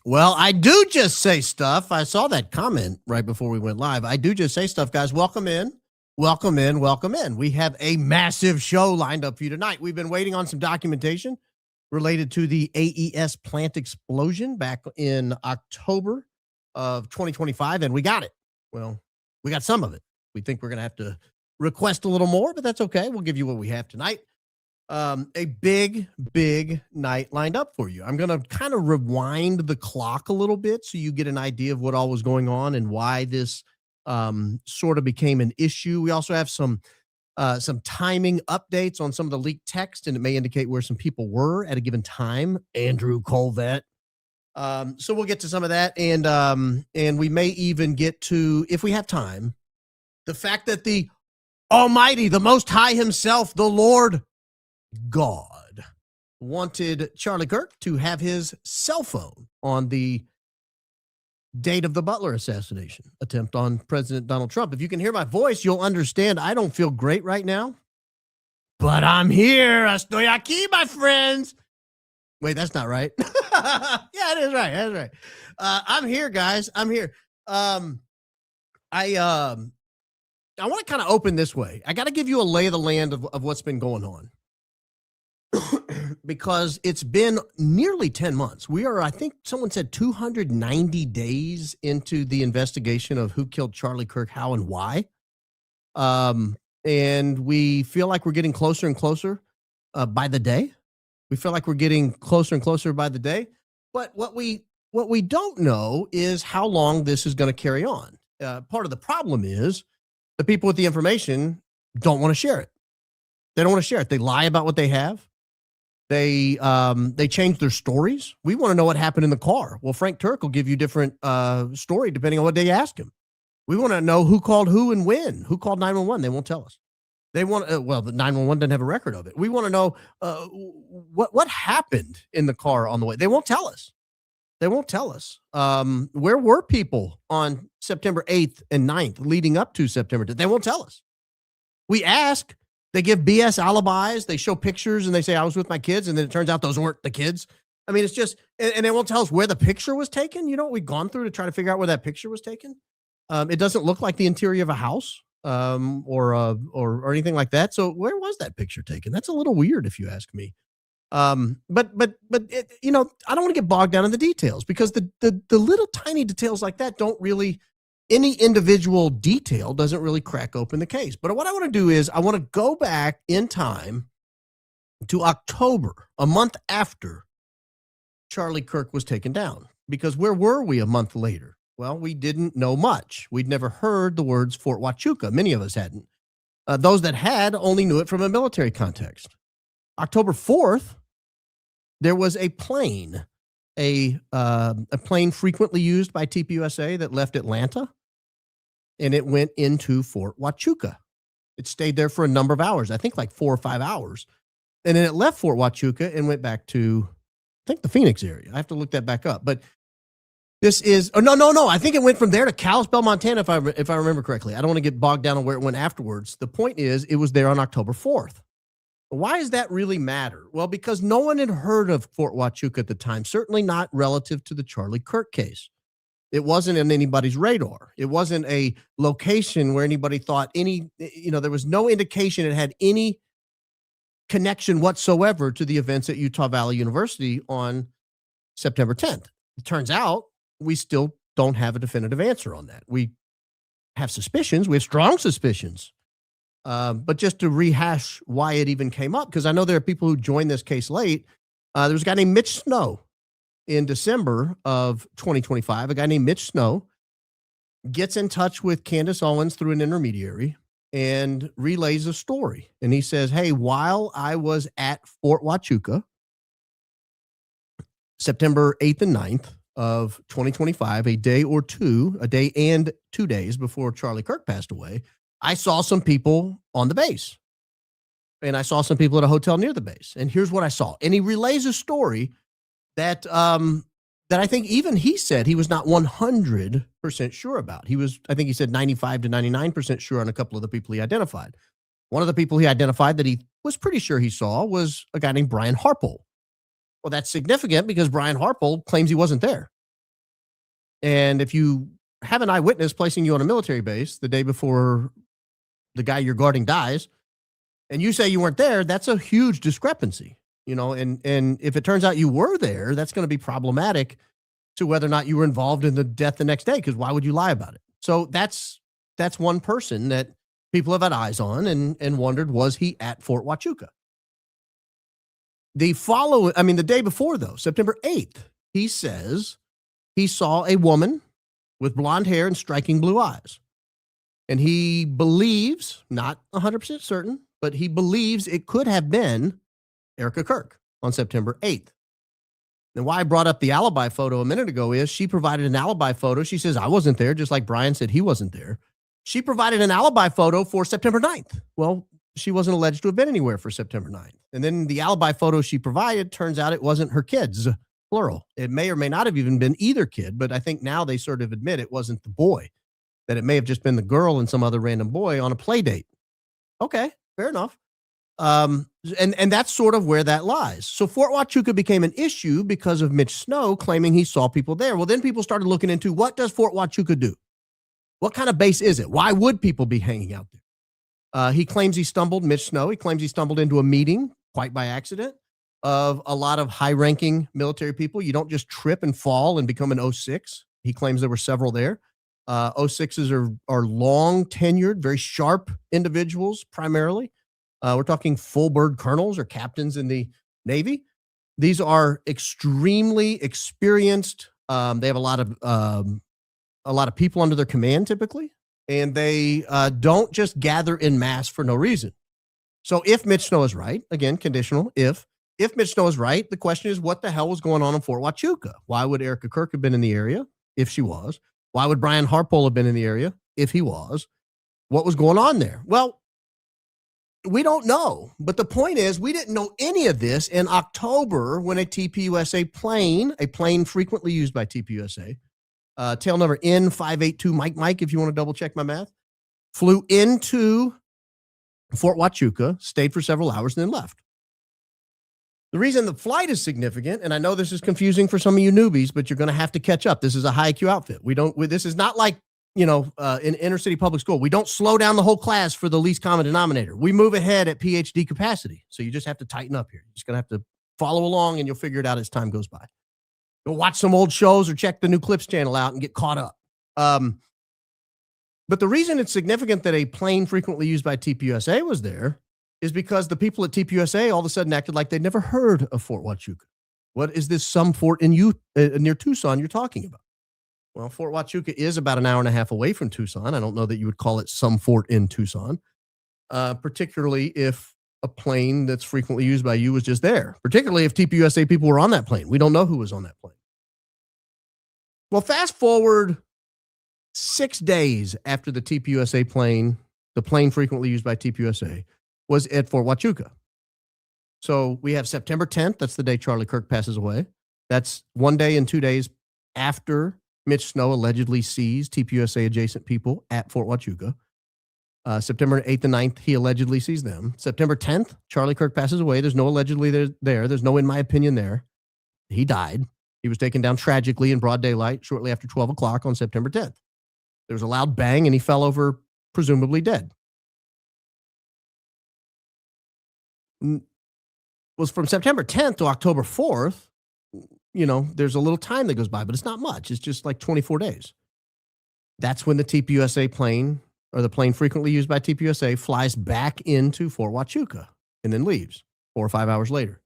Well, I do just say stuff. I saw that comment right before we went live. I do just say stuff, guys. Welcome in. Welcome in. Welcome in. We have a massive show lined up for you tonight. We've been waiting on some documentation related to the AES plant explosion back in October of 2025, and we got it. Well, we got some of it. We think we're going to have to request a little more, but that's okay. We'll give you what we have tonight. A big night lined up for you. I'm going to kind of rewind the clock a little bit so you get an idea of what all was going on and why this sort of became an issue. We also have some timing updates on some of the leaked text, and it may indicate where some people were at a given time. Andrew Kolvet. So we'll get to some of that, and we may even get to, if we have time, the fact that the Almighty, the Most High Himself, the Lord God, wanted Charlie Kirk to have his cell phone on the date of the Butler assassination attempt on President Donald Trump. If you can hear my voice, you'll understand I don't feel great right now, but I'm here. Estoy aquí, my friends. Wait, that's not right. Yeah, it is right. That's right. I'm here, guys. I'm here. I want to kind of open this way. I got to give you a lay of the land of what's been going on. Because it's been nearly 10 months. We are, I think someone said 290 days into the investigation of who killed Charlie Kirk, how, and why. And we feel like we're getting closer and closer by the day. We feel like we're getting closer and closer by the day. But what we don't know is how long this is going to carry on. Part of the problem is the people with the information don't want to share it. They don't want to share it. They lie about what they have. They change their stories. We want to know what happened in the car. Well, Frank Turk will give you different story depending on what day you ask him. We want to know who called who and when. Who called 911? They won't tell us. They want the 911 doesn't have a record of it. We want to know what happened in the car on the way. They won't tell us. They won't tell us. Where were people on September 8th and 9th leading up to September 10th? They won't tell us. We ask. They give BS alibis. They show pictures and they say, I was with my kids. And then it turns out those weren't the kids. I mean, it's just, and they won't tell us where the picture was taken. You know what we've gone through to try to figure out where that picture was taken? It doesn't look like the interior of a house or anything like that. So where was that picture taken? That's a little weird if you ask me. But it, I don't want to get bogged down in the details because the little tiny details like that don't really, any individual detail doesn't really crack open the case. But what I want to do is I want to go back in time to October, a month after Charlie Kirk was taken down. Because where were we a month later? Well, we didn't know much. We'd never heard the words Fort Huachuca. Many of us hadn't. Those that had only knew it from a military context. October 4th, there was a plane. A plane frequently used by TPUSA that left Atlanta, and it went into Fort Huachuca. It stayed there for a number of hours, I think like 4 or 5 hours. And then it left Fort Huachuca and went back to, I think, the Phoenix area. I have to look that back up. But this is, no. I think it went from there to Kalispell, Montana, if I remember correctly. I don't want to get bogged down on where it went afterwards. The point is, it was there on October 4th. Why does that really matter? Well, because no one had heard of Fort Huachuca at the time, certainly not relative to the Charlie Kirk case. It wasn't in anybody's radar. It wasn't a location where anybody thought there was no indication it had any connection whatsoever to the events at Utah Valley University on September 10th. It turns out we still don't have a definitive answer on that. We have suspicions. We have strong suspicions. But just to rehash why it even came up, because I know there are people who joined this case late. There was a guy named Mitch Snow in December of 2025. A guy named Mitch Snow gets in touch with Candace Owens through an intermediary and relays a story. And he says, hey, while I was at Fort Huachuca, September 8th and 9th of 2025, a day and 2 days before Charlie Kirk passed away, I saw some people on the base, and I saw some people at a hotel near the base. And here's what I saw. And he relays a story that I think even he said he was not 100% sure about. I think he said 95 to 99% sure on a couple of the people he identified. One of the people he identified that he was pretty sure he saw was a guy named Brian Harpole. Well, that's significant because Brian Harpole claims he wasn't there. And if you have an eyewitness placing you on a military base the day before the guy you're guarding dies, and you say you weren't there, that's a huge discrepancy, and if it turns out you were there, that's going to be problematic to whether or not you were involved in the death the next day, because why would you lie about it? So that's one person that people have had eyes on and wondered, was he at Fort Huachuca? The day before, though, September 8th, he says he saw a woman with blonde hair and striking blue eyes. And he believes, not 100% certain, but he believes it could have been Erica Kirk on September 8th. And why I brought up the alibi photo a minute ago is she provided an alibi photo. She says, I wasn't there, just like Brian said he wasn't there. She provided an alibi photo for September 9th. Well, she wasn't alleged to have been anywhere for September 9th. And then the alibi photo she provided, turns out it wasn't her kids, plural. It may or may not have even been either kid, but I think now they sort of admit it wasn't the boy, that it may have just been the girl and some other random boy on a play date. Okay, fair enough. And that's sort of where that lies. So Fort Huachuca became an issue because of Mitch Snow claiming he saw people there. Well, then people started looking into, what does Fort Huachuca do? What kind of base is it? Why would people be hanging out there? Mitch Snow, he claims he stumbled into a meeting, quite by accident, of a lot of high-ranking military people. You don't just trip and fall and become an 06. He claims there were several there. 06s are long-tenured, very sharp individuals, primarily. We're talking full-bird colonels or captains in the Navy. These are extremely experienced. They have a lot of people under their command, typically. And they don't just gather in mass for no reason. So if Mitch Snow is right, again, conditional, if Mitch Snow is right, the question is, what the hell was going on in Fort Huachuca? Why would Erica Kirk have been in the area if she was? Why would Brian Harpole have been in the area if he was? What was going on there? Well, we don't know. But the point is, we didn't know any of this in October when a TPUSA plane, frequently used by TPUSA, tail number N582 Mike, if you want to double check my math, flew into Fort Huachuca, stayed for several hours, and then left. The reason the flight is significant, and I know this is confusing for some of you newbies, but you're going to have to catch up. This is a high IQ outfit. This is not like, in inner city public school. We don't slow down the whole class for the least common denominator. We move ahead at PhD capacity. So you just have to tighten up here. You're just going to have to follow along, and you'll figure it out as time goes by. Go watch some old shows or check the New Clips channel out and get caught up. But the reason it's significant that a plane frequently used by TPUSA was there is because the people at TPUSA all of a sudden acted like they'd never heard of Fort Huachuca. What is this some fort near Tucson you're talking about? Well, Fort Huachuca is about an hour and a half away from Tucson. I don't know that you would call it some fort in Tucson, particularly if a plane that's frequently used by you was just there, particularly if TPUSA people were on that plane. We don't know who was on that plane. Well, fast forward 6 days after the TPUSA plane, the plane frequently used by TPUSA, was at Fort Huachuca. So we have September 10th. That's the day Charlie Kirk passes away. That's 1 day and 2 days after Mitch Snow allegedly sees TPUSA adjacent people at Fort Huachuca. September 8th and 9th, he allegedly sees them. September 10th, Charlie Kirk passes away. There's no allegedly there. There's no in my opinion there. He died. He was taken down tragically in broad daylight shortly after 12 o'clock on September 10th. There was a loud bang, and he fell over, presumably dead. Was from September 10th to October 4th, there's a little time that goes by, but it's not much. It's just like 24 days. That's when the TPUSA plane, or the plane frequently used by TPUSA, flies back into Fort Huachuca and then leaves 4 or 5 hours later.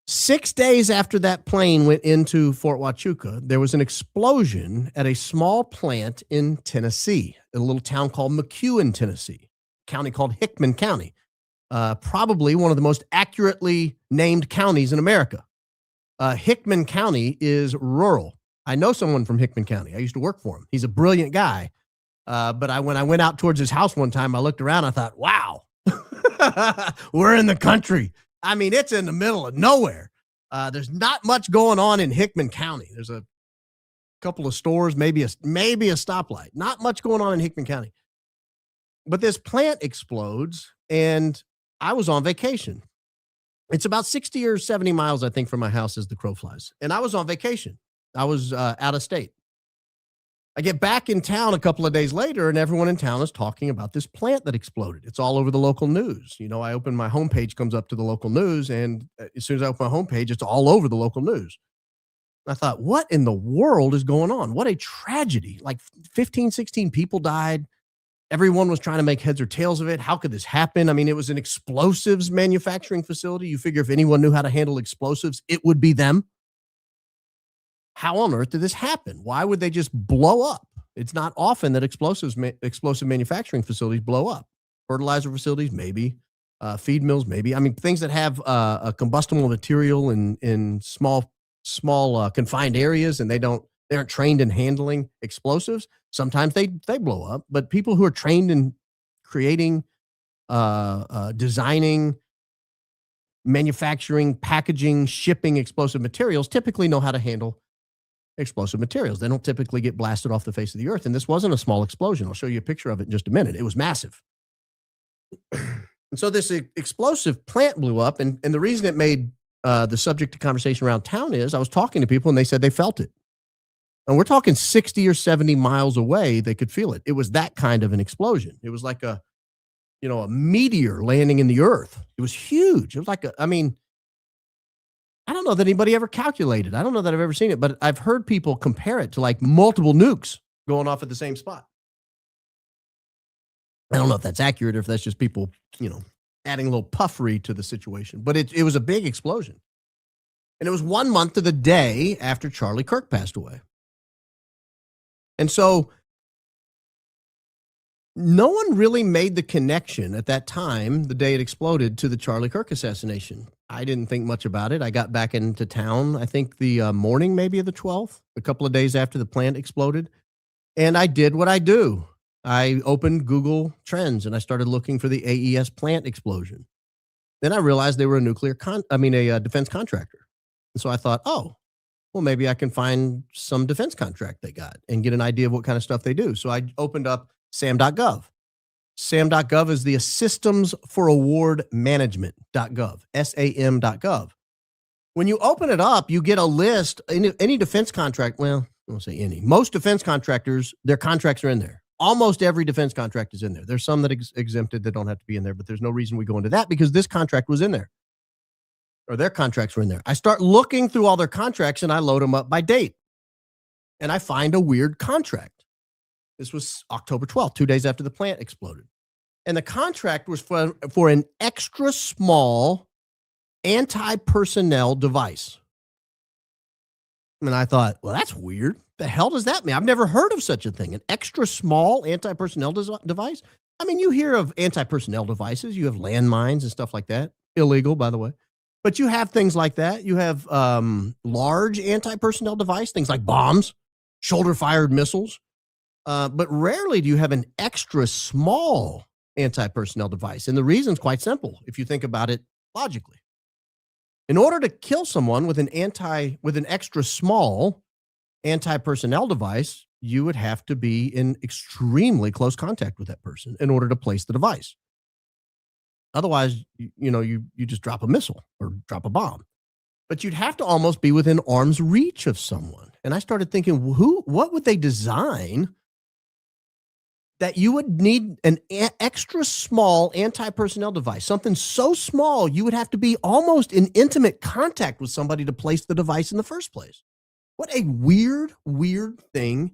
6 days after that plane went into Fort Huachuca, there was an explosion at a small plant in Tennessee, a little town called McEwen, Tennessee, a county called Hickman County, probably one of the most accurately named counties in America. Hickman County is rural. I know someone from Hickman County. I used to work for him. He's a brilliant guy. But when I went out towards his house one time, I looked around, I thought, wow, we're in the country. I mean, it's in the middle of nowhere. There's not much going on in Hickman County. There's a couple of stores, maybe a stoplight. Not much going on in Hickman County. But this plant explodes, and I was on vacation. It's about 60 or 70 miles, I think, from my house as the crow flies. And I was on vacation. I was out of state. I get back in town a couple of days later, and everyone in town is talking about this plant that exploded. It's all over the local news. You know, I open my homepage, comes up to the local news, and as soon as I open my homepage, it's all over the local news. I thought, what in the world is going on? What a tragedy. Like 15, 16 people died. Everyone was trying to make heads or tails of it. How could this happen? I mean, it was an explosives manufacturing facility. You figure if anyone knew how to handle explosives, it would be them. How on earth did this happen? Why would they just blow up? It's not often that explosive manufacturing facilities blow up. Fertilizer facilities, maybe. Feed mills, maybe. I mean, things that have a combustible material in small confined areas, and they aren't trained in handling explosives. Sometimes they blow up. But people who are trained in creating, designing, manufacturing, packaging, shipping explosive materials typically know how to handle explosive materials. They don't typically get blasted off the face of the earth. And this wasn't a small explosion. I'll show you a picture of it in just a minute. It was massive. And so this explosive plant blew up. And the reason it made the subject of conversation around town is I was talking to people and they said they felt it. And we're talking 60 or 70 miles away. They could feel it. It was that kind of an explosion. It was like a meteor landing in the earth. It was huge. It was like I don't know that anybody ever calculated. I don't know that I've ever seen it, but I've heard people compare it to like multiple nukes going off at the same spot. I don't know if that's accurate or if that's just people, adding a little puffery to the situation, but it was a big explosion. And it was 1 month to the day after Charlie Kirk passed away. And so no one really made the connection at that time, the day it exploded, to the Charlie Kirk assassination. I didn't think much about it. I got back into town, I think the morning maybe of the 12th, a couple of days after the plant exploded. And I did what I do. I opened Google Trends and I started looking for the AES plant explosion. Then I realized they were a defense contractor. And so I thought, oh, well, maybe I can find some defense contract they got and get an idea of what kind of stuff they do. So I opened up SAM.gov. SAM.gov is the Systems for Award Management.gov, SAM.gov. When you open it up, you get a list. Any defense contract, well, I won't say any. Most defense contractors, their contracts are in there. Almost every defense contract is in there. There's some that exempted that don't have to be in there, but there's no reason we go into that because this contract was in there. Or their contracts were in there. I start looking through all their contracts and I load them up by date. And I find a weird contract. This was October 12th, 2 days after the plant exploded. And the contract was for an extra small anti-personnel device. And I thought, well, that's weird. The hell does that mean? I've never heard of such a thing. An extra small anti-personnel device? I mean, you hear of anti-personnel devices. You have landmines and stuff like that. Illegal, by the way. But you have things like that. You have large anti-personnel device, things like bombs, shoulder-fired missiles. But rarely do you have an extra small anti-personnel device. And the reason's quite simple, if you think about it logically. In order to kill someone with an extra small anti-personnel device, you would have to be in extremely close contact with that person in order to place the device. Otherwise, you just drop a missile or drop a bomb. But you'd have to almost be within arm's reach of someone. And I started thinking, what would they design that you would need an extra small anti-personnel device, something so small you would have to be almost in intimate contact with somebody to place the device in the first place. What a weird thing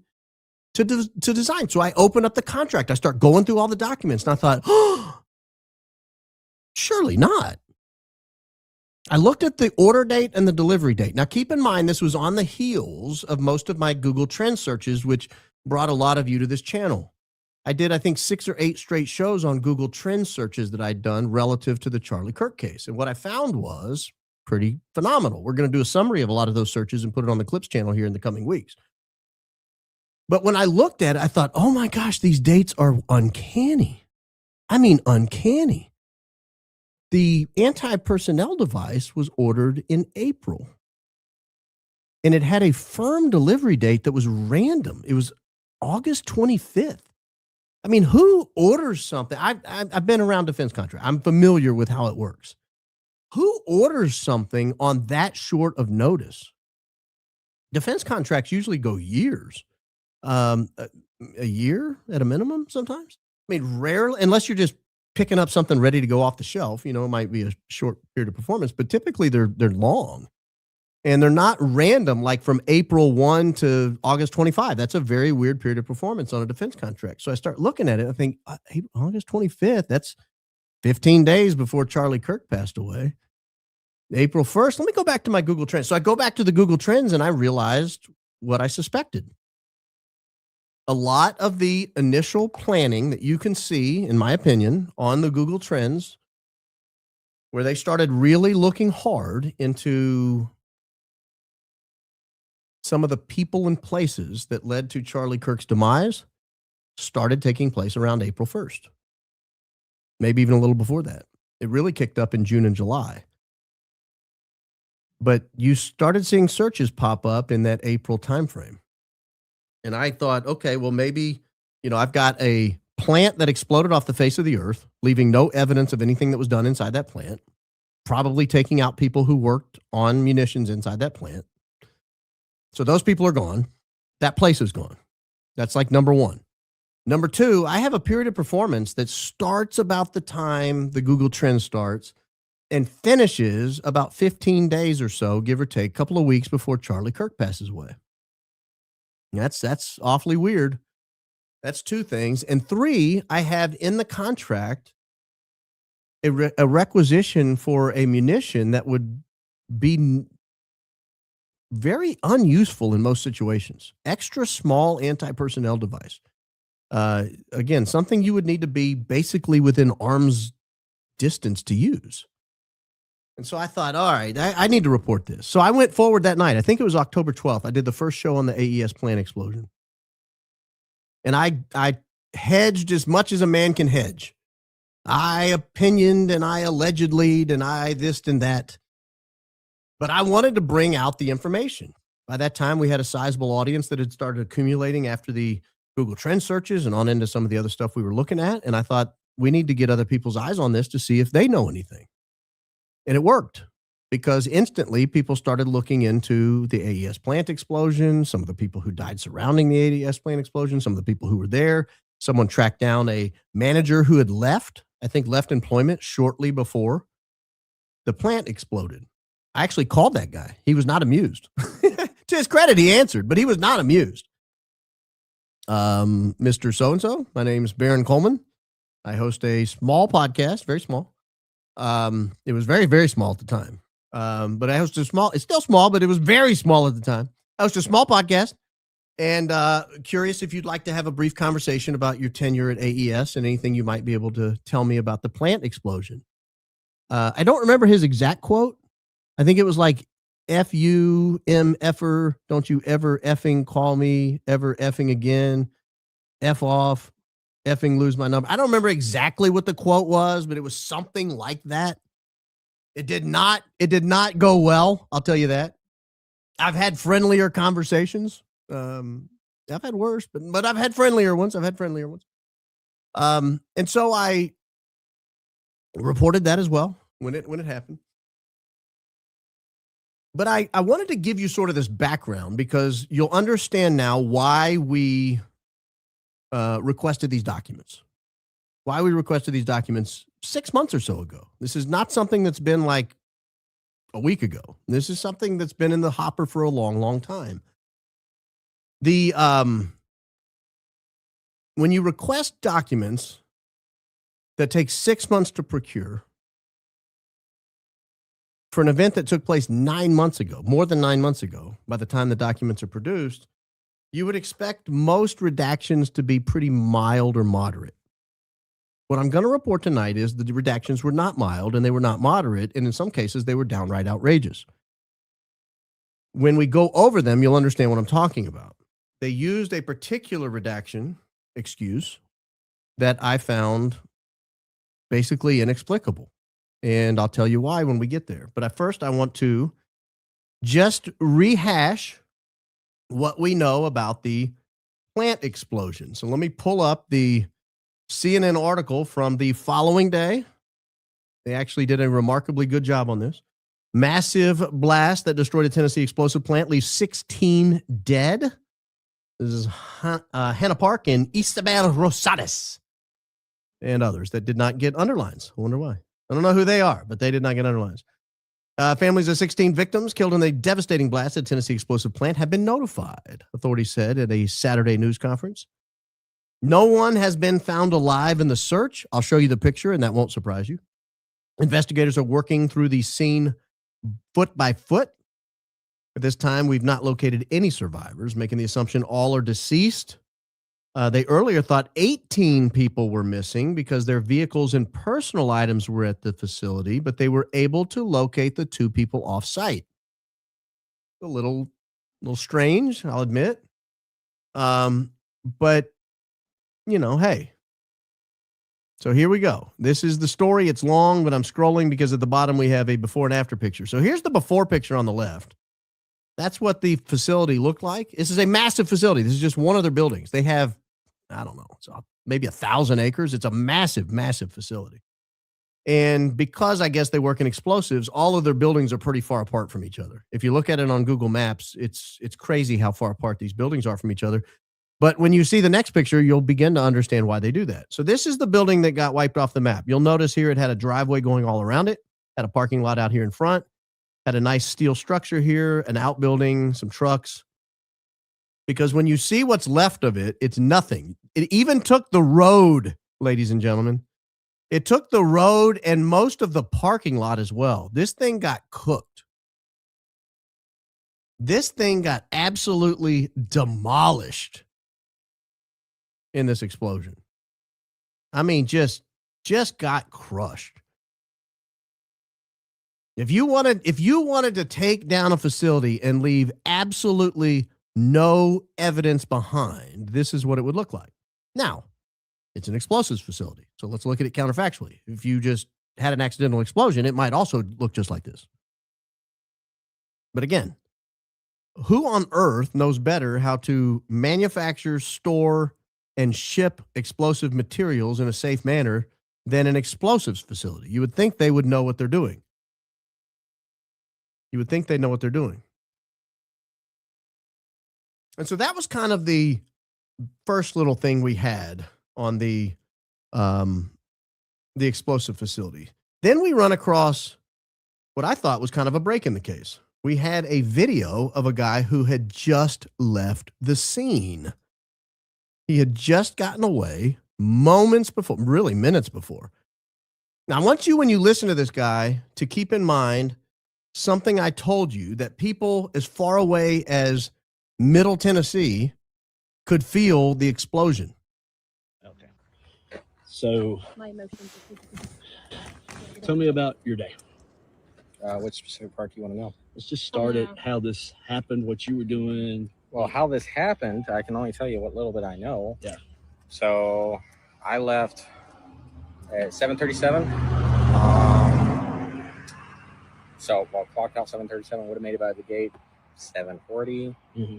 to design. So I open up the contract. I start going through all the documents and I thought, oh, surely not. I looked at the order date and the delivery date. Now, keep in mind, this was on the heels of most of my Google Trends searches, which brought a lot of you to this channel. I did, I think, 6 or 8 straight shows on Google Trends searches that I'd done relative to the Charlie Kirk case. And what I found was pretty phenomenal. We're going to do a summary of a lot of those searches and put it on the Clips channel here in the coming weeks. But when I looked at it, I thought, oh my gosh, these dates are uncanny. I mean, uncanny. The anti-personnel device was ordered in April. And it had a firm delivery date that was random. It was August 25th. I mean, who orders something? I've been around defense contract. I'm familiar with how it works. Who orders something on that short of notice? Defense contracts usually go years. A year at a minimum sometimes. I mean, rarely, unless you're just picking up something ready to go off the shelf, it might be a short period of performance, but typically they're long. And they're not random, like from April 1 to August 25. That's a very weird period of performance on a defense contract. So I start looking at it. I think August 25th, that's 15 days before Charlie Kirk passed away. April 1st, let me go back to my Google Trends. So I go back to the Google Trends and I realized what I suspected. A lot of the initial planning that you can see, in my opinion, on the Google Trends, where they started really looking hard into some of the people and places that led to Charlie Kirk's demise, started taking place around April 1st. Maybe even a little before that. It really kicked up in June and July. But you started seeing searches pop up in that April timeframe. And I thought, okay, well, maybe, I've got a plant that exploded off the face of the earth, leaving no evidence of anything that was done inside that plant, probably taking out people who worked on munitions inside that plant. So those people are gone. That place is gone. That's like number one. Number two, I have a period of performance that starts about the time the Google Trend starts and finishes about 15 days or so, give or take, a couple of weeks before Charlie Kirk passes away. That's awfully weird. That's two things. And three, I have in the contract a requisition for a munition that would be very unuseful in most situations. Extra small anti-personnel device. Again, something you would need to be basically within arm's distance to use. And so I thought, all right, I need to report this. So I went forward that night. I think it was October 12th. I did the first show on the AES plant explosion. And I hedged as much as a man can hedge. I opinioned and I allegedly and I this and that. But I wanted to bring out the information. By that time, we had a sizable audience that had started accumulating after the Google Trend searches and on into some of the other stuff we were looking at. And I thought, we need to get other people's eyes on this to see if they know anything. And it worked because instantly people started looking into the AES plant explosion, some of the people who died surrounding the AES plant explosion, some of the people who were there. Someone tracked down a manager who had left employment shortly before the plant exploded. I actually called that guy. He was not amused. To his credit, he answered, but he was not amused. Mr. So-and-so, my name is Baron Coleman. I host a small podcast, very small. It was very, very small at the time. But I host a small, it's still small, but it was very small at the time. I host a small podcast and curious if you'd like to have a brief conversation about your tenure at AES and anything you might be able to tell me about the plant explosion. I don't remember his exact quote. I think it was like, F you, M effer, don't you ever effing call me ever effing again. F off, effing lose my number. I don't remember exactly what the quote was, but it was something like that. It did not go well. I'll tell you that. I've had friendlier conversations. I've had worse, but I've had friendlier ones. And so I reported that as well when it happened. But I wanted to give you sort of this background because you'll understand now why we requested these documents. Why we requested these documents 6 months or so ago. This is not something that's been like a week ago. This is something that's been in the hopper for a long, long time. When you request documents that take 6 months to procure, for an event that took place 9 months ago, more than 9 months ago, by the time the documents are produced, you would expect most redactions to be pretty mild or moderate. What I'm going to report tonight is the redactions were not mild and they were not moderate, and in some cases, they were downright outrageous. When we go over them, you'll understand what I'm talking about. They used a particular redaction excuse that I found basically inexplicable. And I'll tell you why when we get there. But at first, I want to just rehash what we know about the plant explosion. So let me pull up the CNN article from the following day. They actually did a remarkably good job on this. Massive blast that destroyed a Tennessee explosive plant leaves 16 dead. This is Hannah Park and Isabel Rosales and others that did not get underlines. I wonder why. I don't know who they are, but they did not get underlines. Families of 16 victims killed in a devastating blast at Tennessee explosive plant have been notified, authorities said at a Saturday news conference. No one has been found alive in the search. I'll show you the picture, and that won't surprise you. Investigators are working through the scene foot by foot. At this time, we've not located any survivors, making the assumption all are deceased. They earlier thought 18 people were missing because their vehicles and personal items were at the facility, but they were able to locate the 2 people off site. A little strange, I'll admit. But, you know, hey. So here we go. This is the story. It's long, but I'm scrolling because at the bottom we have a before and after picture. So here's the before picture on the left. That's what the facility looked like. This is a massive facility. This is just one of their buildings. They have, I don't know, maybe 1,000 acres. It's a massive, massive facility. And because I guess they work in explosives, all of their buildings are pretty far apart from each other. If you look at it on Google Maps, it's crazy how far apart these buildings are from each other. But when you see the next picture, you'll begin to understand why they do that. So this is the building that got wiped off the map. You'll notice here it had a driveway going all around it, had a parking lot out here in front, had a nice steel structure here, an outbuilding, some trucks. Because when you see what's left of it, it's nothing. It even took the road, ladies and gentlemen. It took the road and most of the parking lot as well. This thing got cooked. This thing got absolutely demolished in this explosion. I mean, just got crushed. If you wanted to take down a facility and leave absolutely no evidence behind, this is what it would look like. Now, it's an explosives facility, so let's look at it counterfactually. If you just had an accidental explosion, it might also look just like this. But again, who on earth knows better how to manufacture, store, and ship explosive materials in a safe manner than an explosives facility? You would think they would know what they're doing. You would think they know what they're doing. And so that was kind of the first little thing we had on the explosive facility. Then we run across what I thought was kind of a break in the case. We had a video of a guy who had just left the scene. He had just gotten away moments before, really minutes before. Now, I want you, when you listen to this guy, to keep in mind something I told you, that people as far away as Middle Tennessee could feel the explosion. Okay. So, tell me about your day. Which specific part do you want to know? Let's just start at how this happened, what you were doing. Well, how this happened, I can only tell you what little bit I know. Yeah. So I left at 7:37. So clocked out 7:37. Would have made it by the gate 7:40. Mm-hmm.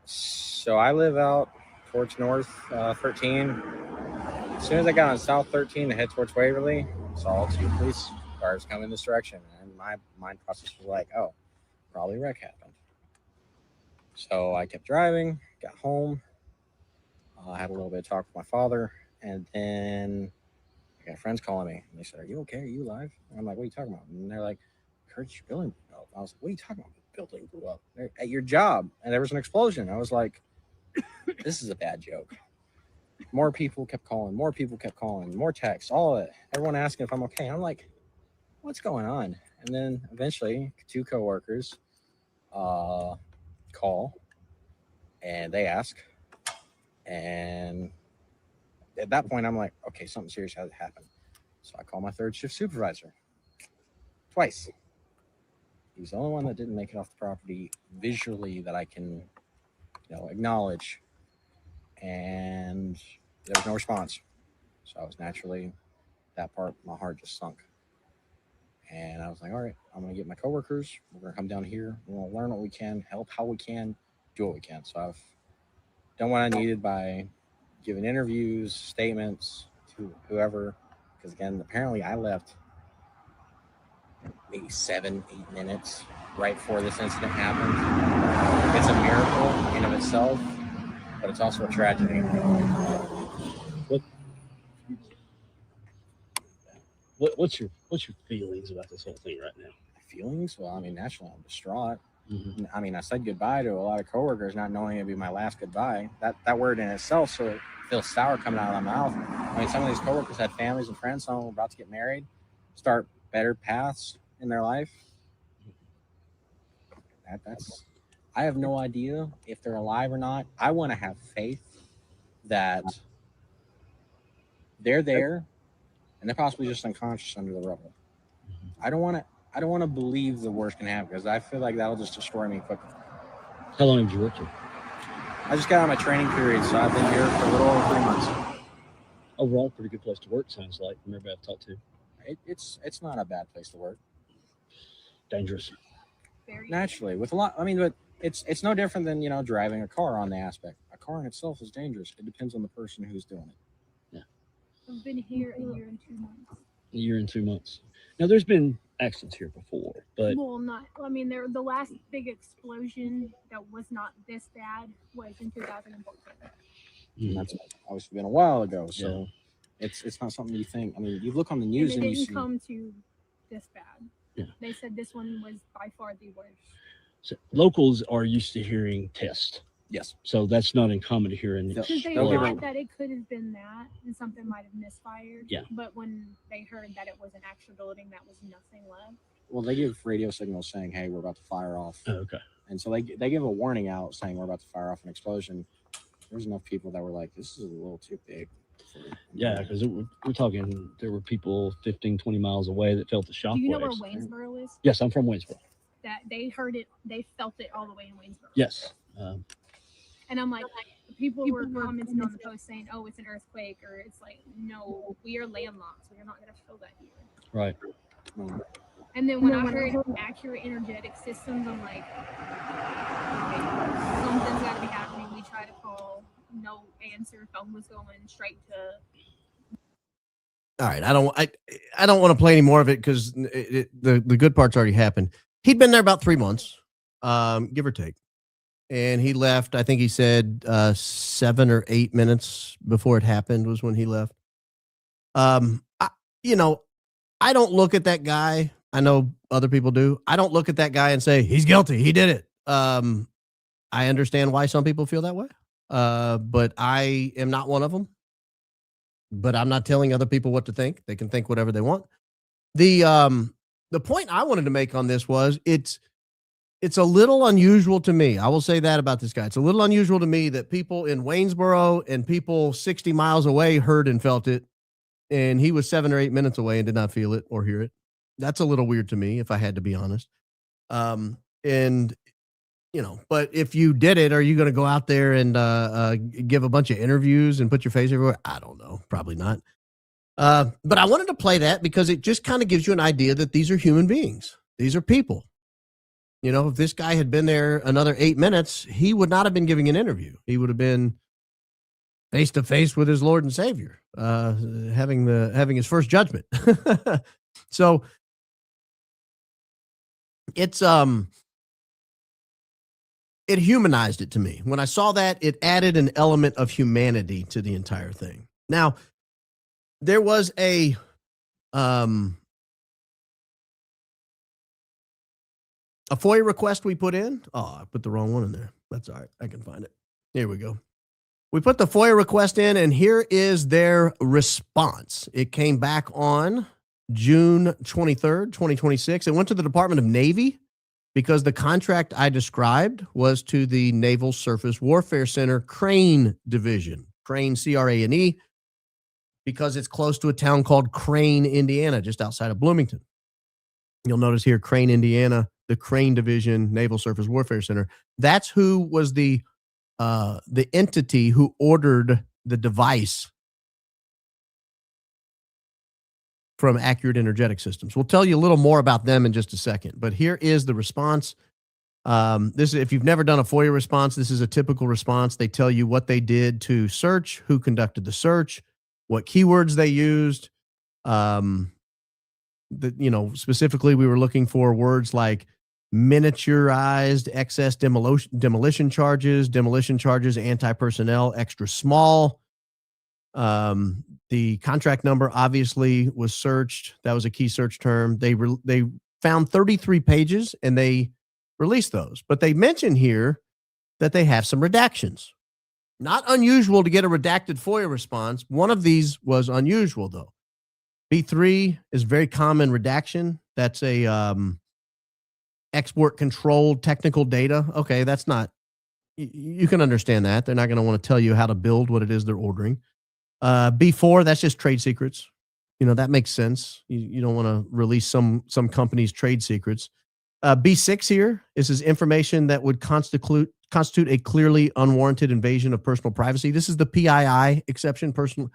So I live out towards North 13. As soon as I got on South 13 to head towards Waverly, saw 2 police cars coming this direction, and my mind process was like, "Oh, probably a wreck happened." So I kept driving, got home, I had a little bit of talk with my father, and then I got friends calling me, and they said, "Are you okay? Are you alive?" And I'm like, "What are you talking about?" And they're like, "Heard your building blew up." I was like, "What are you talking about? The building blew up at your job, and there was an explosion." I was like, "This is a bad joke." More people kept calling, more texts, all of it. Everyone asking if I'm okay. I'm like, what's going on? And then eventually 2 coworkers call, and they ask, and at that point I'm like, okay, something serious has happened. So I call my 3rd shift supervisor twice. He's the only one that didn't make it off the property visually that I can, acknowledge, and there was no response. So I was naturally, that part, my heart just sunk. And I was like, all right, I'm going to get my coworkers. We're going to come down here. We're going to learn what we can, help how we can, do what we can. So I've done what I needed by giving interviews, statements to whoever. Because again, apparently I left maybe 7-8 minutes right before this incident happened. It's a miracle in of itself but it's also a tragedy. What's your feelings about this whole thing right now? Feelings? Well, I mean, naturally, I'm distraught. Mm-hmm. I mean, I said goodbye to a lot of coworkers, not knowing it'd be my last goodbye. That word in itself, so it feels sour coming out of my mouth. I mean, some of these coworkers had families and friends. Some were about to get married, start better paths in their life. That's. I have no idea if they're alive or not. I want to have faith that they're there, and they're possibly just unconscious under the rubble. I don't want to believe the worst can happen, because I feel like that'll just destroy me quickly. How long have you worked here? I just got on my training period, so I've been here for a little over 3 months. Overall, pretty good place to work, sounds like, from everybody I've talked to. It's not a bad place to work. Dangerous. Naturally, with a lot. I mean, but it's no different than driving a car on the aspect. A car in itself is dangerous. It depends on the person who's doing it. Yeah. I've been here a year and 2 months. A year and 2 months. Now, there's been accidents here before, but Well, not. I mean, the last big explosion that was not this bad was in 2014. That's obviously been a while ago, so it's not something you think. I mean, you look on the news and and it you didn't see. come to this bad. Yeah. They said this one was by far the worst. so locals are used to hearing tests, Yes. so that's not uncommon to hear in They'll- Because they They'll give thought that it could have been that and something might have misfired. Yeah. But when they heard that it was an actual building that was nothing left. Well, they give radio signals saying, "Hey, we're about to fire off," Oh, okay. and so they give a warning out saying we're about to fire off an explosion. There's enough people that were like, "This is a little too big." Yeah, because we're talking, there were people 15, 20 miles away that felt the shock Do you know where waves. Waynesboro is? Yes, I'm from Waynesboro. That they heard it, they felt it all the way in Waynesboro. Yes. And I'm like, people were commenting on the post saying, "Oh, it's an earthquake," or it's like, "No, we are landlocked, so you're not gonna feel that here." Right. And then when I heard accurate energetic systems, I'm like, okay, something's got to be happening. We try to call, no answer. Phone was going straight to. All right, I don't want to play any more of it because the good part's already happened. He'd been there about 3 months, give or take, and he left. I think he said 7 or 8 minutes before it happened was when he left. I don't look at that guy. I know other people do. I don't look at that guy and say he's guilty. He did it. I understand why some people feel that way, but I am not one of them. But I'm not telling other people what to think. They can think whatever they want. The point I wanted to make on this was it's a little unusual to me. I will say that about this guy. It's a little unusual to me that people in Waynesboro and people 60 miles away heard and felt it, and he was 7 or 8 minutes away and did not feel it or hear it. That's a little weird to me, if I had to be honest. But if you did it, are you going to go out there and give a bunch of interviews and put your face everywhere? I don't know. Probably not. But I wanted to play that because it just kind of gives you an idea that these are human beings. These are people. If this guy had been there another 8 minutes, he would not have been giving an interview. He would have been face to face with his Lord and Savior, having his first judgment. So it humanized it to me. When I saw that, it added an element of humanity to the entire thing. Now, there was a FOIA request we put in. Oh, I put the wrong one in there. That's all right. I can find it. Here we go. We put the FOIA request in, and here is their response. It came back on June 23rd, 2026. It went to the Department of Navy because the contract I described was to the Naval Surface Warfare Center Crane Division, Crane, C-R-A-N-E, because it's close to a town called Crane, Indiana, just outside of Bloomington. You'll notice here, Crane, Indiana, the Crane Division, Naval Surface Warfare Center. That's who was the entity who ordered the device from Accurate Energetic Systems. We'll tell you a little more about them in just a second, but here is the response. This is, if you've never done a FOIA response, this is a typical response. They tell you what they did to search, who conducted the search, what keywords they used. Specifically, we were looking for words like miniaturized excess demolition charges, anti-personnel, extra small. The contract number obviously was searched. That was a key search term. They found 33 pages and they released those. But they mention here that they have some redactions. Not unusual to get a redacted FOIA response. One of these was unusual, though. B3 is very common redaction. That's a export controlled technical data. Okay, that's not, you can understand that. They're not going to want to tell you how to build what it is they're ordering. B4, that's just trade secrets. You know, that makes sense. You don't want to release some company's trade secrets. B6 here, this is information that would constitute a clearly unwarranted invasion of personal privacy. This is the PII exception, personally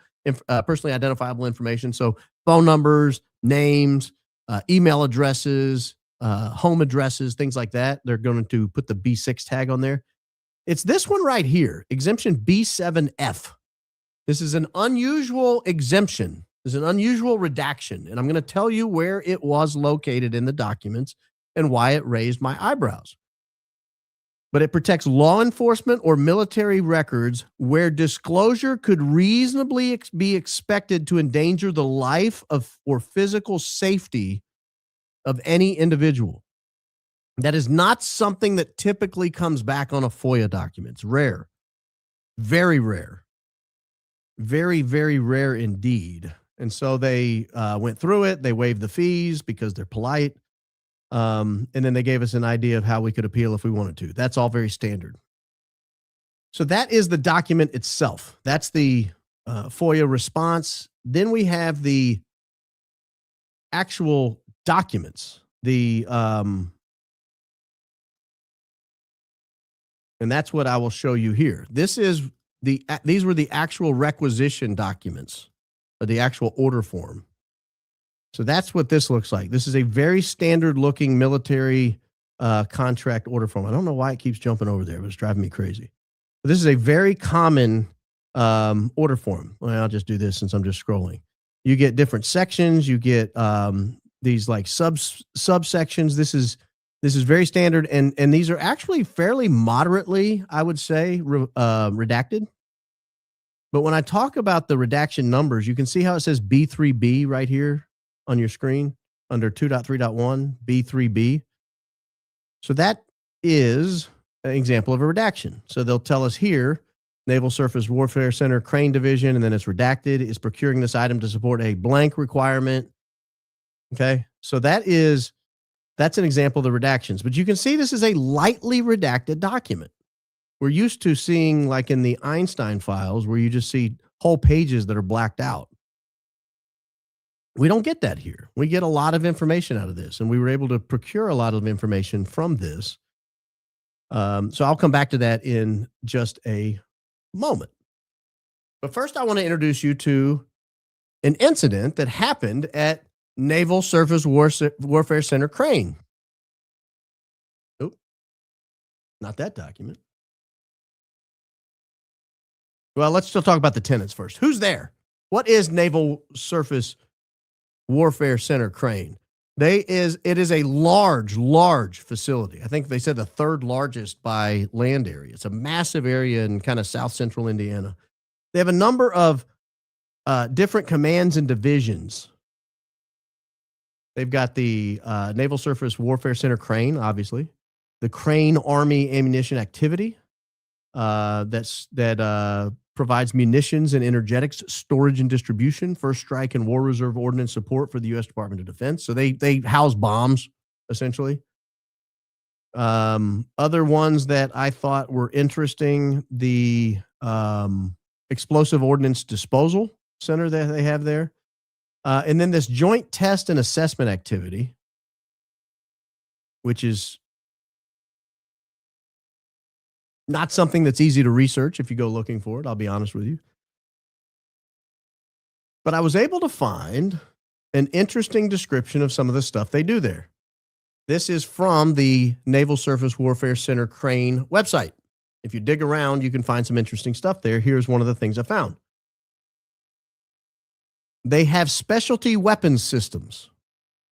identifiable information. So phone numbers, names, email addresses, home addresses, things like that. They're going to put the B6 tag on there. It's this one right here, exemption B7F. This is an unusual exemption. This is an unusual redaction. And I'm going to tell you where it was located in the documents and why it raised my eyebrows. But it protects law enforcement or military records where disclosure could reasonably be expected to endanger the life of or physical safety of any individual. That is not something that typically comes back on a FOIA document. It's rare. Very rare. Very, very rare indeed. And so they went through it. They waived the fees because they're polite. And then they gave us an idea of how we could appeal if we wanted to. That's all very standard. So that is the document itself. That's the FOIA response. Then we have the actual documents. And that's what I will show you here. These were the actual requisition documents, or the actual order form. So that's what this looks like. This is a very standard looking military contract order form. I don't know why it keeps jumping over there, but it's driving me crazy. But this is a very common order form. Well, I'll just do this since I'm just scrolling. You get different sections. You get these like subsections. This is very standard, and these are actually fairly moderately, I would say, redacted. But when I talk about the redaction numbers, you can see how it says B3B right here on your screen under 2.3.1, B3B. So that is an example of a redaction. So they'll tell us here, Naval Surface Warfare Center Crane Division, and then it's redacted, is procuring this item to support a blank requirement. Okay, so that's an example of the redactions. But you can see this is a lightly redacted document. We're used to seeing, like in the Einstein files, where you just see whole pages that are blacked out. We don't get that here. We get a lot of information out of this, and we were able to procure a lot of information from this. So I'll come back to that in just a moment. But first, I want to introduce you to an incident that happened at Naval Surface Warfare Center Crane. Oh, not that document. Well, let's still talk about the tenants first. Who's there? What is Naval Surface Warfare Center Crane? It is a large facility. I think they said the third largest by land area. It's a massive area in kind of south central Indiana. They have a number of different commands and divisions. They've got the Naval Surface Warfare Center Crane, obviously, the Crane Army Ammunition Activity that provides munitions and energetics storage and distribution, first strike and war reserve ordnance support for the U.S. Department of Defense. So they house bombs, essentially. Other ones that I thought were interesting, the Explosive Ordnance Disposal Center that they have there. And then this Joint Test and Assessment Activity, which is not something that's easy to research if you go looking for it, I'll be honest with you. But I was able to find an interesting description of some of the stuff they do there. This is from the Naval Surface Warfare Center Crane website. If you dig around, you can find some interesting stuff there. Here's one of the things I found. They have specialty weapons systems.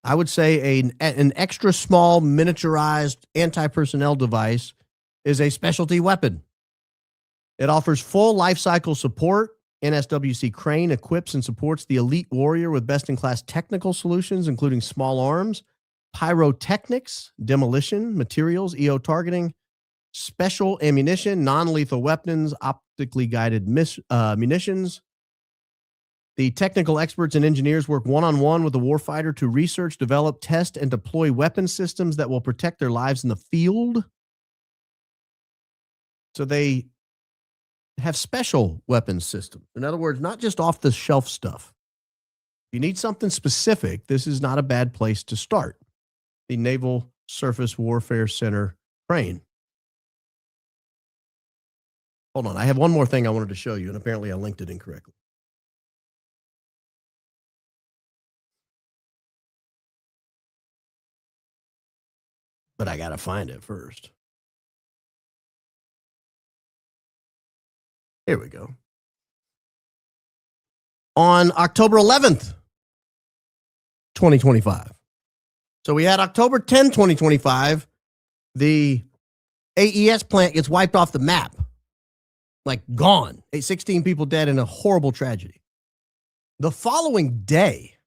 I would say an extra small miniaturized anti-personnel device is a specialty weapon. It offers full life cycle support. NSWC Crane equips and supports the elite warrior with best-in-class technical solutions, including small arms, pyrotechnics, demolition, materials, EO targeting, special ammunition, non-lethal weapons, optically guided munitions. The technical experts and engineers work one-on-one with the warfighter to research, develop, test, and deploy weapon systems that will protect their lives in the field. So they have special weapons systems. In other words, not just off-the-shelf stuff. If you need something specific, this is not a bad place to start. The Naval Surface Warfare Center Crane. Hold on, I have one more thing I wanted to show you, and apparently I linked it incorrectly. But I got to find it first. Here we go. On October 11th, 2025. So we had October 10, 2025, the AES plant gets wiped off the map. Like gone. 16 people dead in a horrible tragedy. The following day,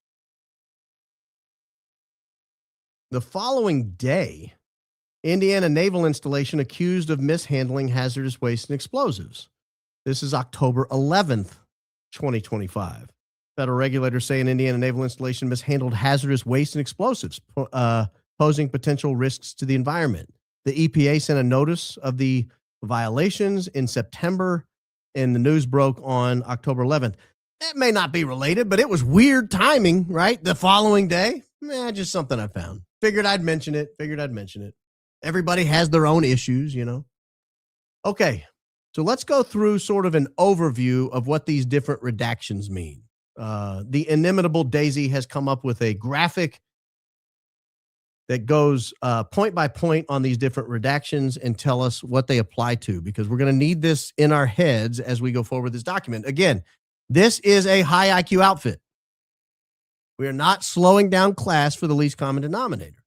Indiana Naval Installation accused of mishandling hazardous waste and explosives. This is October 11th, 2025. Federal regulators say an Indiana Naval Installation mishandled hazardous waste and explosives, posing potential risks to the environment. The EPA sent a notice of the violations in September, and the news broke on October 11th. That may not be related, but it was weird timing, right? The following day, just something I found. Figured I'd mention it. Everybody has their own issues, you know. Okay, so let's go through sort of an overview of what these different redactions mean. The inimitable Daisy has come up with a graphic that goes point by point on these different redactions and tell us what they apply to, because we're going to need this in our heads as we go forward with this document. Again, this is a high IQ outfit. We are not slowing down class for the least common denominator.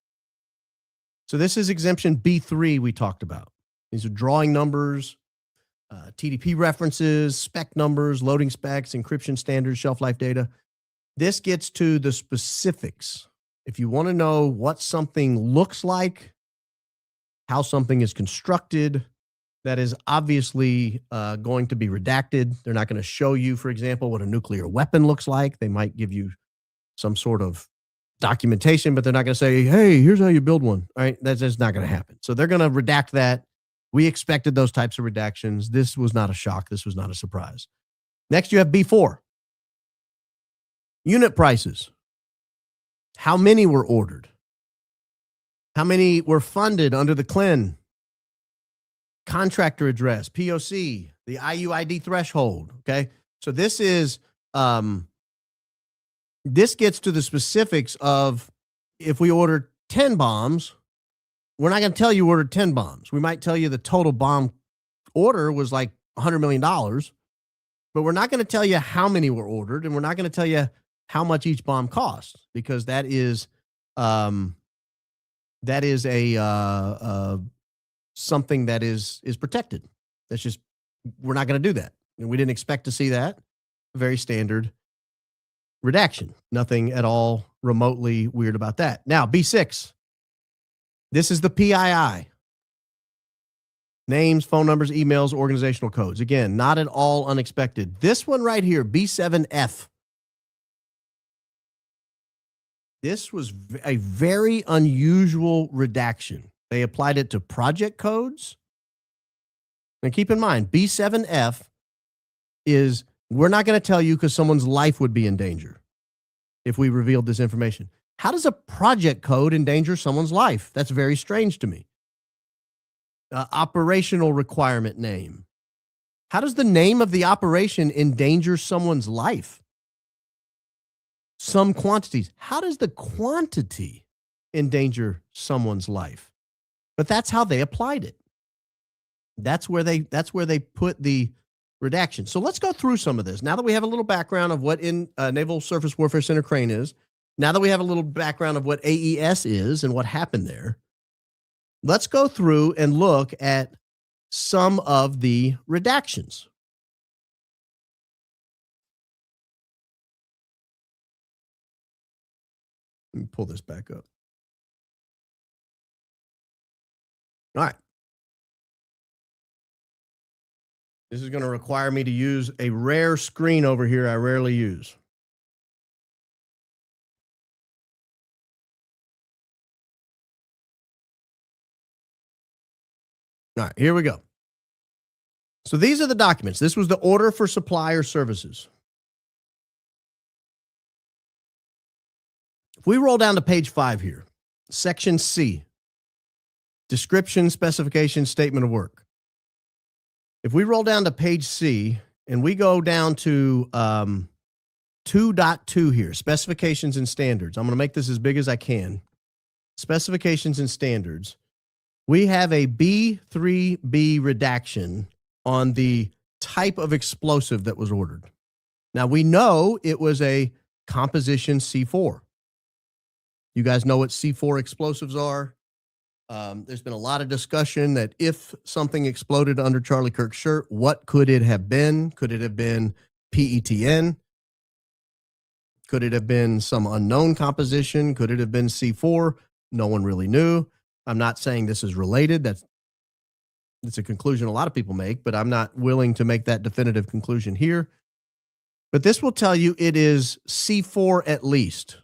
So this is exemption B3 we talked about. These are drawing numbers, TDP references, spec numbers, loading specs, encryption standards, shelf life data. This gets to the specifics. If you want to know what something looks like, how something is constructed, that is obviously going to be redacted. They're not going to show you, for example, what a nuclear weapon looks like. They might give you some sort of documentation, but they're not going to say, hey, here's how you build one. All right, that's just not going to happen. So they're going to redact that. We expected those types of redactions. This was not a shock. This was not a surprise. Next, you have B4. Unit prices. How many were ordered? How many were funded under the CLIN? Contractor address, POC, the IUID threshold. Okay. So this is, this gets to the specifics of if we order 10 bombs, we're not going to tell you ordered 10 bombs. We might tell you the total bomb order was like $100 million, but we're not going to tell you how many were ordered, and we're not going to tell you how much each bomb costs, because that is something that is protected. That's just, we're not going to do that. And we didn't expect to see that. Very standard redaction. Nothing at all remotely weird about that. Now, B6. This is the PII. Names, phone numbers, emails, organizational codes. Again, not at all unexpected. This one right here, B7F. This was a very unusual redaction. They applied it to project codes. And keep in mind, B7F is, we're not going to tell you because someone's life would be in danger if we revealed this information. How does a project code endanger someone's life? That's very strange to me. Operational requirement name. How does the name of the operation endanger someone's life? Some quantities. How does the quantity endanger someone's life? But that's how they applied it. That's where they put the redaction. So let's go through some of this. Now that we have a little background of what Naval Surface Warfare Center Crane is, Now that we have a little background of what AES is and what happened there, let's go through and look at some of the redactions. Let me pull this back up. All right. This is going to require me to use a rare screen over here I rarely use. All right, here we go. So these are the documents. This was the order for supplier services. If we roll down to page 5 here, section C, description, specification, statement of work. If we roll down to page C and we go down to 2.2 here, specifications and standards. I'm going to make this as big as I can. Specifications and standards. We have a B3B redaction on the type of explosive that was ordered. Now, we know it was a composition C4. You guys know what C4 explosives are. There's been a lot of discussion that if something exploded under Charlie Kirk's shirt, what could it have been? Could it have been PETN? Could it have been some unknown composition? Could it have been C4? No one really knew. I'm not saying this is related. That's a conclusion a lot of people make, but I'm not willing to make that definitive conclusion here. But this will tell you it is C4 at least.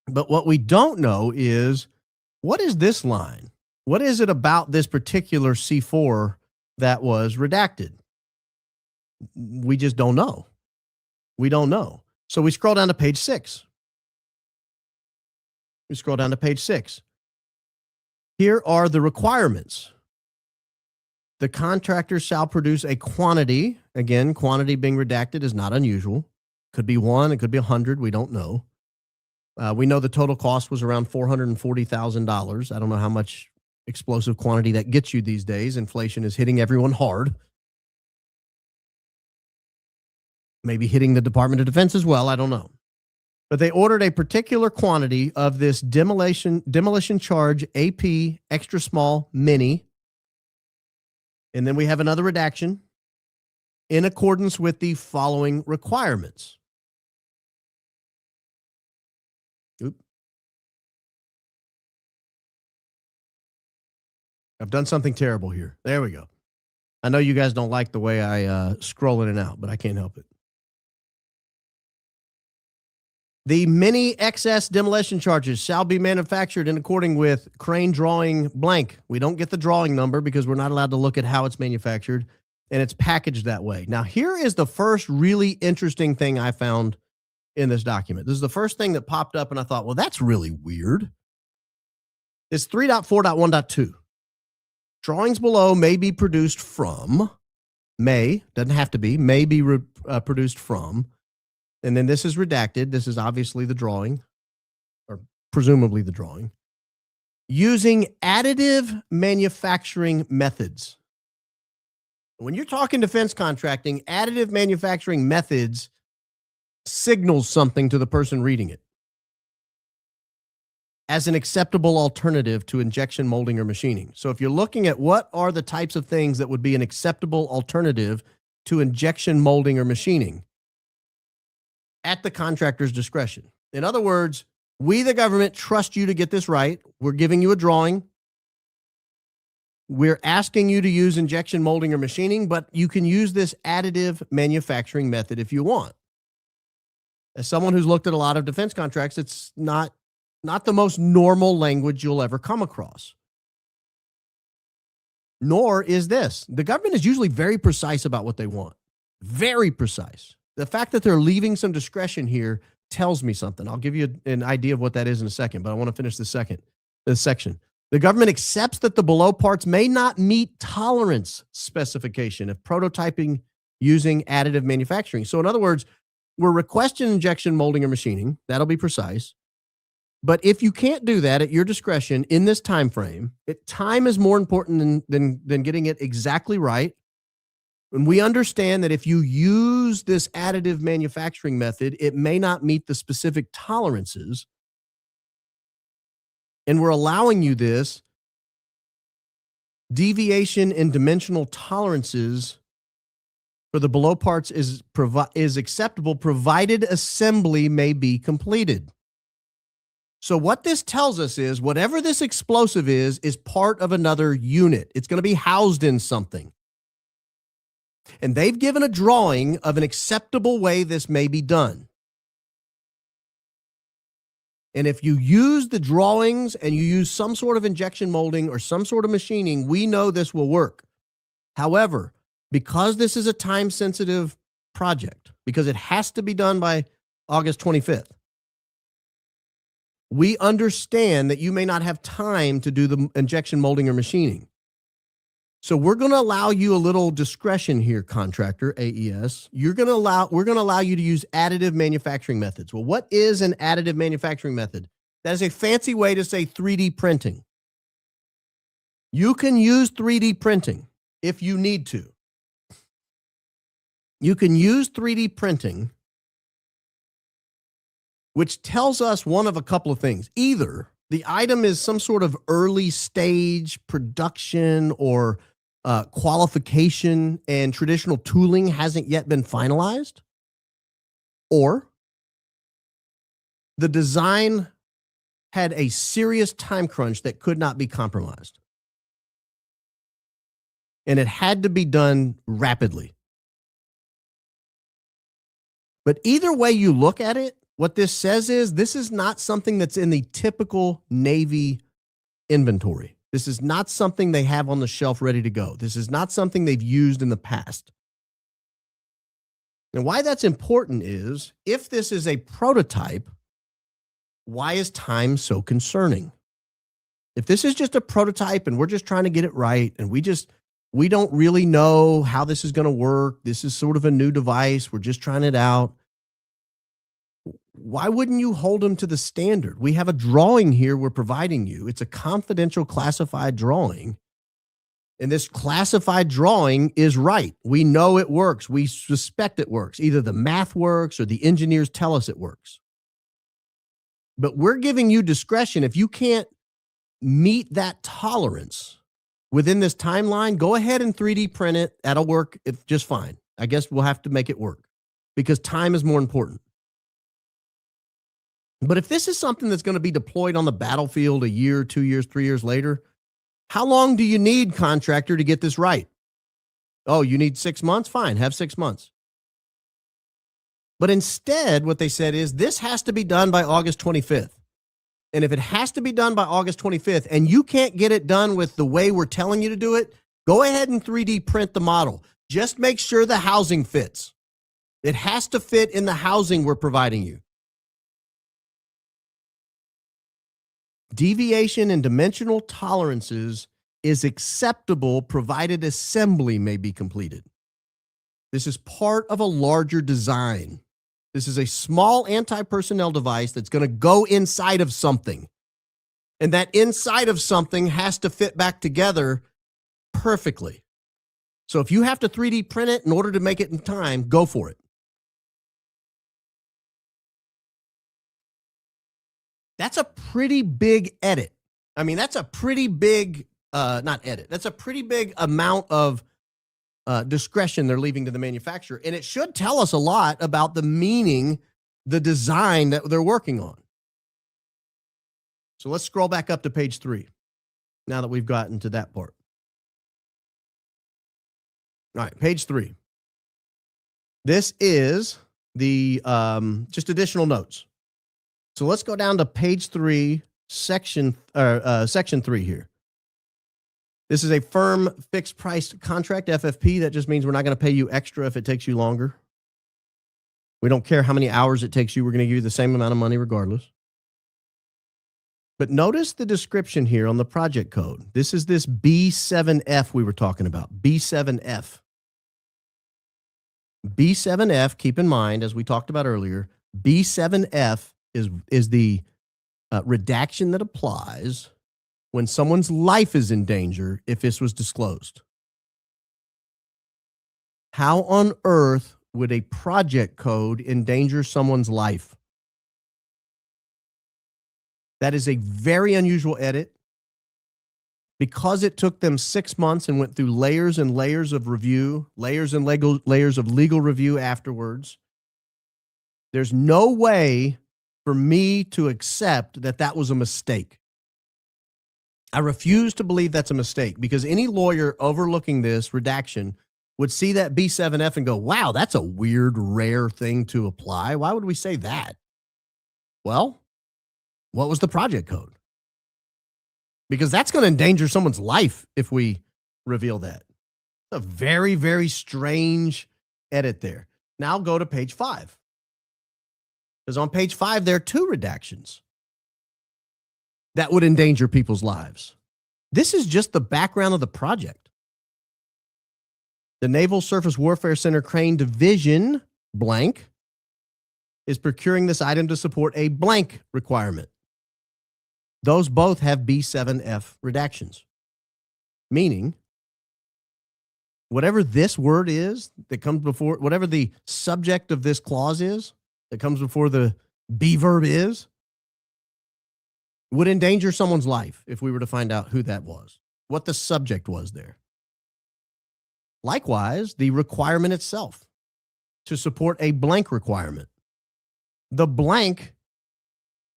But what we don't know is, what is this line? What is it about this particular C4 that was redacted? We just don't know. We don't know. So we scroll down to page 6. We scroll down to page 6. Here are the requirements. The contractor shall produce a quantity. Again, quantity being redacted is not unusual. Could be 1, it could be 100. We don't know. We know the total cost was around $440,000. I don't know how much explosive quantity that gets you these days. Inflation is hitting everyone hard. Maybe hitting the Department of Defense as well. I don't know. But they ordered a particular quantity of this demolition charge AP extra small mini. And then we have another redaction in accordance with the following requirements. Oop. I've done something terrible here. There we go. I know you guys don't like the way I scroll in and out, but I can't help it. The mini excess demolition charges shall be manufactured in accordance with crane drawing blank. We don't get the drawing number because we're not allowed to look at how it's manufactured, and it's packaged that way. Now, here is the first really interesting thing I found in this document. This is the first thing that popped up, and I thought, well, that's really weird. It's 3.4.1.2. Drawings below may be produced from, doesn't have to be, may be produced from. And then this is redacted. This is obviously the drawing, or presumably the drawing, using additive manufacturing methods. When you're talking defense contracting, additive manufacturing methods signals something to the person reading it as an acceptable alternative to injection molding or machining. So if you're looking at what are the types of things that would be an acceptable alternative to injection molding or machining, at the contractor's discretion. In other words, we, the government, trust you to get this right. We're giving you a drawing. We're asking you to use injection molding or machining, but you can use this additive manufacturing method if you want. As someone who's looked at a lot of defense contracts, it's not the most normal language you'll ever come across. Nor is this. The government is usually very precise about what they want. Very precise. The fact that they're leaving some discretion here tells me something. I'll give you an idea of what that is in a second, but I want to finish this section. The government accepts that the below parts may not meet tolerance specification if prototyping using additive manufacturing. So in other words, we're requesting injection molding or machining. That'll be precise. But if you can't do that at your discretion in this time frame, time is more important than getting it exactly right. And we understand that if you use this additive manufacturing method, it may not meet the specific tolerances. And we're allowing you this deviation in dimensional tolerances for the below parts is acceptable provided assembly may be completed. So what this tells us is whatever this explosive is part of another unit. It's going to be housed in something. And they've given a drawing of an acceptable way this may be done. And if you use the drawings and you use some sort of injection molding or some sort of machining, we know this will work. However, because this is a time-sensitive project, because it has to be done by August 25th, we understand that you may not have time to do the injection molding or machining. So we're going to allow you a little discretion here, contractor, AES. We're going to allow you to use additive manufacturing methods. Well, what is an additive manufacturing method? That is a fancy way to say 3D printing. You can use 3D printing if you need to. You can use 3D printing, which tells us one of a couple of things. Either the item is some sort of early stage production or qualification and traditional tooling hasn't yet been finalized, or the design had a serious time crunch that could not be compromised. And it had to be done rapidly. But either way you look at it, what this says is this is not something that's in the typical Navy inventory. This is not something they have on the shelf ready to go. This is not something they've used in the past. And why that's important is if this is a prototype, why is time so concerning? If this is just a prototype and we're just trying to get it right and we don't really know how this is going to work, this is sort of a new device, we're just trying it out, why wouldn't you hold them to the standard? We have a drawing here we're providing you. It's a confidential classified drawing. And this classified drawing is right. We know it works. We suspect it works. Either the math works or the engineers tell us it works. But we're giving you discretion. If you can't meet that tolerance within this timeline, go ahead and 3D print it. That'll work just fine. I guess we'll have to make it work because time is more important. But if this is something that's going to be deployed on the battlefield a year, 2 years, 3 years later, how long do you need, contractor, to get this right? Oh, you need 6 months? Fine, have 6 months. But instead, what they said is this has to be done by August 25th. And if it has to be done by August 25th and you can't get it done with the way we're telling you to do it, go ahead and 3D print the model. Just make sure the housing fits. It has to fit in the housing we're providing you. Deviation in dimensional tolerances is acceptable provided assembly may be completed. This is part of a larger design. This is a small anti-personnel device that's going to go inside of something. And that inside of something has to fit back together perfectly. So if you have to 3D print it in order to make it in time, go for it. That's a pretty big edit. I mean, that's a pretty big, not edit. That's a pretty big amount of discretion they're leaving to the manufacturer. And it should tell us a lot about the meaning, the design that they're working on. So let's scroll back up to page 3 now that we've gotten to that part. All right, page 3. This is the just additional notes. So let's go down to page 3, section 3 here. This is a firm fixed price contract, FFP. That just means we're not going to pay you extra if it takes you longer. We don't care how many hours it takes you. We're going to give you the same amount of money regardless. But notice the description here on the project code. This is this B7F we were talking about, B7F. B7F, keep in mind, as we talked about earlier, B7F is the redaction that applies when someone's life is in danger if this was disclosed. How on earth would a project code endanger someone's life? That is a very unusual edit. Because it took them 6 months and went through layers and layers of review, layers and layers of legal review afterwards, there's no way for me to accept that that was a mistake. I refuse to believe that's a mistake, because any lawyer overlooking this redaction would see that B7F and go, wow, that's a weird, rare thing to apply. Why would we say that? Well, what was the project code? Because that's going to endanger someone's life if we reveal that. It's a very, very strange edit there. Now go to page 5. Because on page 5, there are 2 redactions that would endanger people's lives. This is just the background of the project. The Naval Surface Warfare Center Crane Division blank is procuring this item to support a blank requirement. Those both have B7F redactions, meaning whatever this word is that comes before, whatever the subject of this clause is that comes before the B verb is, would endanger someone's life if we were to find out who that was, what the subject was there. Likewise, the requirement itself to support a blank requirement. The blank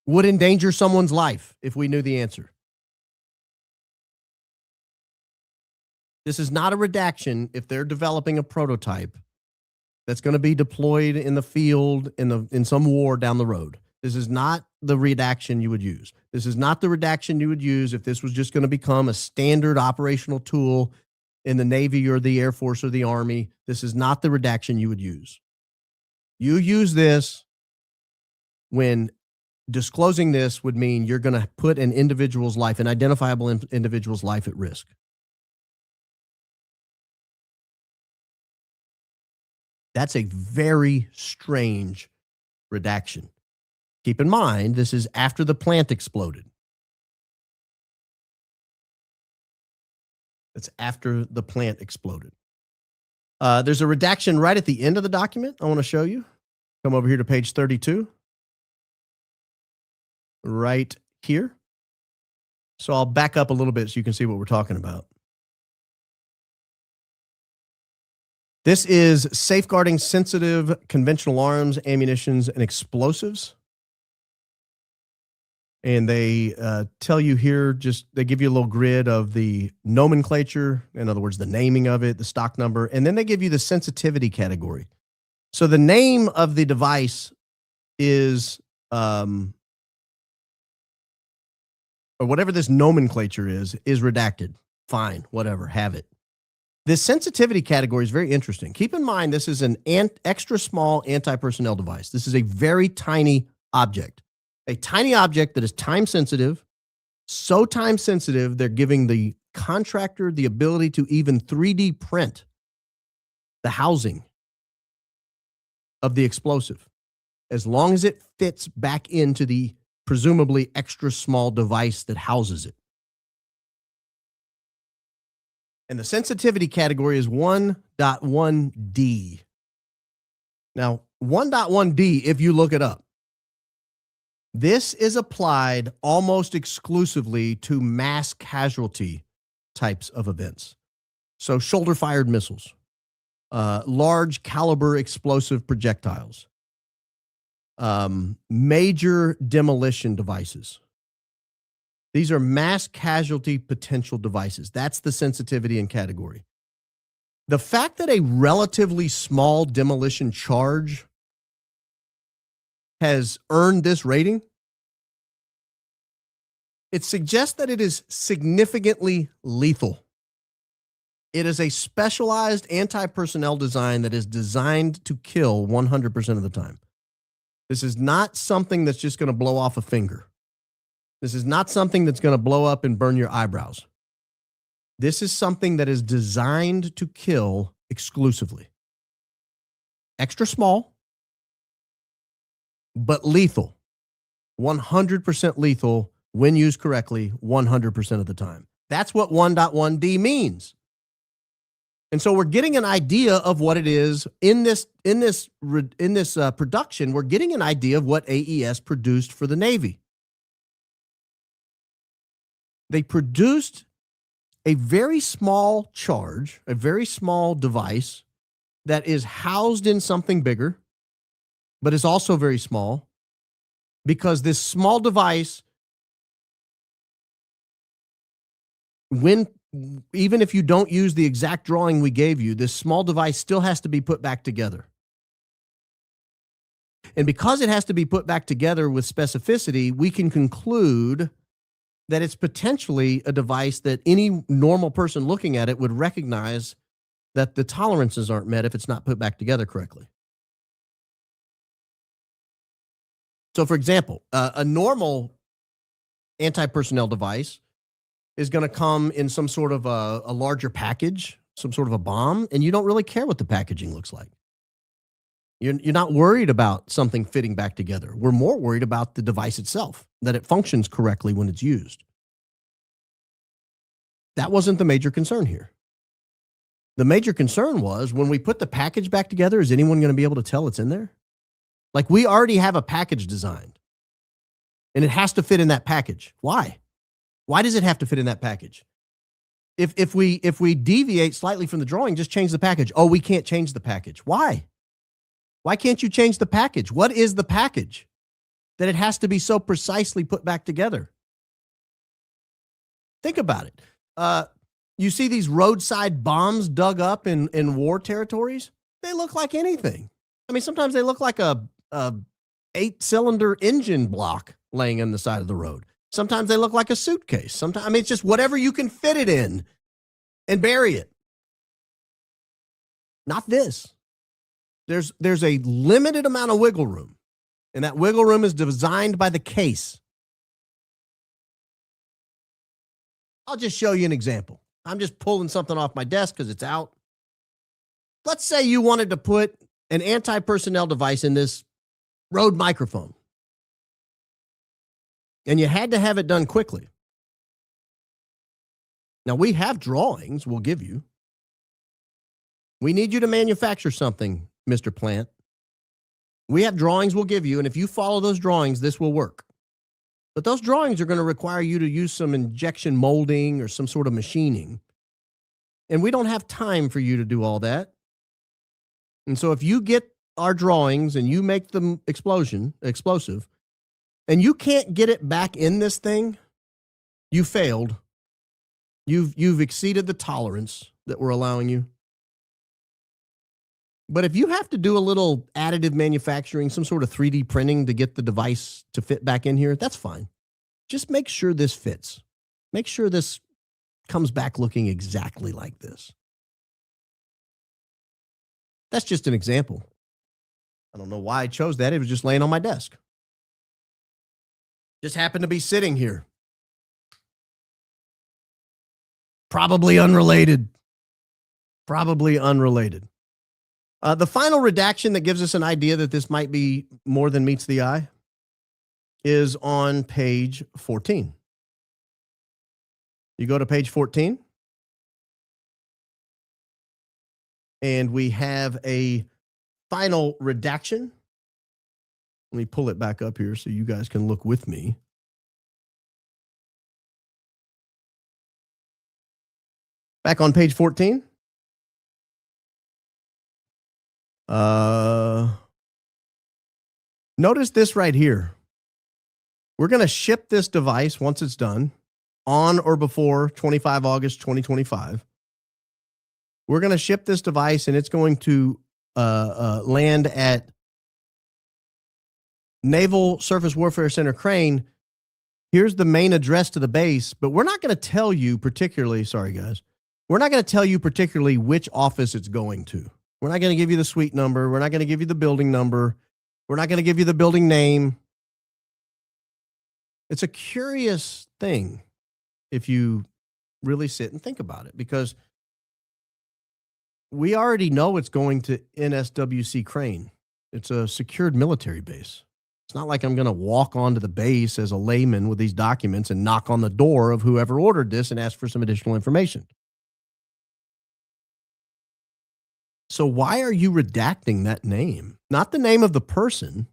would endanger someone's life if we knew the answer. This is not a redaction if they're developing a prototype that's going to be deployed in the field in some war down the road. This is not the redaction you would use. This is not the redaction you would use if this was just going to become a standard operational tool in the Navy or the Air Force or the Army. This is not the redaction you would use. You use this when disclosing this would mean you're going to put an individual's life, an identifiable individual's life, at risk. That's a very strange redaction. Keep in mind, this is after the plant exploded. That's after the plant exploded. There's a redaction right at the end of the document I want to show you. Come over here to page 32. Right here. So I'll back up a little bit so you can see what we're talking about. This is safeguarding sensitive conventional arms, ammunitions, and explosives. And they tell you here, they give you a little grid of the nomenclature, in other words, the naming of it, the stock number, and then they give you the sensitivity category. So the name of the device is, or whatever this nomenclature is redacted. Fine, whatever, have it. This sensitivity category is very interesting. Keep in mind, this is an extra small anti-personnel device. This is a very tiny object. A tiny object that is time sensitive, so time sensitive, they're giving the contractor the ability to even 3D print the housing of the explosive, as long as it fits back into the presumably extra small device that houses it. And the sensitivity category is 1.1D. Now, 1.1D, if you look it up, this is applied almost exclusively to mass casualty types of events. So shoulder-fired missiles, large caliber explosive projectiles, major demolition devices. These are mass casualty potential devices. That's the sensitivity and category. The fact that a relatively small demolition charge has earned this rating, it suggests that it is significantly lethal. It is a specialized anti-personnel design that is designed to kill 100% of the time. This is not something that's just going to blow off a finger. This is not something that's going to blow up and burn your eyebrows. This is something that is designed to kill exclusively. Extra small, but lethal. 100% lethal when used correctly 100% of the time. That's what 1.1D means. And so we're getting an idea of what it is in this production. We're getting an idea of what AES produced for the Navy. They produced a very small charge, a very small device that is housed in something bigger, but is also very small, because this small device, even if you don't use the exact drawing we gave you, this small device still has to be put back together. And because it has to be put back together with specificity, we can conclude that it's potentially a device that any normal person looking at it would recognize that the tolerances aren't met if it's not put back together correctly. So, for example, a normal anti-personnel device is going to come in some sort of a larger package, some sort of a bomb, and you don't really care what the packaging looks like. You're not worried about something fitting back together. We're more worried about the device itself, that it functions correctly when it's used. That wasn't the major concern here. The major concern was, when we put the package back together, is anyone going to be able to tell it's in there? Like, we already have a package designed, and it has to fit in that package. Why? Why does it have to fit in that package? If we deviate slightly from the drawing, just change the package. Oh, we can't change the package. Why? Why can't you change the package? What is the package that it has to be so precisely put back together? Think about it. You see these roadside bombs dug up in war territories? They look like anything. I mean, sometimes they look like a 8-cylinder engine block laying on the side of the road. Sometimes they look like a suitcase. Sometimes, I mean, it's just whatever you can fit it in and bury it. Not this. There's a limited amount of wiggle room, and that wiggle room is designed by the case. I'll just show you an example. I'm just pulling something off my desk because it's out. Let's say you wanted to put an anti-personnel device in this Rode microphone, and you had to have it done quickly. Now, we have drawings we'll give you. We need you to manufacture something, Mr. Plant. We have drawings we'll give you, and if you follow those drawings, this will work. But those drawings are going to require you to use some injection molding or some sort of machining. And we don't have time for you to do all that. And so if you get our drawings and you make them explosive, and you can't get it back in this thing, you failed. You've exceeded the tolerance that we're allowing you. But if you have to do a little additive manufacturing, some sort of 3D printing to get the device to fit back in here, that's fine. Just make sure this fits. Make sure this comes back looking exactly like this. That's just an example. I don't know why I chose that. It was just laying on my desk. Just happened to be sitting here. Probably unrelated. Probably unrelated. The final redaction that gives us an idea that this might be more than meets the eye is on page 14. You go to page 14, and we have a final redaction. Let me pull it back up here so you guys can look with me. Back on page 14. Notice this right here. We're going to ship this device once it's done on or before 25 August 2025. We're going to ship this device, and it's going to land at Naval Surface Warfare Center, Crane. Here's the main address to the base, but we're not going to tell you particularly, sorry guys, we're not going to tell you particularly which office it's going to. We're not going to give you the suite number. We're not going to give you the building number. We're not going to give you the building name. It's a curious thing if you really sit and think about it, because we already know it's going to NSWC Crane. It's a secured military base. It's not like I'm going to walk onto the base as a layman with these documents and knock on the door of whoever ordered this and ask for some additional information. So why are you redacting that name? Not the name of the person.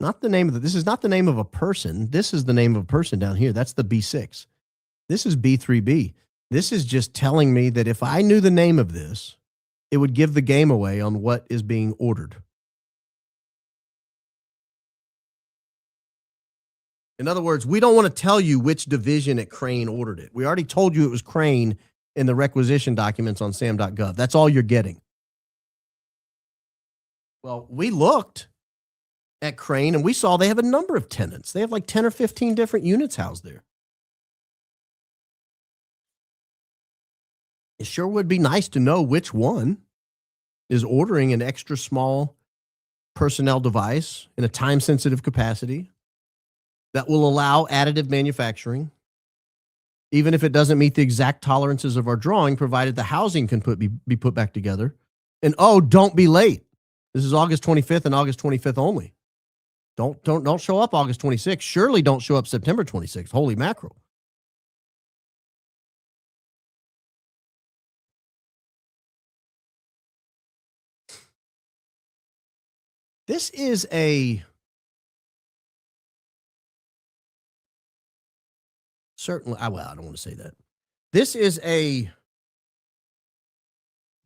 Not the name of this is not the name of a person. This is the name of a person down here. That's the B6. This is B3B. This is just telling me that if I knew the name of this, it would give the game away on what is being ordered. In other words, we don't want to tell you which division at Crane ordered it. We already told you it was Crane in the requisition documents on sam.gov. That's all you're getting. Well, we looked at Crane and we saw they have a number of tenants. They have like 10 or 15 different units housed there. It sure would be nice to know which one is ordering an extra small personnel device in a time-sensitive capacity that will allow additive manufacturing, even if it doesn't meet the exact tolerances of our drawing, provided the housing can be put back together. And oh, don't be late. This is August 25th and August 25th only. Don't show up August 26th. Surely don't show up September 26th. Holy mackerel. This is certainly, well, I don't want to say that. This is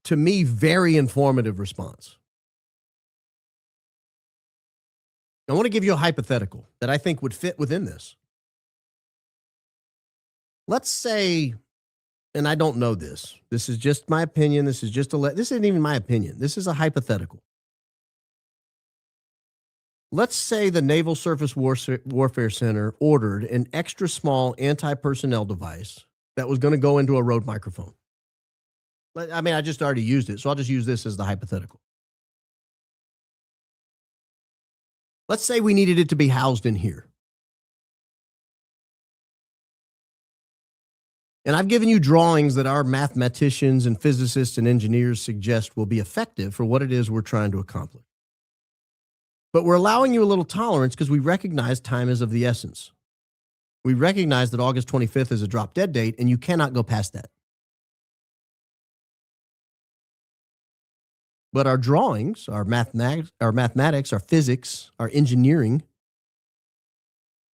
to me, very informative response. I want to give you a hypothetical that I think would fit within this. Let's say, and I don't know this. This is just my opinion. This isn't even my opinion. This is a hypothetical. Let's say the Naval Surface Warfare Center ordered an extra small anti-personnel device that was going to go into a Rode microphone. I mean, I just already used it, so I'll just use this as the hypothetical. Let's say we needed it to be housed in here. And I've given you drawings that our mathematicians and physicists and engineers suggest will be effective for what it is we're trying to accomplish. But we're allowing you a little tolerance because we recognize time is of the essence. We recognize that August 25th is a drop dead date, and you cannot go past that. But our drawings, our mathematics, our physics, our engineering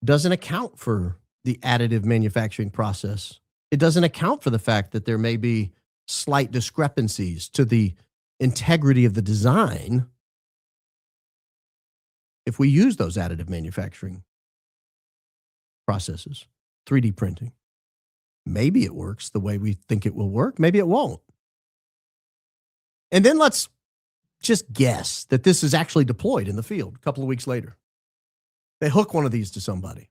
doesn't account for the additive manufacturing process. It doesn't account for the fact that there may be slight discrepancies to the integrity of the design if we use those additive manufacturing processes, 3D printing. Maybe it works the way we think it will work. Maybe it won't. And then let's just guess that this is actually deployed in the field a couple of weeks later. They hook one of these to somebody.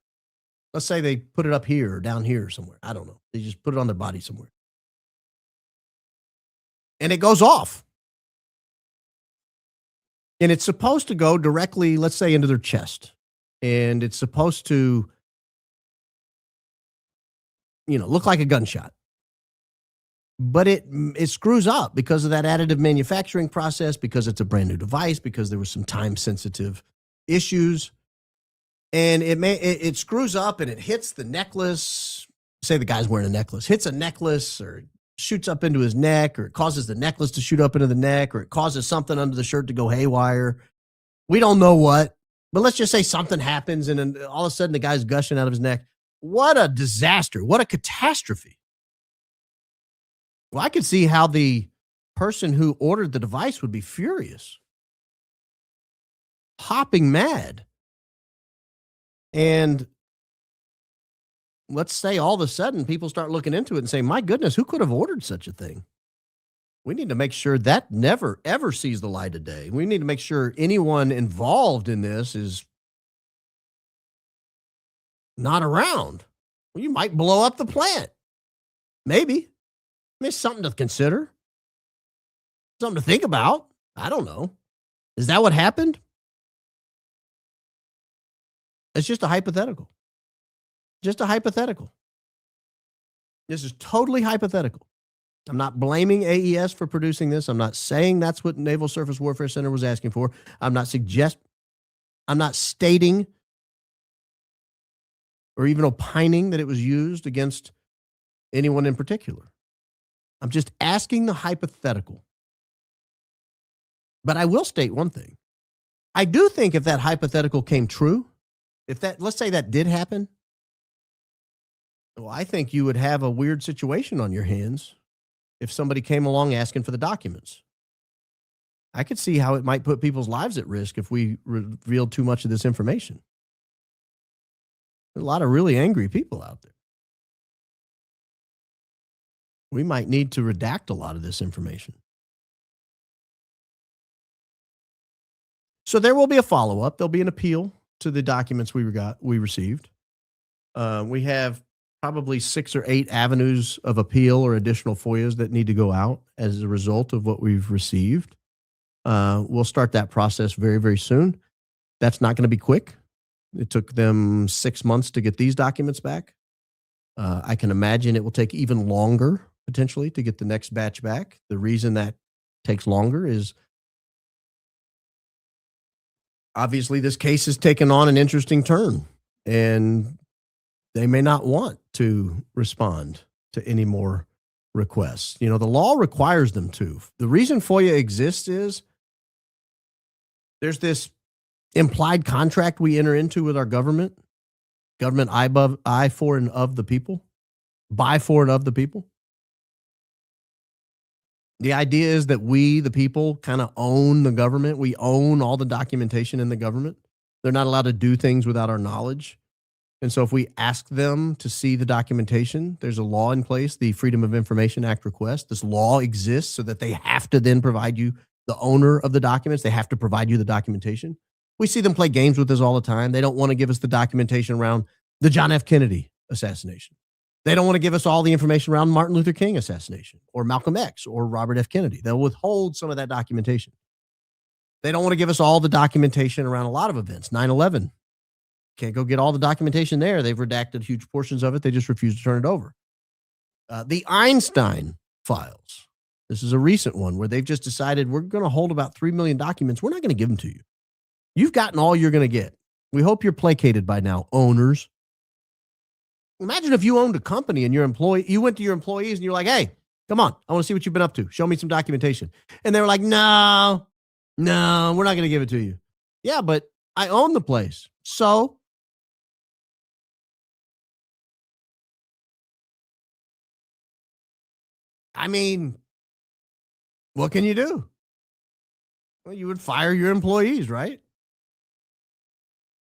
Let's say they put it up here or down here or somewhere. I don't know. They just put it on their body somewhere. And it goes off. And it's supposed to go directly, let's say, into their chest. And it's supposed to, look like a gunshot. But it screws up because of that additive manufacturing process, because it's a brand new device, because there was some time-sensitive issues. And it screws up and it hits the necklace. Say the guy's wearing a necklace, hits a necklace or shoots up into his neck, or it causes the necklace to shoot up into the neck, or it causes something under the shirt to go haywire. We don't know what, but let's just say something happens and then all of a sudden the guy's gushing out of his neck. What a disaster. What a catastrophe. Well, I could see how the person who ordered the device would be furious, hopping mad. And let's say all of a sudden people start looking into it and say, my goodness, who could have ordered such a thing? We need to make sure that never, ever sees the light of day. We need to make sure anyone involved in this is not around. Well, you might blow up the plant. Maybe. I mean, it's something to consider. Something to think about. I don't know. Is that what happened? It's just a hypothetical. Just a hypothetical. This is totally hypothetical. I'm not blaming AES for producing this. I'm not saying that's what Naval Surface Warfare Center was asking for. I'm not stating or even opining that it was used against anyone in particular. I'm just asking the hypothetical. But I will state one thing. I do think if that hypothetical came true, if that, let's say that did happen, well, I think you would have a weird situation on your hands if somebody came along asking for the documents. I could see how it might put people's lives at risk if we revealed too much of this information. There's a lot of really angry people out there. We might need to redact a lot of this information. So there will be a follow-up. There'll be an appeal to the documents we received. We have probably 6 or 8 avenues of appeal or additional FOIAs that need to go out as a result of what we've received. We'll start that process very, very soon. That's not going to be quick. It took them 6 months to get these documents back. I can imagine it will take even longer, potentially, to get the next batch back. The reason that takes longer is obviously this case has taken on an interesting turn, and they may not want to respond to any more requests. You know, the law requires them to. The reason FOIA exists is there's this implied contract we enter into with our government I for and of the people, by, for, and of the people. The idea is that we, the people, kind of own the government. We own all the documentation in the government. They're not allowed to do things without our knowledge. And so if we ask them to see the documentation, there's a law in place, the Freedom of Information Act request. This law exists so that they have to then provide you, the owner of the documents, they have to provide you the documentation. We see them play games with this all the time. They don't want to give us the documentation around the John F. Kennedy assassination. They don't want to give us all the information around Martin Luther King assassination or Malcolm X or Robert F. Kennedy. They'll withhold some of that documentation. They don't want to give us all the documentation around a lot of events. 9/11. Can't go get all the documentation there. They've redacted huge portions of it. They just refuse to turn it over. The Einstein files. This is a recent one where they've just decided we're going to hold about 3 million documents. We're not going to give them to you. You've gotten all you're going to get. We hope you're placated by now, owners. Imagine if you owned a company and you went to your employees and you're like, hey, come on, I want to see what you've been up to. Show me some documentation. And they were like, no, we're not going to give it to you. Yeah, but I own the place. So I mean, what can you do? Well, you would fire your employees, right?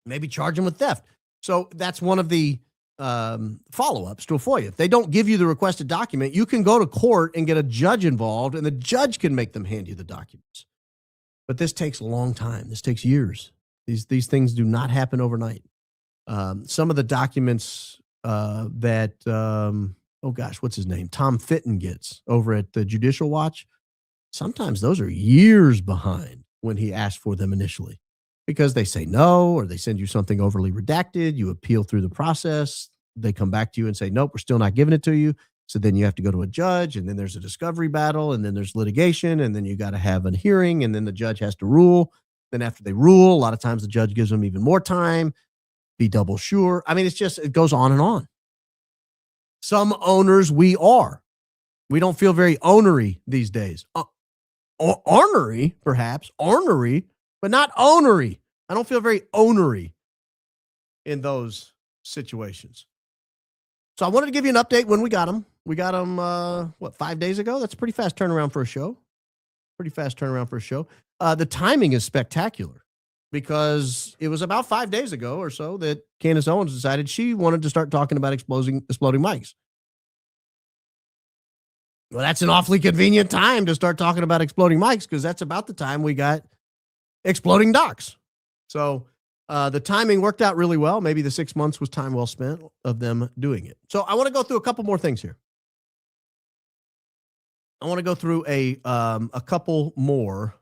Maybe charge them with theft. So that's one of the follow-ups to a FOIA. If they don't give you the requested document, you can go to court and get a judge involved, and the judge can make them hand you the documents. But this takes a long time. This takes years. These things do not happen overnight. Some of the documents that, oh gosh, what's his name? Tom Fitton gets over at the Judicial Watch. Sometimes those are years behind when he asked for them initially because they say no, or they send you something overly redacted. You appeal through the process. They come back to you and say, nope, we're still not giving it to you. So then you have to go to a judge, and then there's a discovery battle, and then there's litigation, and then you got to have a hearing, and then the judge has to rule. Then after they rule, a lot of times the judge gives them even more time, be double sure. I mean, it goes on and on. Some owners we don't feel very ownery these days. Ornery, perhaps, ornery, but not ownery. I don't feel very ownery in those situations. So I wanted to give you an update when we got them. We got them, 5 days ago? That's a pretty fast turnaround for a show. The timing is spectacular because it was about 5 days ago or so that Candace Owens decided she wanted to start talking about exploding mics. Well, that's an awfully convenient time to start talking about exploding mics because that's about the time we got exploding docs. So the timing worked out really well. Maybe the 6 months was time well spent of them doing it. So I want to go through a couple more things here. I want to go through a couple more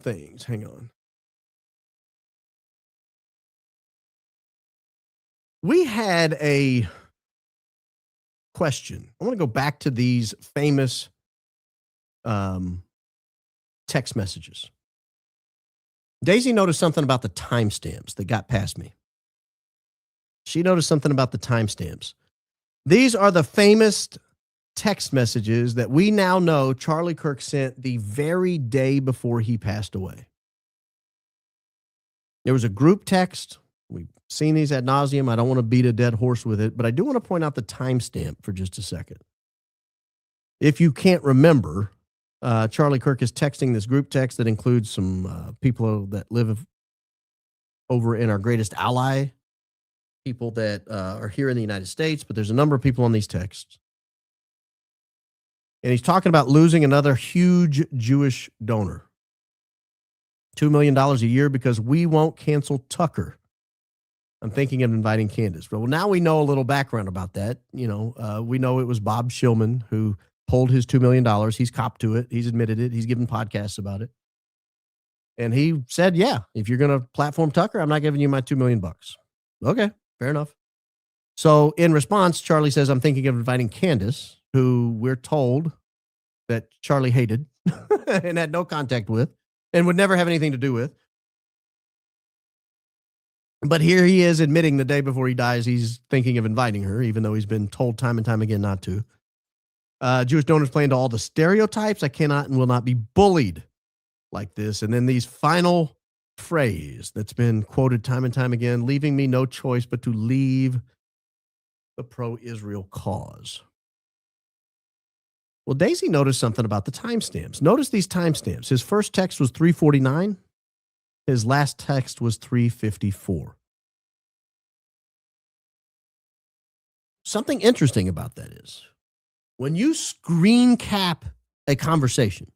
things. Hang on. We had a question. I want to go back to these famous text messages. Daisy noticed something about the timestamps that got past me. She noticed something about the timestamps. These are the famous text messages that we now know Charlie Kirk sent the very day before he passed away. There was a group text. We've seen these ad nauseum. I don't want to beat a dead horse with it, but I do want to point out the timestamp for just a second. If you can't remember, Charlie Kirk is texting this group text that includes some people that live over in our greatest ally, people that are here in the United States, but there's a number of people on these texts. And he's talking about losing another huge Jewish donor. $2 million a year because we won't cancel Tucker. I'm thinking of inviting Candace. Well, now we know a little background about that. We know it was Bob Shillman who pulled his $2 million. He's copped to it. He's admitted it. He's given podcasts about it. And he said, yeah, if you're going to platform Tucker, I'm not giving you my $2 million. Okay, fair enough. So in response, Charlie says, I'm thinking of inviting Candace, who we're told that Charlie hated and had no contact with and would never have anything to do with. But here he is admitting the day before he dies, he's thinking of inviting her, even though he's been told time and time again not to. Jewish donors play into all the stereotypes. I cannot and will not be bullied like this. And then these final phrase that's been quoted time and time again, leaving me no choice but to leave the pro-Israel cause. Well, Daisy noticed something about the timestamps. Notice these timestamps. His first text was 3:49. His last text was 3:54. Something interesting about that is when you screen cap a conversation,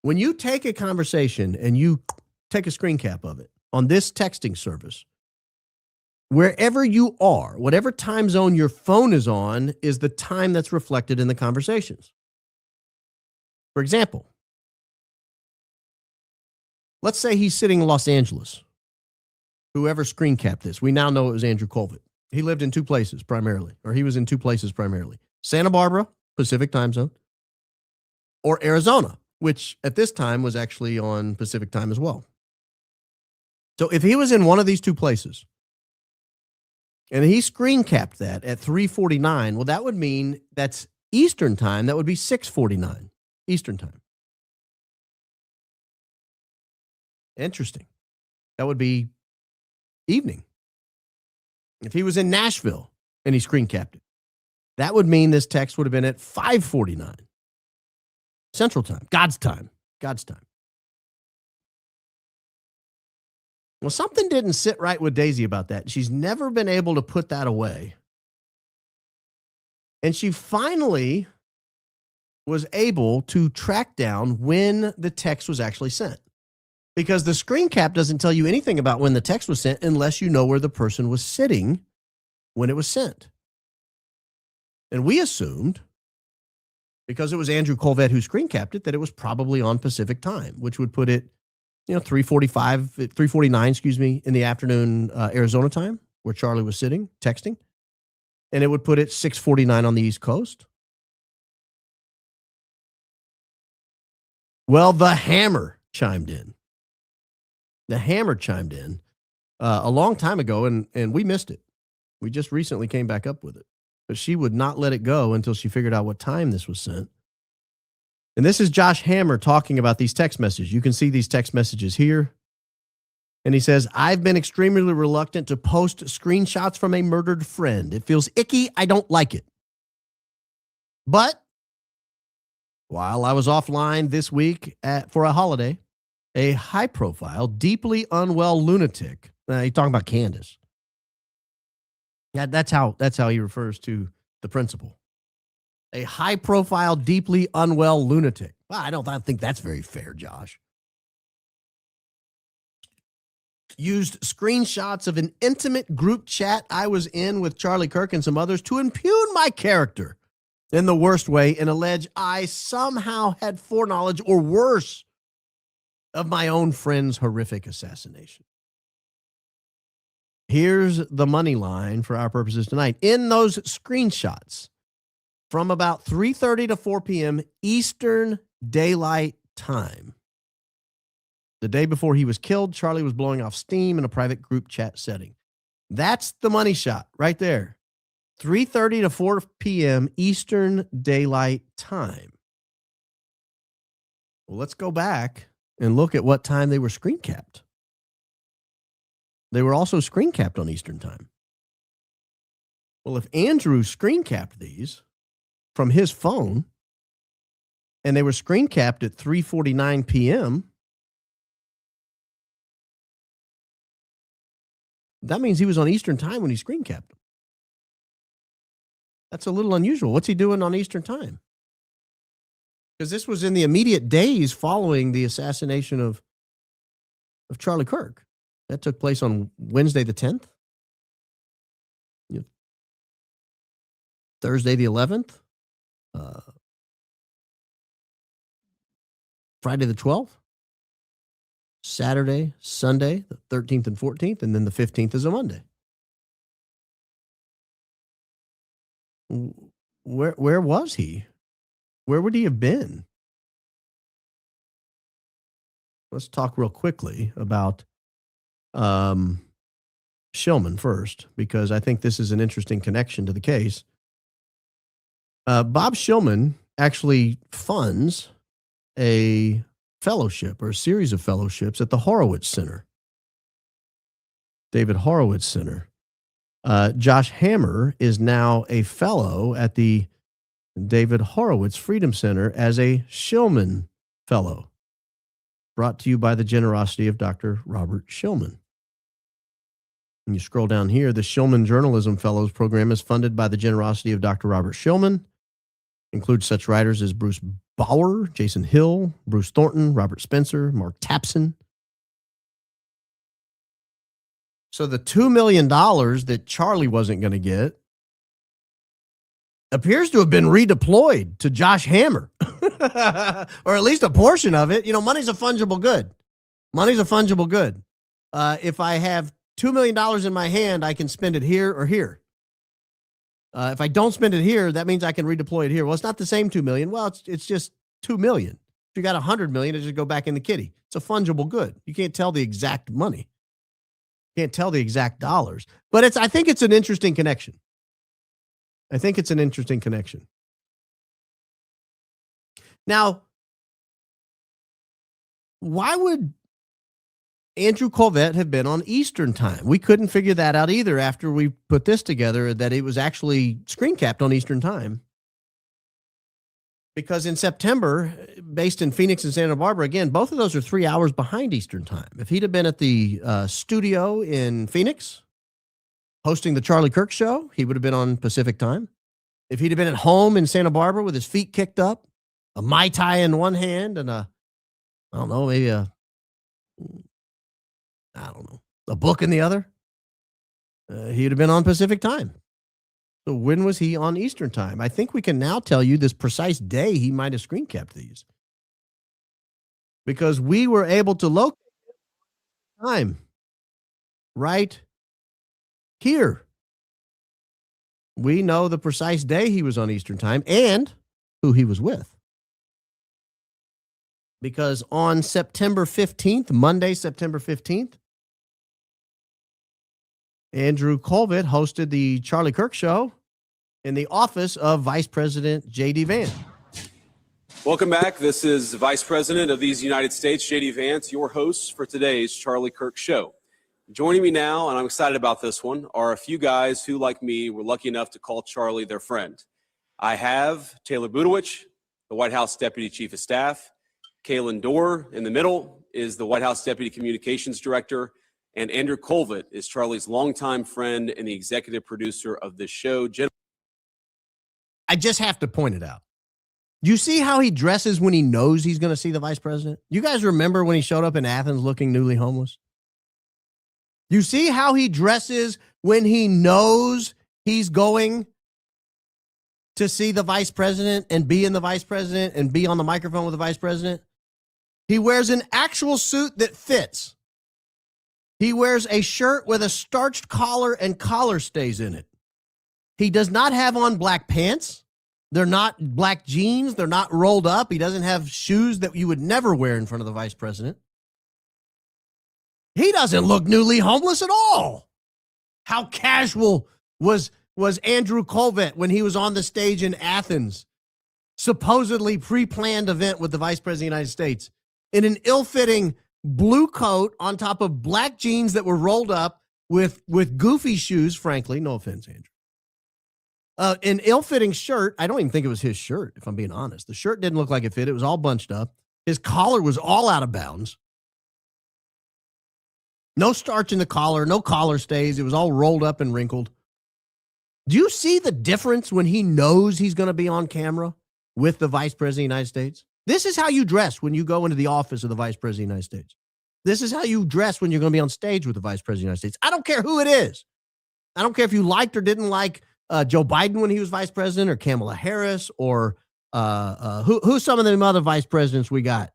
when you take a conversation and you take a screen cap of it on this texting service, wherever you are, whatever time zone your phone is on is the time that's reflected in the conversations. For example, let's say he's sitting in Los Angeles. Whoever screen capped this, we now know it was Andrew Kolvet. He lived in two places primarily, or he was in two places primarily. Santa Barbara, Pacific time zone, or Arizona, which at this time was actually on Pacific time as well. So if he was in one of these two places, and he screen capped that at 3:49, well, that would mean that's Eastern time. That would be 6:49 Eastern time. Interesting. That would be evening. If he was in Nashville and he screen capped it, that would mean this text would have been at 5:49 Central time, God's time, God's time. Well, something didn't sit right with Daisy about that. She's never been able to put that away. And she finally was able to track down when the text was actually sent. Because the screen cap doesn't tell you anything about when the text was sent unless you know where the person was sitting when it was sent. And we assumed, because it was Andrew Kolvet who screen capped it, that it was probably on Pacific time, which would put it 3:49, in the afternoon, Arizona time, where Charlie was sitting, texting. And it would put it 6:49 on the East Coast. Well, the Hammer chimed in. The Hammer chimed in a long time ago, and we missed it. We just recently came back up with it. But she would not let it go until she figured out what time this was sent. And this is Josh Hammer talking about these text messages. You can see these text messages here. And he says, I've been extremely reluctant to post screenshots from a murdered friend. It feels icky. I don't like it. But while I was offline this week for a holiday, a high-profile, deeply unwell lunatic, he's talking about Candace. Yeah, that's how he refers to the principal. A high-profile, deeply unwell lunatic. Well, I don't think that's very fair, Josh. Used screenshots of an intimate group chat I was in with Charlie Kirk and some others to impugn my character in the worst way and allege I somehow had foreknowledge or worse of my own friend's horrific assassination. Here's the money line for our purposes tonight. In those screenshots, from about 3:30 to 4 p.m. Eastern Daylight Time, the day before he was killed, Charlie was blowing off steam in a private group chat setting. That's the money shot right there. 3:30 to 4 p.m. Eastern Daylight Time. Well, let's go back and look at what time they were screen capped. They were also screen capped on Eastern Time. Well, if Andrew screen capped these from his phone and they were screen capped at 3:49 p.m., that means he was on Eastern Time when he screen capped them. That's a little unusual. What's he doing on Eastern Time? Because this was in the immediate days following the assassination of Charlie Kirk. That took place on Wednesday the 10th. Thursday the 11th. Friday the 12th. Saturday, Sunday, the 13th and 14th, and then the 15th is a Monday. Where was he? Where would he have been? Let's talk real quickly about Shillman first, because I think this is an interesting connection to the case. Bob Shillman actually funds a fellowship or a series of fellowships at the Horowitz Center, David Horowitz Center. Josh Hammer is now a fellow at the David Horowitz Freedom Center as a Shillman Fellow, brought to you by the generosity of Dr. Robert Shillman. When you scroll down here, the Shillman Journalism Fellows Program is funded by the generosity of Dr. Robert Shillman. Includes such writers as Bruce Bauer, Jason Hill, Bruce Thornton, Robert Spencer, Mark Tapson. So the $2 million that Charlie wasn't going to get appears to have been redeployed to Josh Hammer, or at least a portion of it. You know, money's a fungible good. Money's a fungible good. If I have $2 million in my hand, I can spend it here or here. If I don't spend it here, that means I can redeploy it here. Well, it's not the same 2 million. Well, it's just 2 million. If you got 100 million, it just go back in the kitty. It's a fungible good. You can't tell the exact money. You can't tell the exact dollars. But I think it's an interesting connection. Now, why would Andrew Kolvet have been on Eastern Time? We couldn't figure that out either after we put this together, that it was actually screen capped on Eastern Time. Because in September, based in Phoenix and Santa Barbara, again, both of those are 3 hours behind Eastern Time. If he'd have been at the studio in Phoenix hosting the Charlie Kirk show, he would have been on Pacific Time. If he'd have been at home in Santa Barbara with his feet kicked up, a Mai Tai in one hand and a book in the other, he'd have been on Pacific Time. So when was he on Eastern Time? I think we can now tell you this precise day he might have screen capped these, because we were able to locate time right here. We know the precise day he was on Eastern Time and who he was with. Because on September 15th, Monday, September 15th, Andrew Kolvet hosted the Charlie Kirk show in the office of Vice President J.D. Vance. Welcome back. This is Vice President of these United States, J.D. Vance, your host for today's Charlie Kirk show. Joining me now, and I'm excited about this one, are a few guys who, like me, were lucky enough to call Charlie their friend. I have Taylor Budowich, the White House Deputy Chief of Staff. Kaylin Dorr in the middle is the White House Deputy Communications Director. And Andrew Kolvet is Charlie's longtime friend and the executive producer of this show. I just have to point it out. You see how he dresses when he knows he's going to see the vice president? You guys remember when he showed up in Athens looking newly homeless? You see how he dresses when he knows he's going to see the vice president and be in the vice president and be on the microphone with the vice president? He wears an actual suit that fits. He wears a shirt with a starched collar and collar stays in it. He does not have on black pants. They're not black jeans. They're not rolled up. He doesn't have shoes that you would never wear in front of the vice president. He doesn't look newly homeless at all. How casual was was Andrew Kolvet when he was on the stage in Athens, supposedly pre-planned event with the Vice President of the United States, in an ill-fitting blue coat on top of black jeans that were rolled up with goofy shoes, frankly. No offense, Andrew. An ill-fitting shirt. I don't even think it was his shirt, if I'm being honest. The shirt didn't look like it fit. It was all bunched up. His collar was all out of bounds. No starch in the collar, no collar stays. It was all rolled up and wrinkled. Do you see the difference when he knows he's going to be on camera with the Vice President of the United States? This is how you dress when you go into the office of the Vice President of the United States. This is how you dress when you're going to be on stage with the Vice President of the United States. I don't care who it is. I don't care if you liked or didn't like Joe Biden when he was vice president, or Kamala Harris, or who's some of the other vice presidents we got?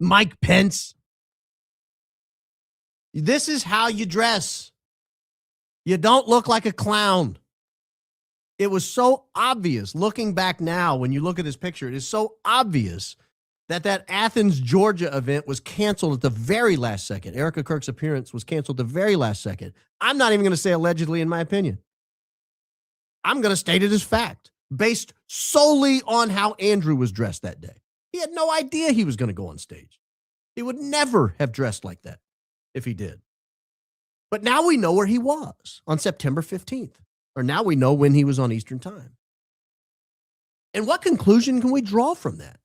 Mike Pence. This is how you dress. You don't look like a clown. It was so obvious looking back now. When you look at this picture, it is so obvious that Athens, Georgia event was canceled at the very last second. Erica Kirk's appearance was canceled at the very last second. I'm not even going to say allegedly, in my opinion. I'm going to state it as fact, based solely on how Andrew was dressed that day. He had no idea he was going to go on stage. He would never have dressed like that if he did. But now we know where he was on September 15th, or now we know when he was on Eastern Time. And what conclusion can we draw from that?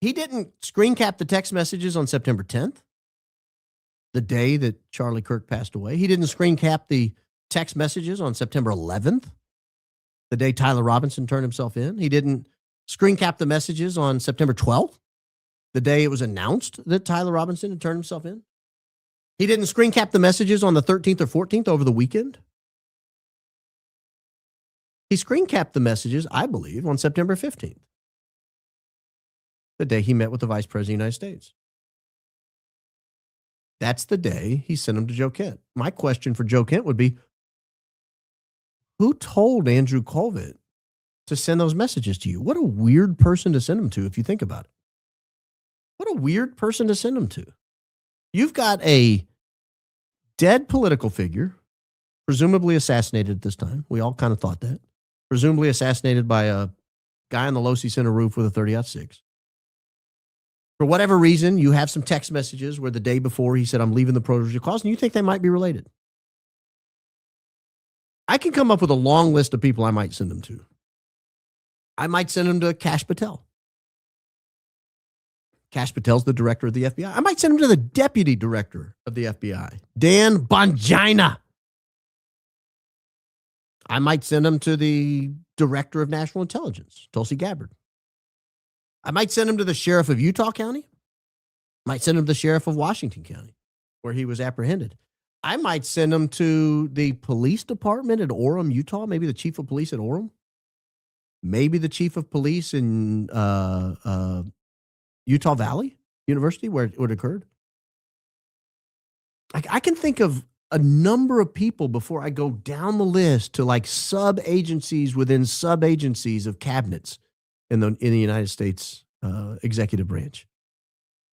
He didn't screen cap the text messages on September 10th, the day that Charlie Kirk passed away. He didn't screen cap the text messages on September 11th, the day Tyler Robinson turned himself in. He didn't screen cap the messages on September 12th, the day it was announced that Tyler Robinson had turned himself in. He didn't screen cap the messages on the 13th or 14th over the weekend. He screen capped the messages, I believe, on September 15th, the day he met with the Vice President of the United States. That's the day he sent them to Joe Kent. My question for Joe Kent would be, who told Andrew Kolvet to send those messages to you? What a weird person to send them to, if you think about it. What a weird person to send them to. You've got a dead political figure, presumably assassinated at this time. We all kind of thought that. Presumably assassinated by a guy on the Losi Center roof with a 30-06. For whatever reason, you have some text messages where the day before he said, I'm leaving the pro-OGA cause, and you think they might be related. I can come up with a long list of people I might send them to. I might send them to Kash Patel. Kash Patel's the director of the FBI. I might send him to the deputy director of the FBI, Dan Bongina. I might send him to the director of national intelligence, Tulsi Gabbard. I might send him to the sheriff of Utah County. I might send him to the sheriff of Washington County, where he was apprehended. I might send him to the police department at Orem, Utah, maybe the chief of police at Orem, maybe the chief of police in Utah Valley University, where it occurred. I can think of a number of people before I go down the list to like sub-agencies within sub-agencies of cabinets in the United States executive branch.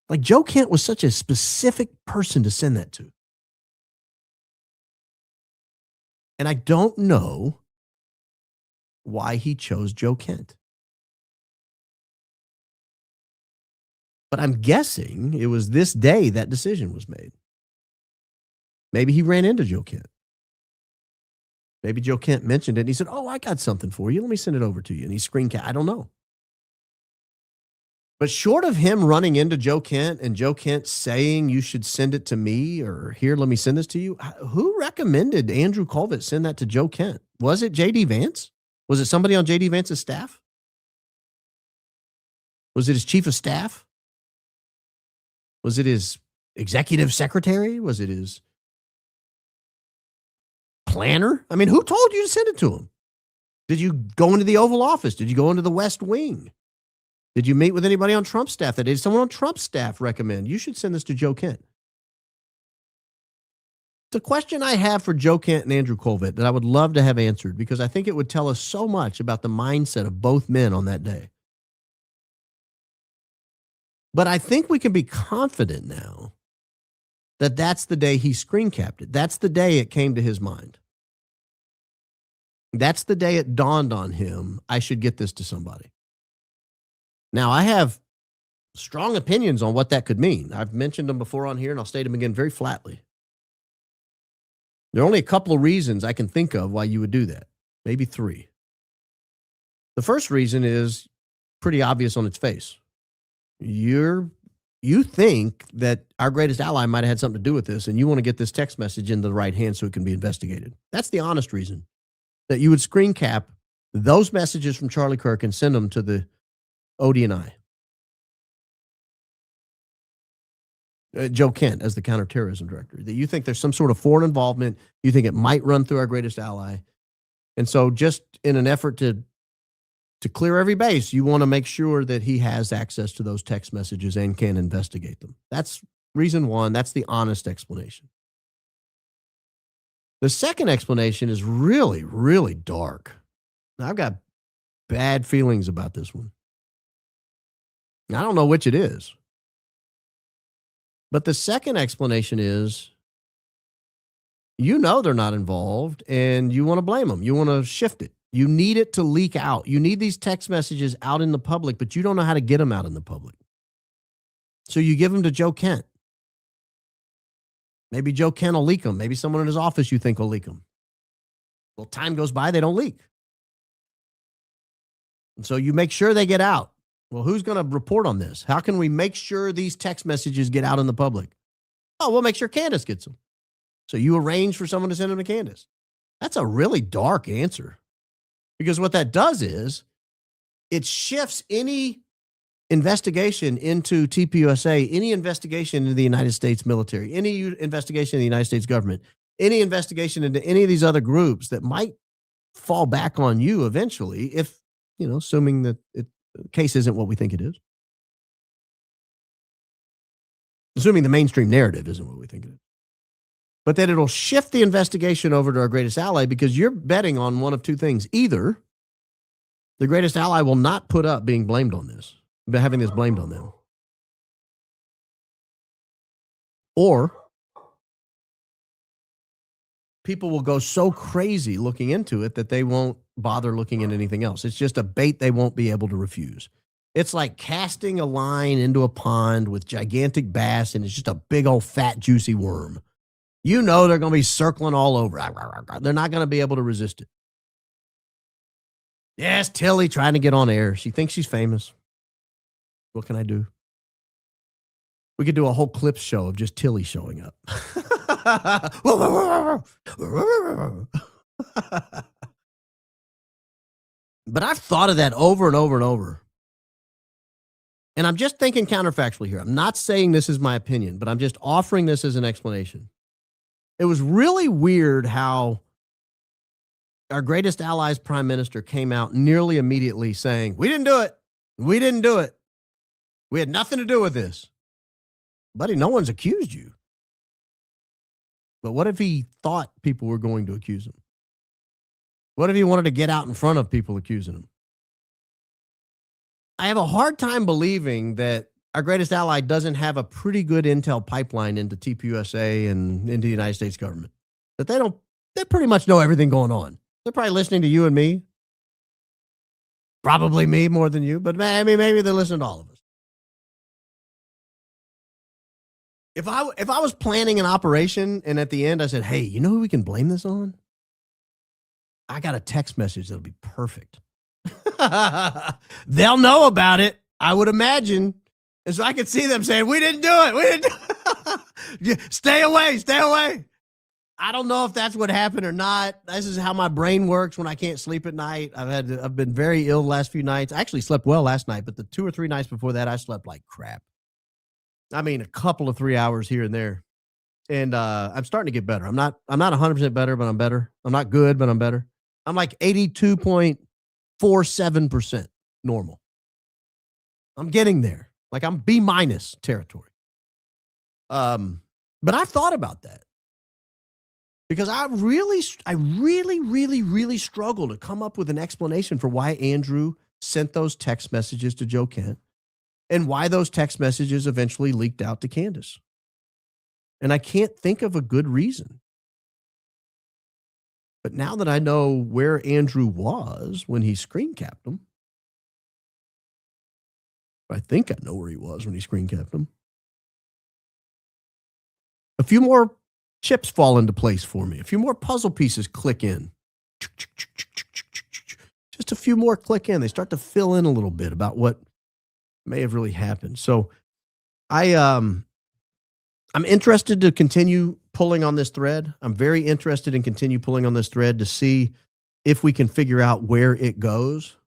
Like Joe Kent was such a specific person to send that to. And I don't know why he chose Joe Kent. But I'm guessing it was this day that decision was made. Maybe he ran into Joe Kent. Maybe Joe Kent mentioned it and he said, oh, I got something for you. Let me send it over to you. And he screen capped. I don't know. But short of him running into Joe Kent and Joe Kent saying you should send it to me, or here, let me send this to you, who recommended Andrew Kolvet send that to Joe Kent? Was it J.D. Vance? Was it somebody on J.D. Vance's staff? Was it his chief of staff? Was it his executive secretary? Was it his planner? I mean, who told you to send it to him? Did you go into the Oval Office? Did you go into the West Wing? Did you meet with anybody on Trump's staff? Did someone on Trump's staff recommend you should send this to Joe Kent? The question I have for Joe Kent and Andrew Kolvet that I would love to have answered, because I think it would tell us so much about the mindset of both men on that day. But I think we can be confident now that that's the day he screen capped it. That's the day it came to his mind. That's the day it dawned on him, I should get this to somebody. Now, I have strong opinions on what that could mean. I've mentioned them before on here, and I'll state them again very flatly. There are only a couple of reasons I can think of why you would do that, maybe three. The first reason is pretty obvious on its face. You think that our greatest ally might have had something to do with this, and you want to get this text message into the right hands so it can be investigated. That's the honest reason, that you would screen cap those messages from Charlie Kirk and send them to the ODNI. Joe Kent as the counterterrorism director, that you think there's some sort of foreign involvement. You think it might run through our greatest ally. And so just in an effort to clear every base, you want to make sure that he has access to those text messages and can investigate them. That's reason one. That's the honest explanation. The second explanation is really, really dark. Now, I've got bad feelings about this one. I don't know which it is. But the second explanation is, you know they're not involved and you want to blame them. You want to shift it. You need it to leak out. You need these text messages out in the public, but you don't know how to get them out in the public. So you give them to Joe Kent. Maybe Joe Kent will leak them. Maybe someone in his office you think will leak them. Well, time goes by, they don't leak. And so you make sure they get out. Well, who's going to report on this? How can we make sure these text messages get out in the public? Oh, we'll make sure Candace gets them. So you arrange for someone to send them to Candace. That's a really dark answer. Because what that does is it shifts any investigation into TPUSA, any investigation into the United States military, any investigation in the United States government, any investigation into any of these other groups that might fall back on you eventually if, assuming that the case isn't what we think it is. Assuming the mainstream narrative isn't what we think it is. But that it'll shift the investigation over to our greatest ally because you're betting on one of two things. Either the greatest ally will not put up being blamed on this, having this blamed on them. Or people will go so crazy looking into it that they won't bother looking at anything else. It's just a bait they won't be able to refuse. It's like casting a line into a pond with gigantic bass and it's just a big old fat juicy worm. You know they're going to be circling all over. They're not going to be able to resist it. Yes, Tilly trying to get on air. She thinks she's famous. What can I do? We could do a whole clip show of just Tilly showing up. But I've thought of that over and over and over. And I'm just thinking counterfactually here. I'm not saying this is my opinion, but I'm just offering this as an explanation. It was really weird how our greatest ally's prime minister came out nearly immediately saying, we didn't do it. We didn't do it. We had nothing to do with this. Buddy, no one's accused you. But what if he thought people were going to accuse him? What if he wanted to get out in front of people accusing him? I have a hard time believing that our greatest ally doesn't have a pretty good intel pipeline into TPUSA and into the United States government. That they pretty much know everything going on. They're probably listening to you and me. Probably me more than you, but maybe they're listening to all of us. If I was planning an operation and at the end I said, hey, you know who we can blame this on? I got a text message that'll be perfect. They'll know about it, I would imagine. And so I could see them saying, we didn't do it. We didn't do it. Stay away. Stay away. I don't know if that's what happened or not. This is how my brain works when I can't sleep at night. I've been very ill the last few nights. I actually slept well last night, but the 2 or 3 nights before that, I slept like crap. I mean, a couple of 3 hours here and there. And I'm starting to get better. I'm not 100% better, but I'm better. I'm not good, but I'm better. I'm like 82.47% normal. I'm getting there. Like I'm B- territory. But I've thought about that because I really struggle to come up with an explanation for why Andrew sent those text messages to Joe Kent and why those text messages eventually leaked out to Candace. And I can't think of a good reason. But now that I know where Andrew was when he screen capped him, I think I know where he was when he screen capped him. A few more chips fall into place for me. A few more puzzle pieces click in. Just a few more click in. They start to fill in a little bit about what may have really happened. So I'm interested to continue pulling on this thread. I'm very interested in continue pulling on this thread to see if we can figure out where it goes.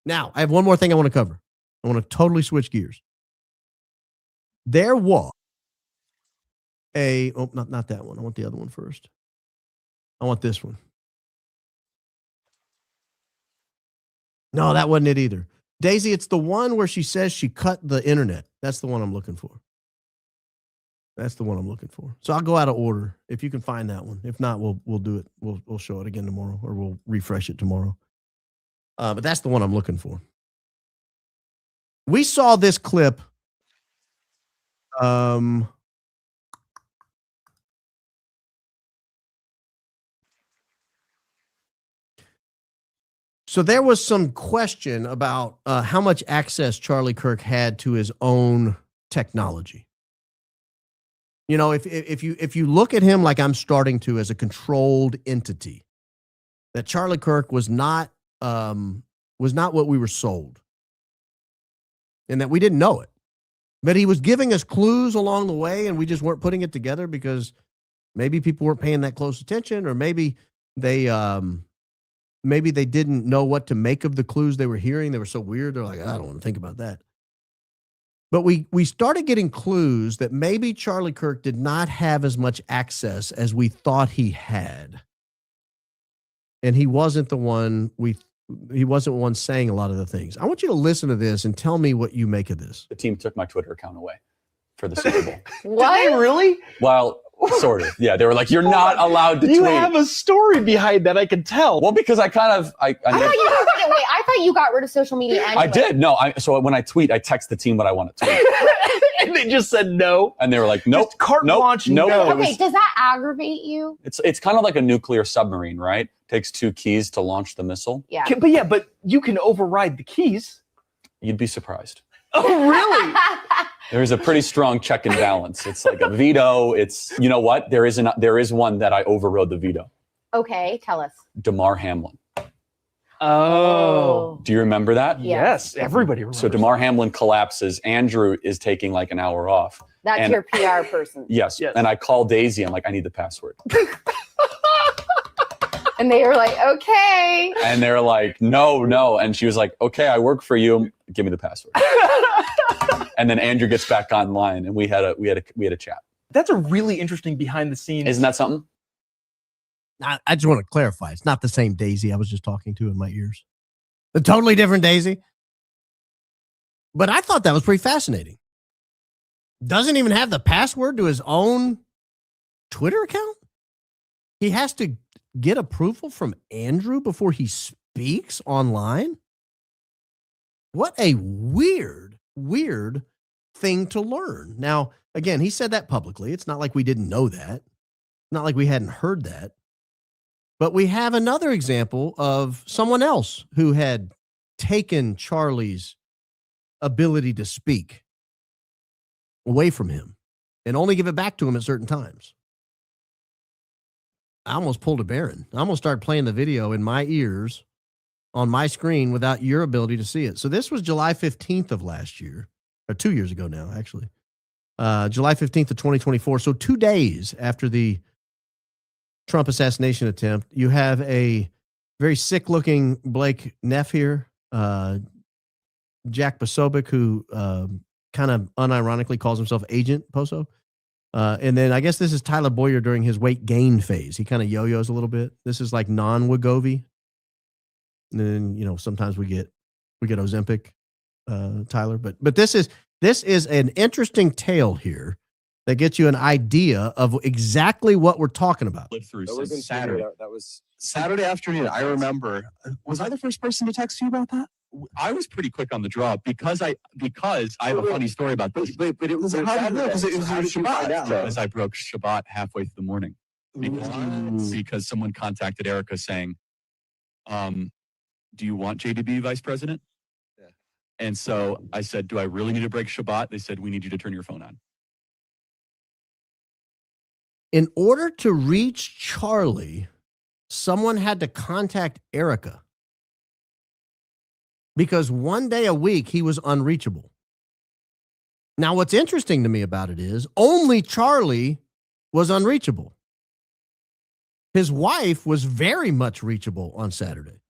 Now, I have one more thing I want to cover. I want to totally switch gears. There was not that one. I want the other one first. I want this one. No, that wasn't it either. Daisy, it's the one where she says she cut the internet. That's the one I'm looking for. That's the one I'm looking for. So I'll go out of order if you can find that one. If not, we'll do it. We'll show it again tomorrow, or we'll refresh it tomorrow. But that's the one I'm looking for. We saw this clip. So there was some question about how much access Charlie Kirk had to his own technology. You know, if you look at him like I'm starting to as a controlled entity, that Charlie Kirk was not what we were sold, and that we didn't know it, but he was giving us clues along the way, and we just weren't putting it together because maybe people weren't paying that close attention, or maybe they didn't know what to make of the clues they were hearing. They were so weird. They're like, I don't want to think about that. But we started getting clues that maybe Charlie Kirk did not have as much access as we thought he had. And he wasn't the one saying a lot of the things. I want you to listen to this and tell me what you make of this. The team took my Twitter account away for the Super Bowl. What? Did they really? Well, sort of. Yeah, they were like, you're not allowed to You tweet. have a story behind that, I can tell. Well, because I thought you got rid of social media anyway. I did. No, so when I tweet, I text the team what I want to tweet. And they just said no. And they were like, nope. Just carte blanche, nope. no. Okay, does that aggravate you? It's kind of like a nuclear submarine, right? Takes 2 keys to launch the missile. Yeah. But you can override the keys. You'd be surprised. Oh, really? There's a pretty strong check and balance. It's like a veto. It's, you know what? There is one that I overrode the veto. Okay, tell us. DeMar Hamlin. Oh. Do you remember that? Yes, everybody remembers. So DeMar Hamlin collapses. Andrew is taking like an hour off. That's your PR person. Yes. And I call Daisy. I'm like, I need the password. And they were like, okay. And they're like, no. And she was like, okay, I work for you. Give me the password. And then Andrew gets back online, and we had a chat. That's a really interesting behind the scenes. Isn't that something? I just want to clarify. It's not the same Daisy I was just talking to in my ears. A totally different Daisy. But I thought that was pretty fascinating. Doesn't even have the password to his own Twitter account. He has to get approval from Andrew before he speaks online. What a weird thing to learn. Now, again, he said that publicly. It's not like we didn't know that. Not like we hadn't heard that. But we have another example of someone else who had taken Charlie's ability to speak away from him and only give it back to him at certain times. I almost pulled a Barron. I almost started playing the video in my ears on my screen without your ability to see it. So this was July 15th of last year, or 2 years ago now, actually. July 15th of 2024. So 2 days after the Trump assassination attempt, you have a very sick-looking Blake Neff here, Jack Posobiec, who kind of unironically calls himself Agent Poso. And then I guess this is Tyler Boyer during his weight gain phase. He kind of yo-yos a little bit. This is like non-Wegovy. And then, sometimes we get Ozempic, Tyler. But this is an interesting tale here that gets you an idea of exactly what we're talking about. Lived through Saturday. That was Saturday afternoon. I remember. Was I the first person to text you about that? I was pretty quick on the draw because I have a funny story about this. But it was Shabbat. Because I broke Shabbat halfway through the morning. because someone contacted Erica saying, do you want JD to be vice president? Yeah. And so I said, do I really need to break Shabbat? They said, we need you to turn your phone on. In order to reach Charlie, someone had to contact Erica because one day a week he was unreachable. Now, what's interesting to me about it is only Charlie was unreachable. His wife was very much reachable on Saturday.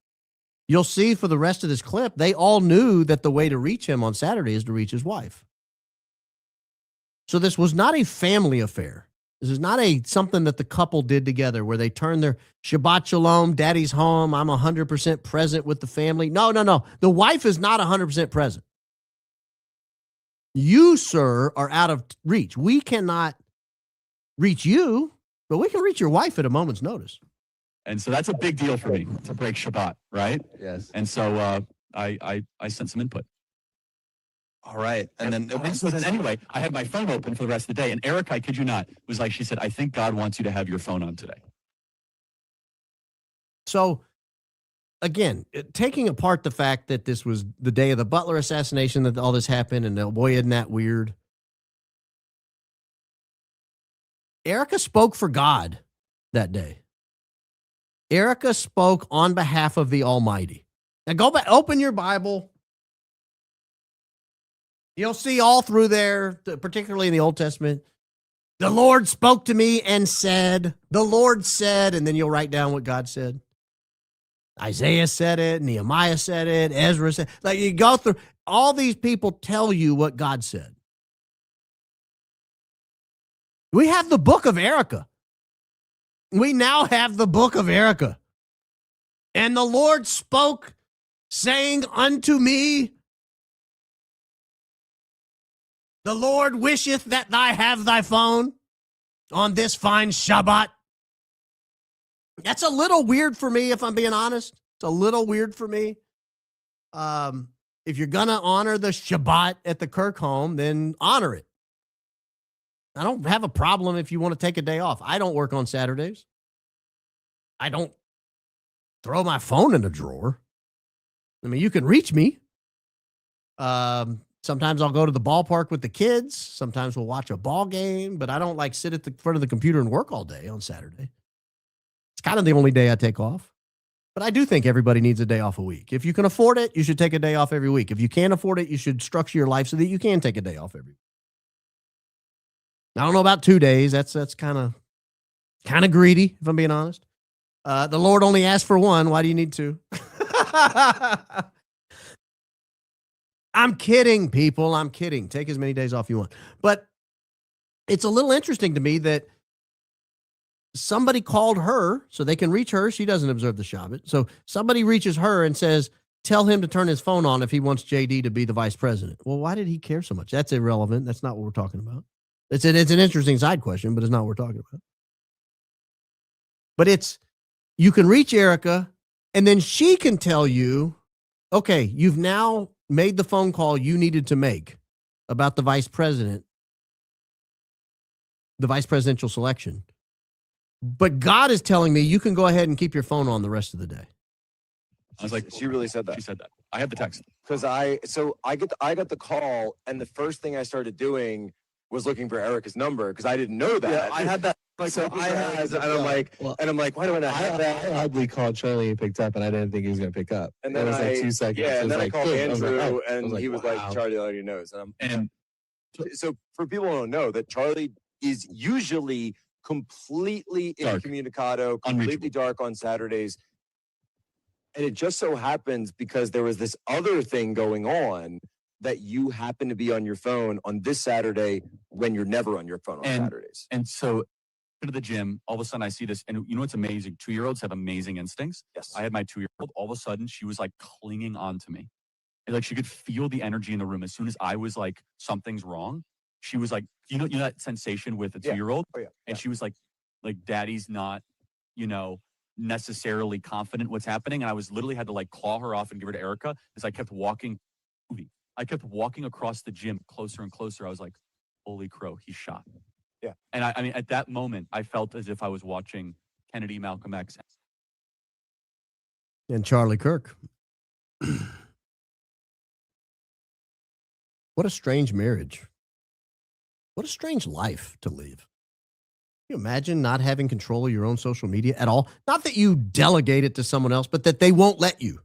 You'll see for the rest of this clip, they all knew that the way to reach him on Saturday is to reach his wife. So this was not a family affair. This is not something that the couple did together where they turned their Shabbat Shalom, daddy's home, I'm 100% present with the family. No. The wife is not 100% present. You, sir, are out of reach. We cannot reach you, but we can reach your wife at a moment's notice. And so that's a big deal for me to break Shabbat, right? Yes. And so I sent some input. All right. And then Anyway, I had my phone open for the rest of the day. And Erica, I kid you not, was like, she said, I think God wants you to have your phone on today. So, again, taking apart the fact that this was the day of the Butler assassination, that all this happened, and oh boy, isn't that weird? Erica spoke for God that day. Erica spoke on behalf of the Almighty. Now go back, open your Bible. You'll see all through there, particularly in the Old Testament, the Lord spoke to me and said, the Lord said, and then you'll write down what God said. Isaiah said it, Nehemiah said it, Ezra said, like you go through, all these people tell you what God said. We have the book of Erica. We now have the book of Erica. And the Lord spoke, saying unto me, the Lord wisheth that thou have thy phone on this fine Shabbat. That's a little weird for me, if I'm being honest. It's a little weird for me. If you're going to honor the Shabbat at the Kirk home, then honor it. I don't have a problem if you want to take a day off. I don't work on Saturdays. I don't throw my phone in a drawer. I mean, you can reach me. Sometimes I'll go to the ballpark with the kids. Sometimes we'll watch a ball game, but I don't like sit at the front of the computer and work all day on Saturday. It's kind of the only day I take off. But I do think everybody needs a day off a week. If you can afford it, you should take a day off every week. If you can't afford it, you should structure your life so that you can take a day off every week. I don't know about 2 days. That's kind of greedy, if I'm being honest. The Lord only asked for one. Why do you need two? I'm kidding, people. I'm kidding. Take as many days off you want. But it's a little interesting to me that somebody called her so they can reach her. She doesn't observe the Shabbat. So somebody reaches her and says, tell him to turn his phone on if he wants JD to be the vice president. Well, why did he care so much? That's irrelevant. That's not what we're talking about. It's an interesting side question, but it's not what we're talking about. But you can reach Erica, and then she can tell you, okay, you've now made the phone call you needed to make about the vice presidential selection. But God is telling me you can go ahead and keep your phone on the rest of the day. I was like, she really said that. She said that. I have the text. Because I got the call, and the first thing I started doing was looking for Erica's number because I didn't know that. Yeah, I had that. Like, so I had, and I'm like, why do I not have that? I oddly called Charlie and picked up, and I didn't think he was going to pick up. And then it was like 2 seconds. Yeah, and then I called Andrew, and he was like, Charlie already knows. And so for people who don't know, that Charlie is usually completely incommunicado, completely dark on Saturdays. And it just so happens because there was this other thing going on that you happen to be on your phone on this Saturday when you're never on your phone on Saturdays. And so to the gym, all of a sudden I see this, and you know what's amazing? 2-year-olds have amazing instincts. Yes. I had my 2-year-old. All of a sudden, she was like clinging on to me. And like she could feel the energy in the room. As soon as I was like, something's wrong, she was like, you know that sensation with a 2-year-old? Oh, yeah. And she was like, daddy's not, necessarily confident what's happening. And I was literally had to like claw her off and give her to Erica as I kept walking. I kept walking across the gym closer and closer. I was like, holy crow, he's shot. Yeah. And I mean, at that moment, I felt as if I was watching Kennedy, Malcolm X. And Charlie Kirk. What a strange marriage. What a strange life to live. Can you imagine not having control of your own social media at all? Not that you delegate it to someone else, but that they won't let you.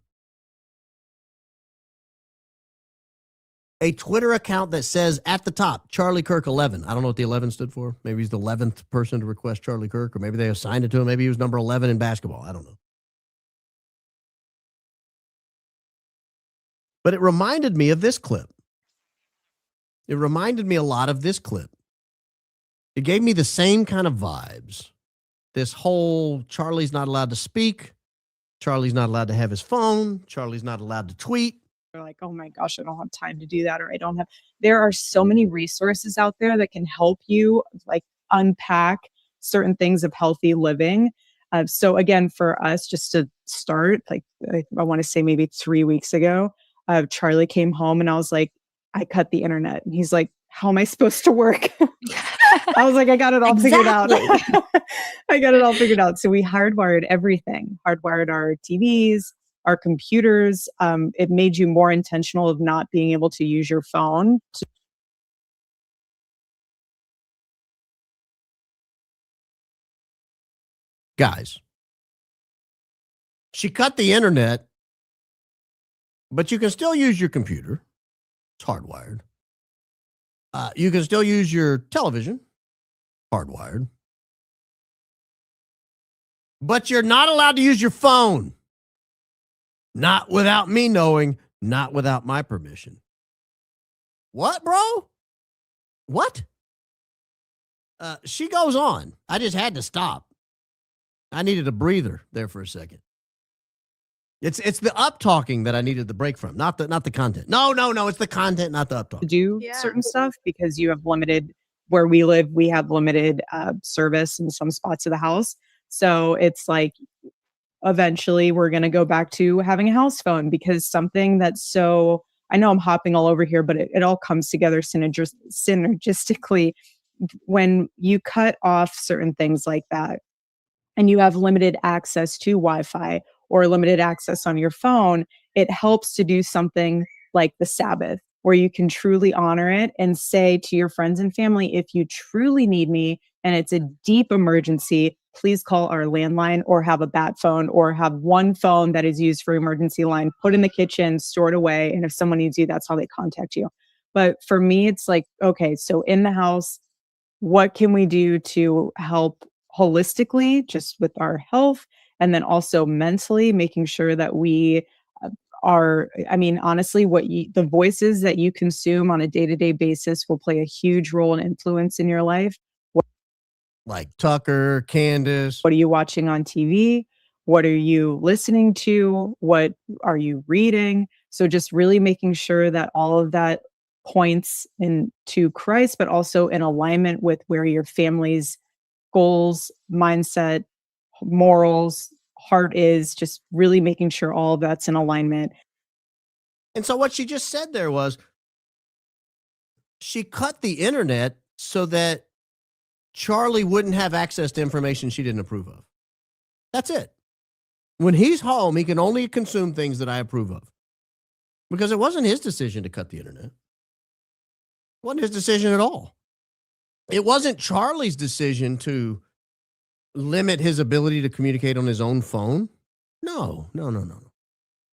A Twitter account that says at the top, Charlie Kirk 11. I don't know what the 11 stood for. Maybe he's the 11th person to request Charlie Kirk, or maybe they assigned it to him. Maybe he was number 11 in basketball. I don't know. But it reminded me of this clip. It reminded me a lot of this clip. It gave me the same kind of vibes. This whole Charlie's not allowed to speak. Charlie's not allowed to have his phone. Charlie's not allowed to tweet. They're like, oh my gosh, I don't have time to do that, or I don't have. There are so many resources out there that can help you like unpack certain things of healthy living. So again, for us, just to start, like I want to say maybe 3 weeks ago, Charlie came home and I was like, I cut the internet. And he's like, how am I supposed to work? I was like, I got it all figured out. I got it all figured out. So we hardwired everything, hardwired our TVs, our computers. It made you more intentional of not being able to use your phone. Guys, she cut the internet, but you can still use your computer. It's hardwired. You can still use your television, hardwired. But you're not allowed to use your phone. Not without me knowing, not without my permission. What, bro? What? She goes on. I just had to stop. I needed a breather there for a second. It's the up talking that I needed the break from, not the content. No, it's the content, not the up talk. To do certain stuff because you have limited, where we live, we have limited service in some spots of the house. So it's like, eventually we're going to go back to having a house phone, because something that's so, I know I'm hopping all over here, but it all comes together synergistically. When you cut off certain things like that and you have limited access to Wi-Fi or limited access on your phone, it helps to do something like the Sabbath, where you can truly honor it and say to your friends and family, if you truly need me and it's a deep emergency, please call our landline or have a bat phone or have one phone that is used for emergency line, put in the kitchen, stored away. And if someone needs you, that's how they contact you. But for me, it's like, okay, so in the house, what can we do to help holistically, just with our health, and then also mentally, making sure that we are, I mean, honestly, the voices that you consume on a day-to-day basis will play a huge role and influence in your life. Like Tucker, Candace. What are you watching on TV? What are you listening to? What are you reading? So just really making sure that all of that points into Christ, but also in alignment with where your family's goals, mindset, morals, heart is, just really making sure all of that's in alignment. And so what she just said there was, she cut the internet so that Charlie wouldn't have access to information she didn't approve of. That's it. When he's home, he can only consume things that I approve of. Because it wasn't his decision to cut the internet. It wasn't his decision at all. It wasn't Charlie's decision to limit his ability to communicate on his own phone. No.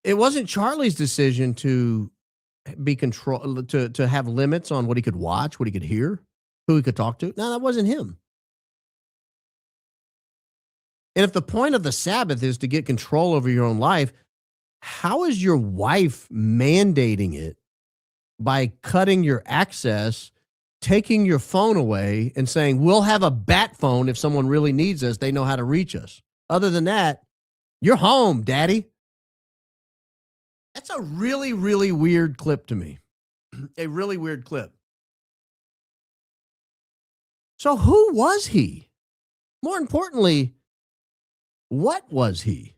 It wasn't Charlie's decision to be to have limits on what he could watch, what he could hear, who he could talk to. No, that wasn't him. And if the point of the Sabbath is to get control over your own life, how is your wife mandating it by cutting your access, taking your phone away, and saying, we'll have a bat phone if someone really needs us, they know how to reach us? Other than that, you're home, daddy. That's a really, really weird clip to me. A really weird clip. So who was he? More importantly, what was he?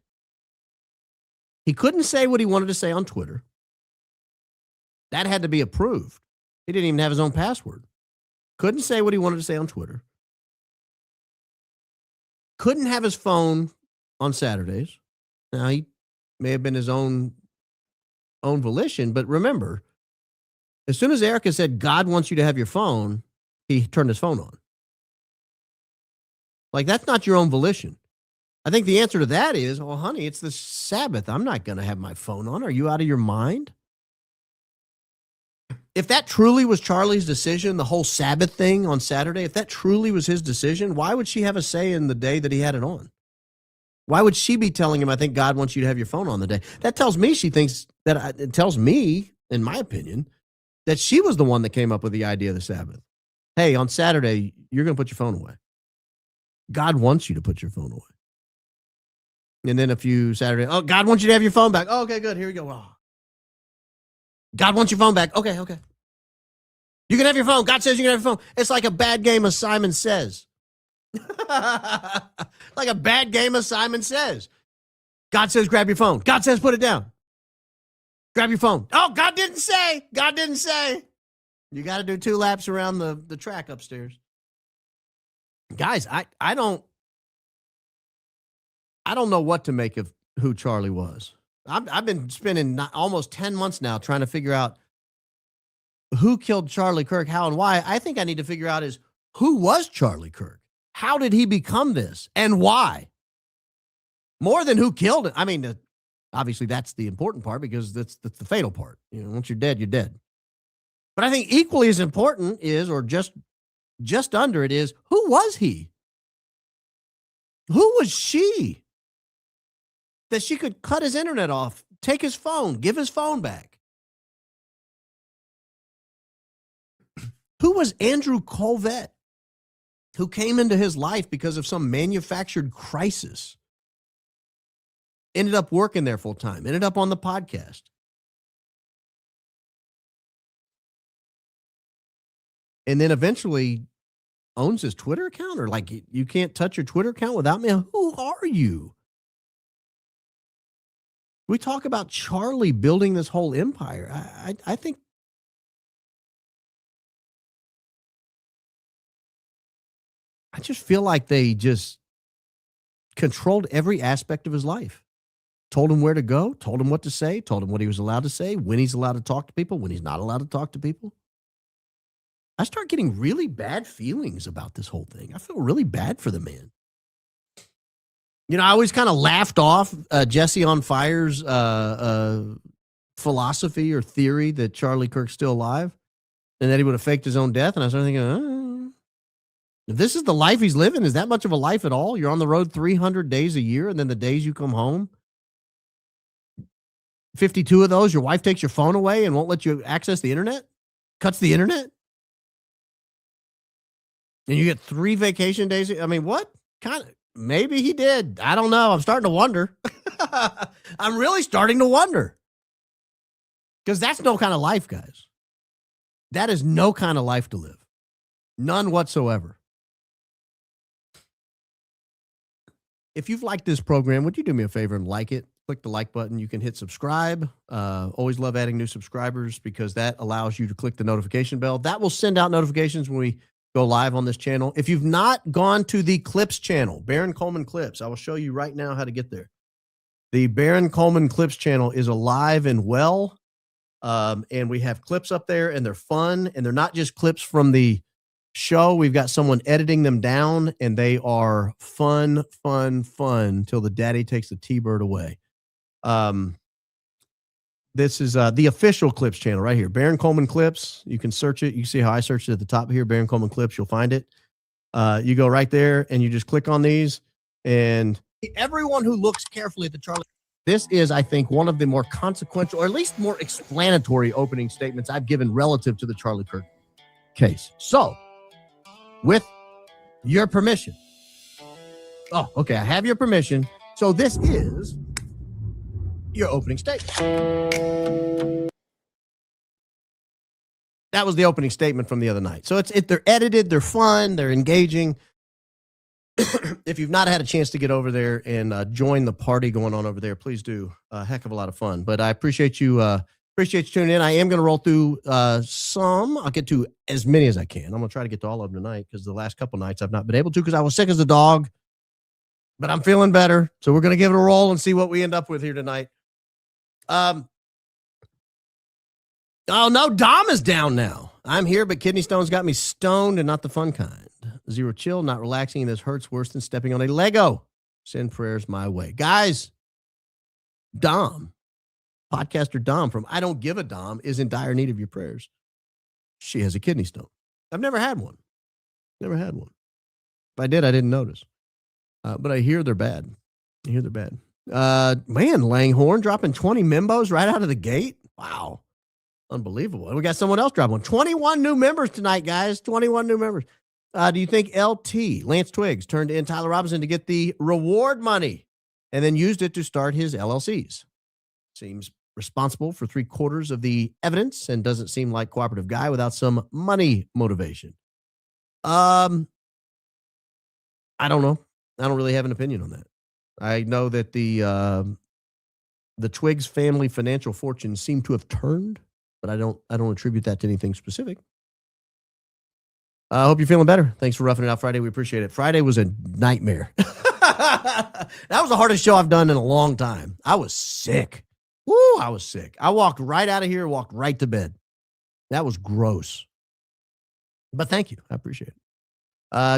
He couldn't say what he wanted to say on Twitter. That had to be approved. He didn't even have his own password. Couldn't say what he wanted to say on Twitter. couldn't have his phone on Saturdays. Now, he may have been his own volition, but remember, as soon as Erica said, God wants you to have your phone, he turned his phone on. Like, that's not your own volition. I think the answer to that is, well, honey, it's the Sabbath. I'm not going to have my phone on. Are you out of your mind? If that truly was Charlie's decision, the whole Sabbath thing on Saturday, if that truly was his decision, why would she have a say in the day that he had it on? Why would she be telling him, I think God wants you to have your phone on the day? That tells me she thinks that, it tells me, in my opinion, that she was the one that came up with the idea of the Sabbath. Hey, on Saturday, you're going to put your phone away. God wants you to put your phone away. And then a few Saturday, oh, God wants you to have your phone back. Oh, okay, good. Here we go. Oh. God wants your phone back. Okay. You can have your phone. God says you can have your phone. It's like a bad game of Simon Says. Like a bad game of Simon Says. God says grab your phone. God says put it down. Grab your phone. Oh, God didn't say. God didn't say. You got to do 2 laps around the track upstairs. Guys, I don't know what to make of who Charlie was. I've been spending almost 10 months now trying to figure out who killed Charlie Kirk, how and why. I think I need to figure out is who was Charlie Kirk? How did he become this and why? More than who killed it. I mean, obviously that's the important part because that's the fatal part. You know, once you're dead, you're dead. But I think equally as important is, or just under it is, who was he? Who was she? That she could cut his internet off, take his phone, give his phone back. Who was Andrew Kolvet, who came into his life because of some manufactured crisis? Ended up working there full time, ended up on the podcast. And then eventually owns his Twitter account, or like, you can't touch your Twitter account without me. Who are you? We talk about Charlie building this whole empire. I think I just feel like they just controlled every aspect of his life. Told him where to go, told him what to say, told him what he was allowed to say, when he's allowed to talk to people, when he's not allowed to talk to people. I start getting really bad feelings about this whole thing. I feel really bad for the man. You know, I always kind of laughed off Jesse on Fire's philosophy or theory that Charlie Kirk's still alive and that he would have faked his own death. And I started thinking, if this is the life he's living, is that much of a life at all? You're on the road 300 days a year, and then the days you come home, 52 of those, your wife takes your phone away and won't let you access the internet, cuts the internet, and you get 3 vacation days. I mean, what kind of... Maybe he did. I don't know. I'm starting to wonder. I'm really starting to wonder. Because that's no kind of life, guys. That is no kind of life to live. None whatsoever. If you've liked this program, would you do me a favor and like it? Click the like button. You can hit subscribe. Always love adding new subscribers because that allows you to click the notification bell. That will send out notifications when we go live on this channel. If you've not gone to the Clips channel, Baron Coleman Clips, I will show you right now how to get there. The Baron Coleman Clips channel is alive and well. And we have clips up there, and they're fun. And they're not just clips from the show. We've got someone editing them down, and they are fun till the daddy takes the T-bird away. This is the official Clips channel right here. Baron Coleman Clips. You can search it. You see how I searched it at the top here, Baron Coleman Clips. You'll find it. You go right there and you just click on these. And everyone who looks carefully at the Charlie, this is, I think, one of the more consequential, or at least more explanatory opening statements I've given relative to the Charlie Kirk case. So, with your permission. Oh, okay. I have your permission. So this is your opening statement. That was the opening statement from the other night. So they're edited, they're fun, they're engaging. If you've not had a chance to get over there and join the party going on over there, please do. A heck of a lot of fun. But I appreciate you tuning in. I am going to roll through some. I'll get to as many as I can. I'm going to try to get to all of them tonight because the last couple nights I've not been able to because I was sick as a dog. but I'm feeling better. So we're going to give it a roll and see what we end up with here tonight. Oh no, Dom is down now. I'm here, but kidney stones got me stoned and not the fun kind. Zero chill, not relaxing, and this hurts worse than stepping on a Lego. Send prayers my way. Guys, Dom, podcaster Dom from I Don't Give a Dom, is in dire need of your prayers. She has a kidney stone. I've never had one. Never had one. If I did, I didn't notice. But I hear they're bad. I hear they're bad. Man, Langhorn dropping 20 membos right out of the gate. Wow. Unbelievable. And we got someone else dropping one. 21 new members tonight, guys. 21 new members. Do you think LT, Lance Twiggs, turned in Tyler Robinson to get the reward money and then used it to start his LLCs? Seems responsible for 3/4 of the evidence and doesn't seem like cooperative guy without some money motivation. I don't know. I don't really have an opinion on that. I know that the Twiggs family financial fortunes seem to have turned, but I don't attribute that to anything specific. I hope you're feeling better. Thanks for roughing it out Friday. We appreciate it. Friday was a nightmare. That was the hardest show I've done in a long time. I was sick. Woo, I was sick. I walked right out of here, walked right to bed. That was gross. But thank you. I appreciate it.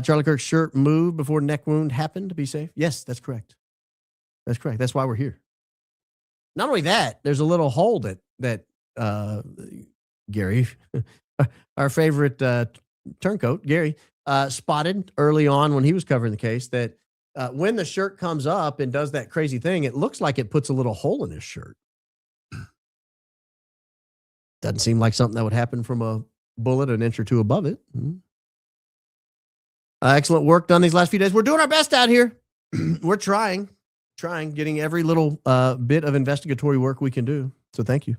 Charlie Kirk's shirt moved before neck wound happened to be safe. Yes, that's correct. That's correct. That's why we're here. Not only that, there's a little hole that Gary, our favorite turncoat, Gary, spotted early on when he was covering the case that when the shirt comes up and does that crazy thing, it looks like it puts a little hole in his shirt. Doesn't seem like something that would happen from a bullet an inch or two above it. Excellent work done these last few days. We're doing our best out here. We're trying, getting every little bit of investigatory work we can do. So thank you.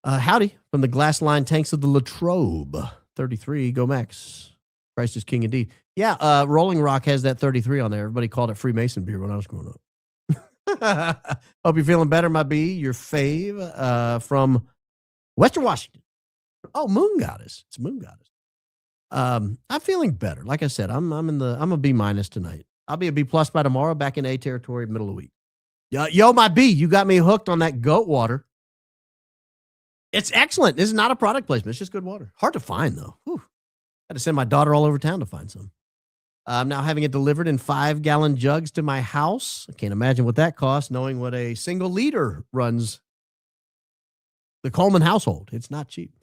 Howdy from the glass line tanks of the Latrobe. 33, go Max. Christ is king indeed. Yeah, Rolling Rock has that 33 on there. Everybody called it Freemason beer when I was growing up. Hope you're feeling better, my B. Your fave from Western Washington. Oh, Moon Goddess. It's Moon Goddess. I'm feeling better. Like I said, I'm a B minus tonight. I'll be a B plus by tomorrow, back in A territory, middle of the week. Yo, my B, you got me hooked on that goat water. It's excellent. This is not a product placement. It's just good water. Hard to find, though. Whew. Had to send my daughter all over town to find some. I'm now having it delivered in 5-gallon jugs to my house. I can't imagine what that costs, knowing what a single liter runs the Coleman household. It's not cheap.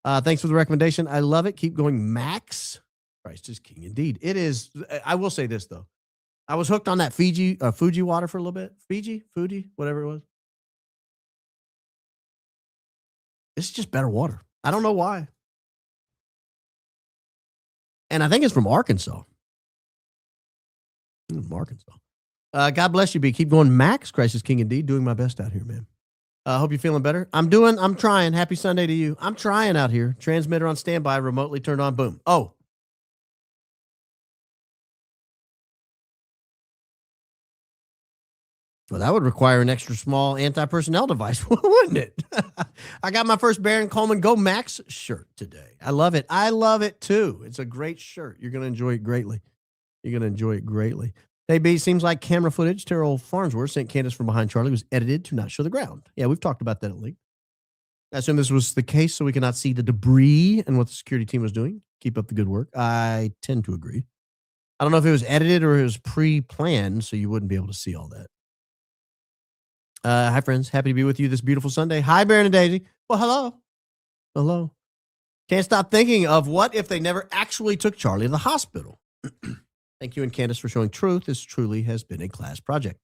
Thanks for the recommendation. I love it. Keep going, Max. Christ is king indeed. It is. I will say this, though. I was hooked on that Fuji water for a little bit. Fuji, whatever it was. It's just better water. I don't know why. And I think it's from Arkansas. God bless you, B. Keep going, Max. Christ is king indeed. Doing my best out here, man. Hope you're feeling better. I'm trying. Happy Sunday to you. I'm trying out here. Transmitter on standby, remotely turned on. Boom. Oh. Well, that would require an extra small anti-personnel device, wouldn't it? I got my first Baron Coleman Go Max shirt today. I love it. I love it, too. It's a great shirt. You're going to enjoy it greatly. Hey, B, seems like camera footage Terrell Farnsworth sent Candace from behind Charlie was edited to not show the ground. Yeah, we've talked about that at length. I assume this was the case so we cannot see the debris and what the security team was doing. Keep up the good work. I tend to agree. I don't know if it was edited or it was pre-planned, so you wouldn't be able to see all that. Hi, friends. Happy to be with you this beautiful Sunday. Hi, Baron and Daisy. Well, hello. Hello. Can't stop thinking of what if they never actually took Charlie to the hospital. Thank you and Candace for showing truth. This truly has been a class project.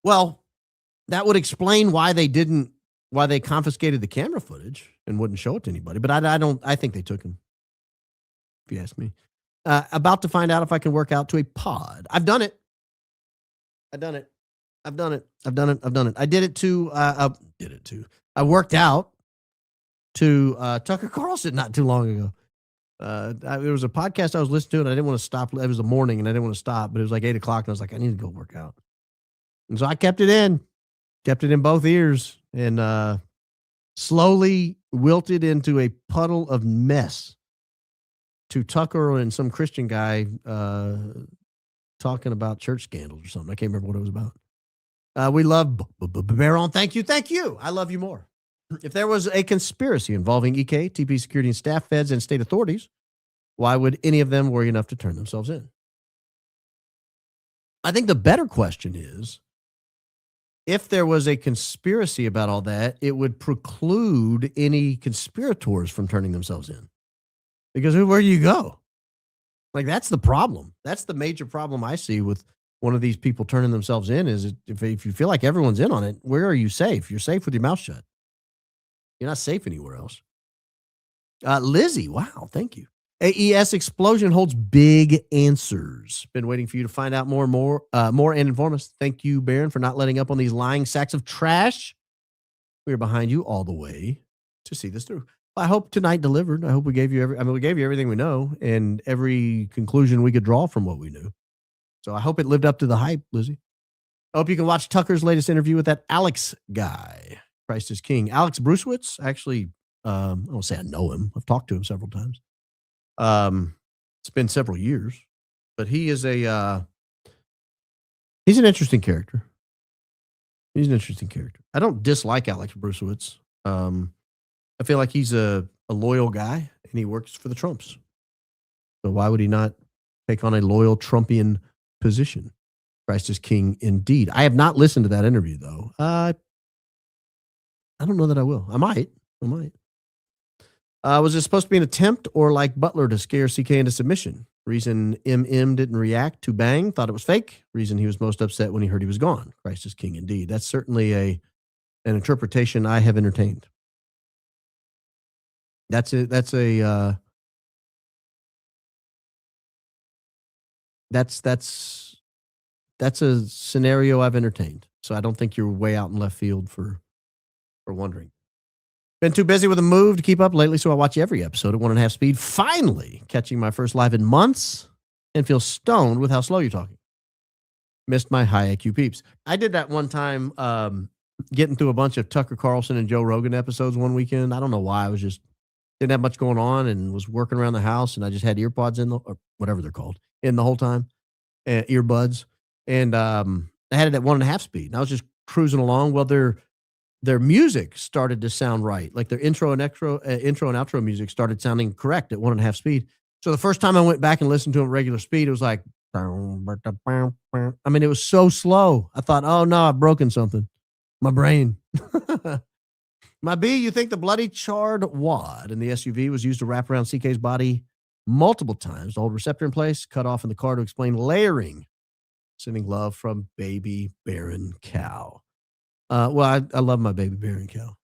Well, that would explain why they confiscated the camera footage and wouldn't show it to anybody. But I think they took him, if you ask me. About to find out if I can work out to a pod. I've done it. I worked out to Tucker Carlson not too long ago. There was a podcast I was listening to and I didn't want to stop. It was the morning and I didn't want to stop, but it was like 8 o'clock and I was like, I need to go work out. And so I kept it in both ears and slowly wilted into a puddle of mess to Tucker and some Christian guy talking about church scandals or something. I can't remember what it was about. We love Baron. Thank you. Thank you. I love you more. If there was a conspiracy involving EK, TP security and staff, feds, and state authorities, why would any of them worry enough to turn themselves in? I think the better question is, if there was a conspiracy about all that, it would preclude any conspirators from turning themselves in. Because where do you go? Like, that's the problem. That's the major problem I see with one of these people turning themselves in is if you feel like everyone's in on it, where are you safe? You're safe with your mouth shut. You're not safe anywhere else. Lizzie, wow, thank you. AES explosion holds big answers. Been waiting for you to find out more and inform us. Thank you, Baron, for not letting up on these lying sacks of trash. We are behind you all the way to see this through. I hope tonight delivered. I hope we gave you we gave you everything we know and every conclusion we could draw from what we knew. So I hope it lived up to the hype, Lizzie. I hope you can watch Tucker's latest interview with that Alex guy. Christ is King. Alex Brucewitz, actually, I won't say I know him. I've talked to him several times. It's been several years, but he is he's an interesting character. He's an interesting character. I don't dislike Alex Brucewitz. I feel like he's a loyal guy and he works for the Trumps. So why would he not take on a loyal Trumpian position? Christ is King indeed. I have not listened to that interview though. I don't know that I will. I might. Was it supposed to be an attempt or like Butler to scare CK into submission? Reason MM didn't react to Bang, thought it was fake. Reason he was most upset when he heard he was gone. Christ is King indeed. That's certainly an interpretation I have entertained. That's a scenario I've entertained. So I don't think you're way out in left field for wondering. Been too busy with a move to keep up lately, so I watch every episode at 1.5 speed. Finally catching my first live in months and feel stoned with how slow you're talking. Missed my high IQ peeps. I did that one time, getting through a bunch of Tucker Carlson and Joe Rogan episodes one weekend. I don't know why. I was just didn't have much going on and was working around the house, and I just had earpods in or whatever they're called in the whole time, earbuds, and I had it at 1.5 speed. And I was just cruising along. Well, their music started to sound right. Like their intro and outro music started sounding correct at 1.5 speed. So the first time I went back and listened to them at regular speed, it was like, I mean, it was so slow. I thought, oh no, I've broken something. My brain. My B, you think the bloody charred wad in the SUV was used to wrap around CK's body multiple times to hold receptor in place, cut off in the car to explain layering. Sending love from baby Baron Cow. Well, I love my baby Baron Cow.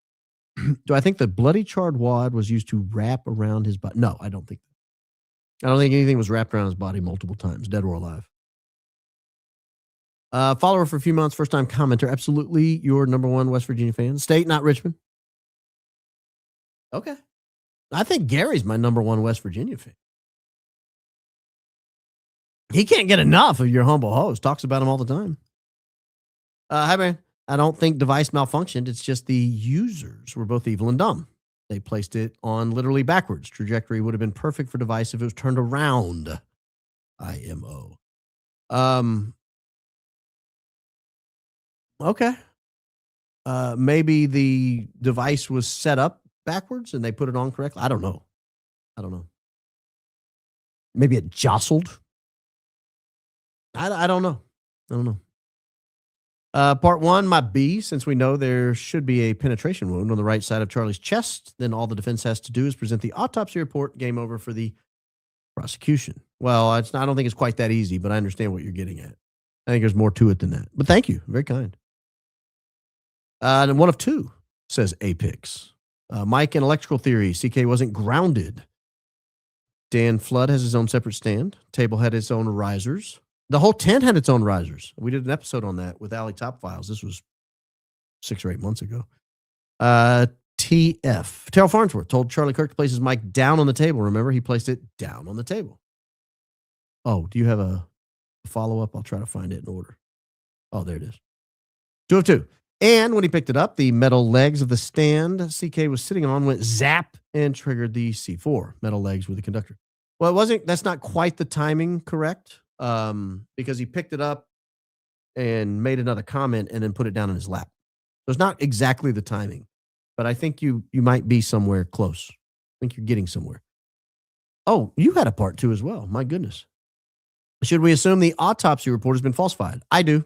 Do I think the bloody charred wad was used to wrap around his body? No, I don't think that. I don't think anything was wrapped around his body multiple times, dead or alive. Follower for a few months, first time commenter. Absolutely your number one West Virginia fan. State, not Richmond. Okay. I think Gary's my number one West Virginia fan. He can't get enough of your humble host. Talks about him all the time. Hi, man. I don't think device malfunctioned. It's just the users were both evil and dumb. They placed it on literally backwards. Trajectory would have been perfect for device if it was turned around. IMO. Okay. Maybe the device was set up backwards and they put it on correctly. I don't know. Maybe it jostled. I don't know. Part one, my B, since we know there should be a penetration wound on the right side of Charlie's chest, then all the defense has to do is present the autopsy report. Game over for the prosecution. Well, I don't think it's quite that easy, but I understand what you're getting at. I think there's more to it than that. But thank you. Very kind. And one of two, says Apix. Mike and electrical theory. CK wasn't grounded. Dan Flood has his own separate stand. Table had its own risers. The whole tent had its own risers. We did an episode on that with Alley Top Files. This was 6 or 8 months ago. TF. Terrell Farnsworth told Charlie Kirk to place his mic down on the table. Remember, he placed it down on the table. Oh, do you have a follow-up? I'll try to find it in order. Oh, there it is. 2 of 2. And when he picked it up, the metal legs of the stand CK was sitting on went zap and triggered the C4. Metal legs with the conductor. Well, that's not quite the timing correct. because he picked it up and made another comment and then put it down in his lap. So it's not exactly the timing, but I think you might be somewhere close. I think you're getting somewhere. Oh, you had a part 2 as well. My goodness. Should we assume the autopsy report has been falsified? I do.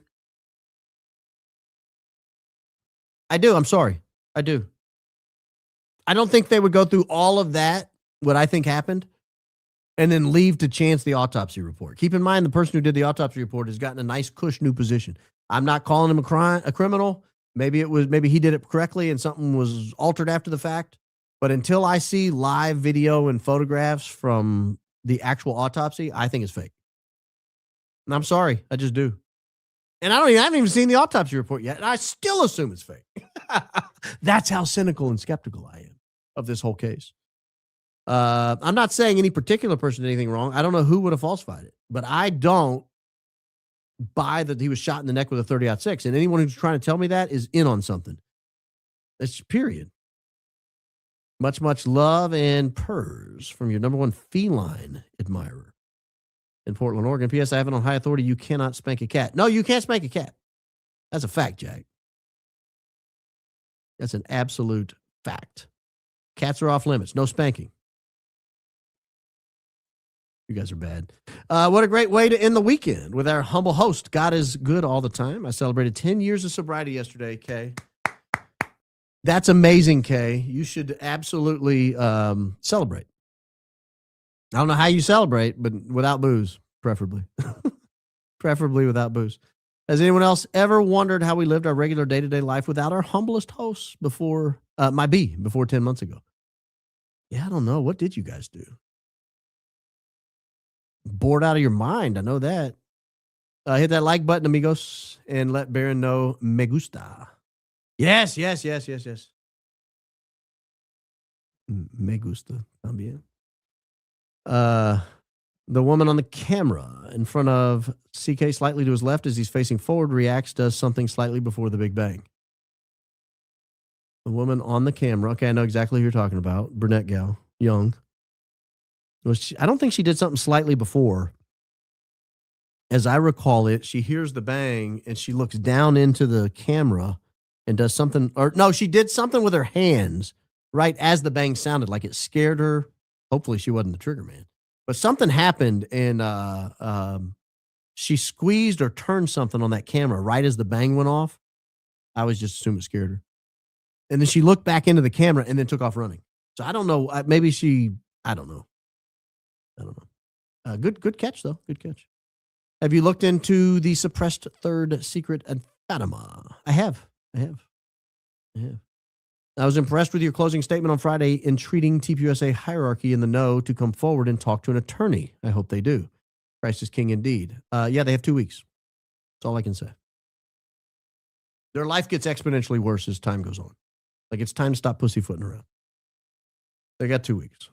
I'm sorry. I do. I don't think they would go through all of that, what I think happened, and then leave to chance the autopsy report. Keep in mind, the person who did the autopsy report has gotten a nice, cush new position. I'm not calling him a criminal. Maybe he did it correctly and something was altered after the fact. But until I see live video and photographs from the actual autopsy, I think it's fake. And I'm sorry, I just do. And I haven't even seen the autopsy report yet, and I still assume it's fake. That's how cynical and skeptical I am of this whole case. I'm not saying any particular person did anything wrong. I don't know who would have falsified it, but I don't buy that he was shot in the neck with a 30-06. And anyone who's trying to tell me that is in on something. That's period. Much, much love and purrs from your number one feline admirer in Portland, Oregon. P.S. I have it on high authority. You cannot spank a cat. No, you can't spank a cat. That's a fact, Jack. That's an absolute fact. Cats are off limits. No spanking. You guys are bad. What a great way to end the weekend with our humble host. God is good all the time. I celebrated 10 years of sobriety yesterday, Kay. That's amazing, Kay. You should absolutely celebrate. I don't know how you celebrate, but without booze, preferably. Preferably without booze. Has anyone else ever wondered how we lived our regular day-to-day life without our humblest hosts before 10 months ago? Yeah, I don't know. What did you guys do? Bored out of your mind. I know that. Hit that like button, amigos, and let Baron know me gusta. Yes. Me gusta también. The woman on the camera in front of CK slightly to his left as he's facing forward reacts, does something slightly before the Big Bang. The woman on the camera. Okay, I know exactly who you're talking about. Brunette gal, young. I don't think she did something slightly before. As I recall it, she hears the bang and she looks down into the camera and does something, or no, she did something with her hands right as the bang sounded, like it scared her. Hopefully she wasn't the trigger man. But something happened and she squeezed or turned something on that camera right as the bang went off. I was just assuming it scared her. And then she looked back into the camera and then took off running. So I don't know. I don't know. Good catch, though. Good catch. Have you looked into the suppressed third secret at Fatima? I have. I was impressed with your closing statement on Friday in treating TPUSA hierarchy in the know to come forward and talk to an attorney. I hope they do. Christ is king indeed. Yeah, they have 2 weeks. That's all I can say. Their life gets exponentially worse as time goes on. Like, it's time to stop pussyfooting around. They got 2 weeks.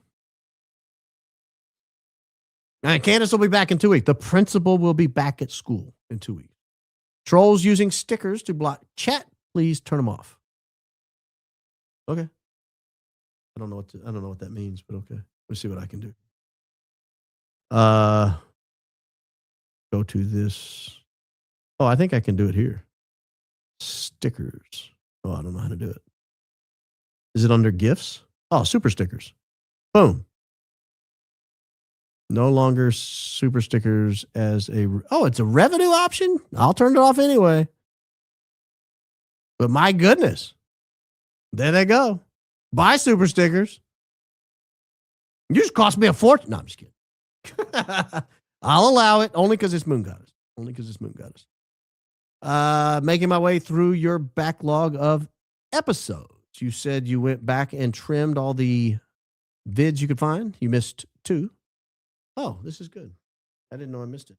And Candace will be back in 2 weeks. The principal will be back at school in 2 weeks. Trolls using stickers to block chat. Please turn them off. Okay. I don't know what that means, but okay. Let's see what I can do. Go to this. Oh, I think I can do it here. Stickers. Oh, I don't know how to do it. Is it under gifts? Oh, super stickers. Boom. No longer super stickers as it's a revenue option? I'll turn it off anyway. But my goodness. There they go. Buy super stickers. You just cost me a fortune. No, I'm just kidding. I'll allow it only because it's Moon Goddess. Making my way through your backlog of episodes. You said you went back and trimmed all the vids you could find. You missed 2. Oh, this is good. I didn't know I missed it.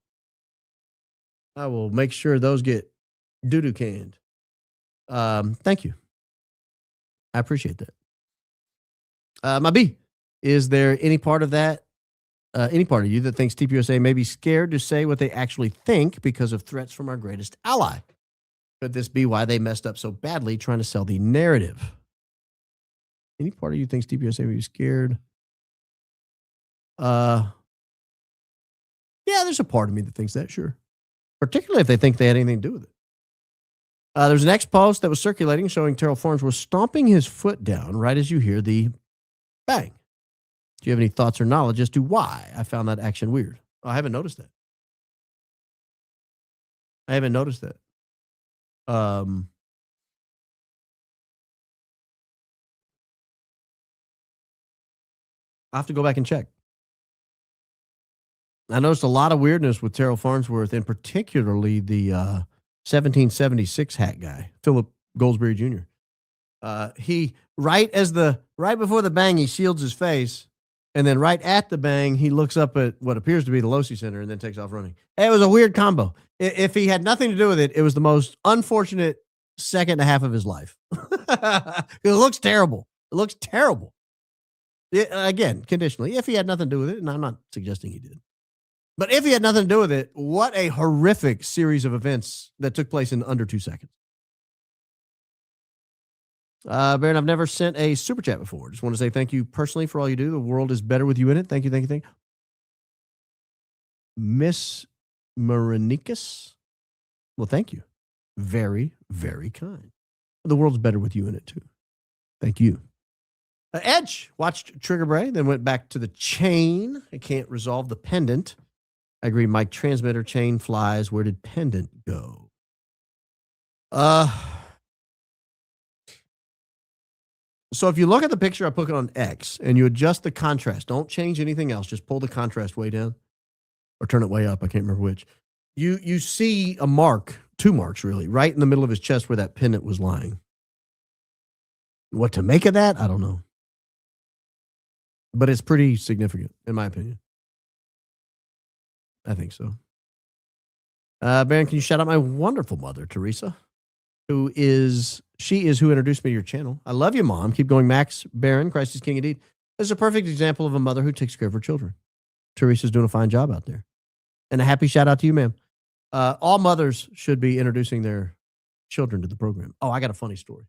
I will make sure those get doo-doo canned. Thank you. I appreciate that. My B, is there any part of that, any part of you that thinks TPUSA may be scared to say what they actually think because of threats from our greatest ally? Could this be why they messed up so badly trying to sell the narrative? Any part of you thinks TPUSA may be scared? Yeah, Yeah, there's a part of me that thinks that, sure. Particularly if they think they had anything to do with it. There's an X post that was circulating showing Terrell Farms was stomping his foot down right as you hear the bang. Do you have any thoughts or knowledge as to why I found that action weird? Oh, I haven't noticed that. I haven't noticed that. I'll have to go back and check. I noticed a lot of weirdness with Terrell Farnsworth, and particularly the 1776 hat guy, Philip Goldsberry Jr. He right before the bang, he shields his face, and then right at the bang, he looks up at what appears to be the Losi Center and then takes off running. It was a weird combo. If he had nothing to do with it, it was the most unfortunate second and a half of his life. It looks terrible. It looks terrible. Again, conditionally, if he had nothing to do with it, and I'm not suggesting he did. But if he had nothing to do with it, what a horrific series of events that took place in under 2 seconds. Baron, I've never sent a super chat before. Just want to say thank you personally for all you do. The world is better with you in it. Thank you, thank you, thank you. Miss Marinikas. Well, thank you. Very, very kind. The world's better with you in it, too. Thank you. Edge watched Trigger Bray, then went back to the chain. I can't resolve the pendant. I agree, Mike. Transmitter, chain flies. Where did pendant go? So if you look at the picture I put it on X and you adjust the contrast, don't change anything else. Just pull the contrast way down or turn it way up. I can't remember which. You see a mark, 2 marks really, right in the middle of his chest where that pendant was lying. What to make of that? I don't know. But it's pretty significant, in my opinion. I think so. Baron, can you shout out my wonderful mother, Teresa, who introduced me to your channel. I love you, Mom. Keep going, Max. Baron, Christ is King indeed. This is a perfect example of a mother who takes care of her children. Teresa's doing a fine job out there. And a happy shout out to you, ma'am. All mothers should be introducing their children to the program. Oh, I got a funny story.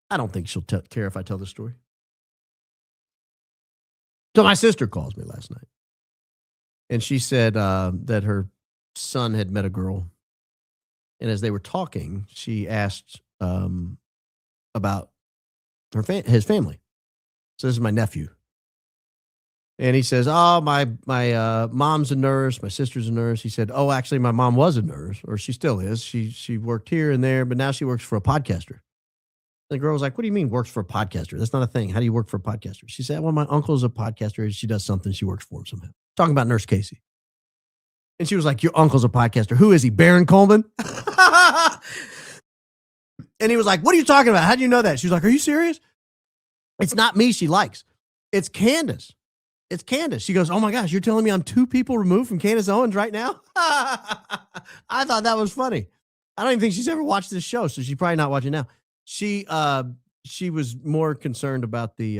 I don't think she'll care if I tell the story. So my sister calls me last night. And she said that her son had met a girl. And as they were talking, she asked about his family. So this is my nephew. And he says, oh, my mom's a nurse. My sister's a nurse. He said, oh, actually, my mom was a nurse, or she still is. She worked here and there, but now she works for a podcaster. The girl was like, what do you mean works for a podcaster? That's not a thing. How do you work for a podcaster? She said, well, my uncle's a podcaster. She does something. She works for him somehow. Talking about Nurse Casey. And she was like, your uncle's a podcaster. Who is he? Baron Coleman? And he was like, what are you talking about? How do you know that? She was like, are you serious? It's not me she likes. It's Candace. It's Candace. She goes, oh my gosh, you're telling me I'm 2 people removed from Candace Owens right now? I thought that was funny. I don't even think she's ever watched this show, so she's probably not watching now. She was more concerned about the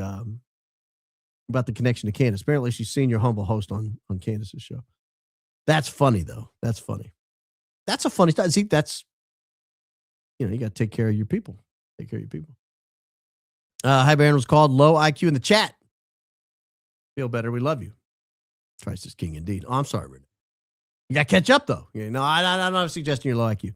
connection to Candace. Apparently, she's seen your humble host on Candace's show. That's funny, though. That's funny. That's a funny stuff. See, that's, you got to take care of your people. Take care of your people. Hi, Baron was called low IQ in the chat. Feel better. We love you. Christ is King indeed. Oh, I'm sorry, Rick. You got to catch up, though. I'm not suggesting you're low IQ.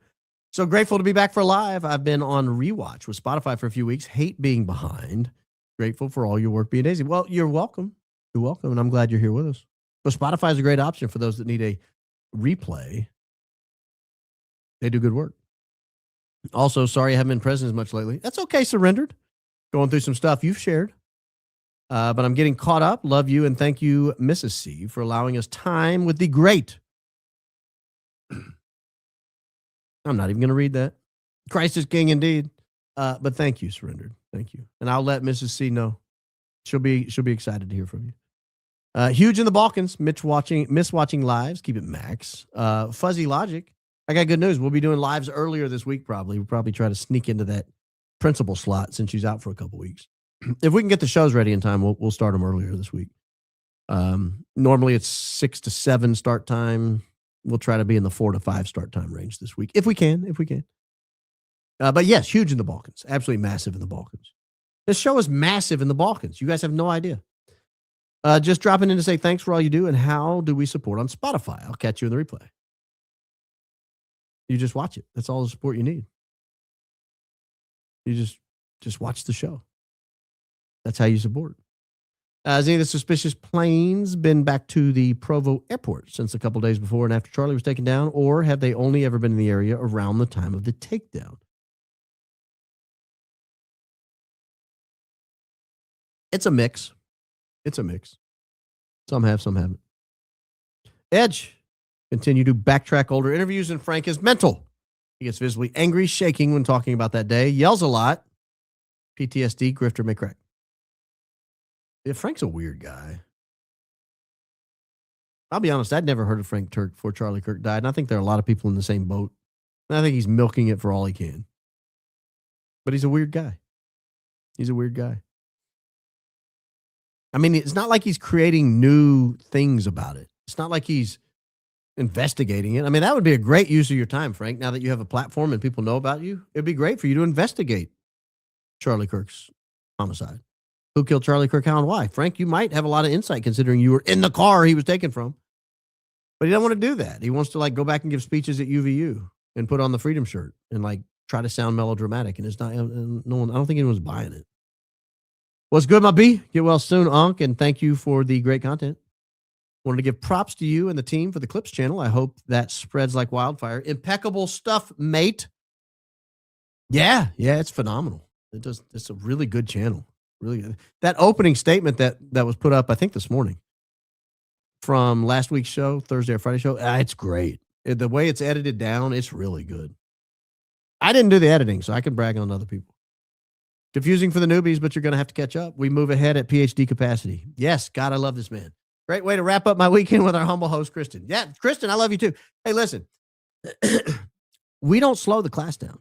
So grateful to be back for live. I've been on rewatch with Spotify for a few weeks. Hate being behind. Grateful for all your work being daisy. Well, you're welcome. You're welcome, and I'm glad you're here with us. But Spotify is a great option for those that need a replay. They do good work. Also, sorry I haven't been present as much lately. That's okay, Surrendered. Going through some stuff you've shared. But I'm getting caught up. Love you, and thank you, Mrs. C, for allowing us time with the great. I'm not even going to read that. Christ is King indeed. But thank you, Surrendered. Thank you. And I'll let Mrs. C know. She'll be excited to hear from you. Huge in the Balkans. Miss watching lives. Keep it max. Fuzzy Logic. I got good news. We'll be doing lives earlier this week probably. We'll probably try to sneak into that principal slot since she's out for a couple weeks. If we can get the shows ready in time, we'll start them earlier this week. Normally it's 6 to 7 start time. We'll try to be in the 4 to 5 start time range this week. If we can. But yes, huge in the Balkans. Absolutely massive in the Balkans. This show is massive in the Balkans. You guys have no idea. Just dropping in to say thanks for all you do and how do we support on Spotify? I'll catch you in the replay. You just watch it. That's all the support you need. You just watch the show. That's how you support. Has any of the suspicious planes been back to the Provo airport since a couple days before and after Charlie was taken down, or have they only ever been in the area around the time of the takedown? It's a mix. It's a mix. Some have, some haven't. Edge. Continue to backtrack older interviews, and Frank is mental. He gets visibly angry, shaking when talking about that day, yells a lot. PTSD, grifter may crack. Yeah, Frank's a weird guy. I'll be honest, I'd never heard of Frank Turk before Charlie Kirk died, and I think there are a lot of people in the same boat. And I think he's milking it for all he can. But he's a weird guy. He's a weird guy. I mean, it's not like he's creating new things about it. It's not like he's investigating it. I mean, that would be a great use of your time, Frank, now that you have a platform and people know about you. It'd be great for you to investigate Charlie Kirk's homicide. Who killed Charlie Kirk, how, and why? Frank, you might have a lot of insight considering you were in the car he was taken from. But he doesn't want to do that. He wants to like go back and give speeches at UVU and put on the freedom shirt and like try to sound melodramatic. And it's not, no one, I don't think anyone's buying it. What's good, my B? Get well soon, Unc, and thank you for the great content. Wanted to give props to you and the team for the Clips channel. I hope that spreads like wildfire. Impeccable stuff, mate. Yeah, it's phenomenal. It's a really good channel. Really good. That opening statement that was put up, I think this morning, from last week's show, Thursday or Friday show, it's great. The way it's edited down, it's really good. I didn't do the editing, so I can brag on other people. Confusing for the newbies, but you're going to have to catch up. We move ahead at PhD capacity. Yes, God, I love this man. Great way to wrap up my weekend with our humble host, Kristen. Yeah, Kristen, I love you too. Hey, listen, we don't slow the class down.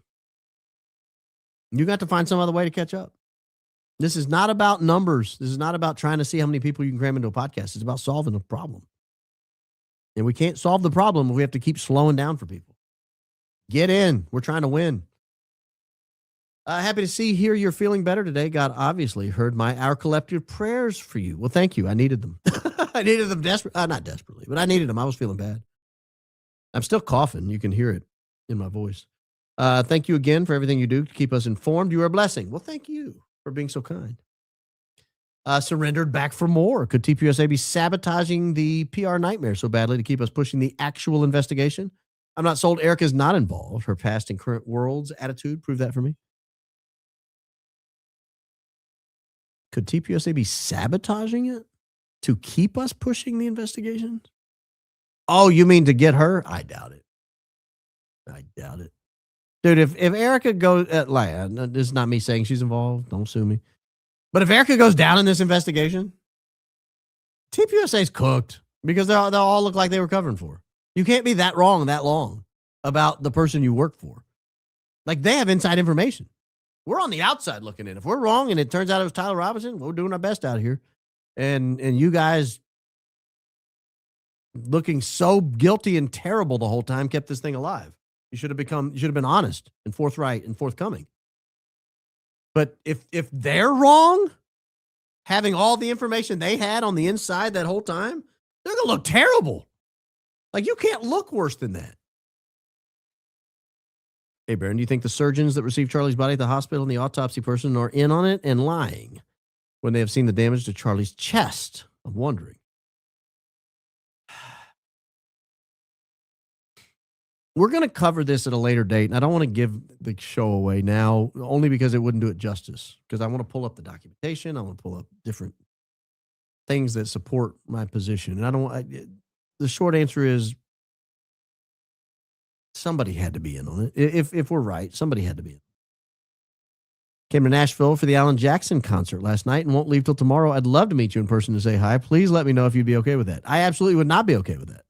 You got to find some other way to catch up. This is not about numbers. This is not about trying to see how many people you can cram into a podcast. It's about solving a problem. And we can't solve the problem if we have to keep slowing down for people. Get in. We're trying to win. Happy to hear you're feeling better today. God obviously heard our collective prayers for you. Well, thank you. I needed them. I needed them not desperately, but I needed them. I was feeling bad. I'm still coughing. You can hear it in my voice. Thank you again for everything you do to keep us informed. You are a blessing. Well, thank you for being so kind. Surrendered back for more. Could TPUSA be sabotaging the PR nightmare so badly to keep us pushing the actual investigation? I'm not sold. Erica's not involved. Her past and current world's attitude proved that for me. Could TPUSA be sabotaging it to keep us pushing the investigation? Oh, you mean to get her? I doubt it. I doubt it. Dude, if Erica goes, this is not me saying she's involved. Don't sue me. But if Erica goes down in this investigation, TPUSA's cooked because they'll all look like they were covering for her. You can't be that wrong that long about the person you work for. Like, they have inside information. We're on the outside looking in. If we're wrong and it turns out it was Tyler Robinson, we're doing our best out here. And you guys looking so guilty and terrible the whole time kept this thing alive. You should have been honest and forthright and forthcoming. But if they're wrong, having all the information they had on the inside that whole time, they're going to look terrible. Like, you can't look worse than that. Hey, Baron, do you think the surgeons that received Charlie's body at the hospital and the autopsy person are in on it and lying when they have seen the damage to Charlie's chest? I'm wondering. We're going to cover this at a later date, and I don't want to give the show away now, only because it wouldn't do it justice, because I want to pull up the documentation. I want to pull up different things that support my position. And the short answer is somebody had to be in on it. If we're right, somebody had to be in. Came to Nashville for the Alan Jackson concert last night and won't leave till tomorrow. I'd love to meet you in person to say hi. Please let me know if you'd be okay with that. I absolutely would not be okay with that.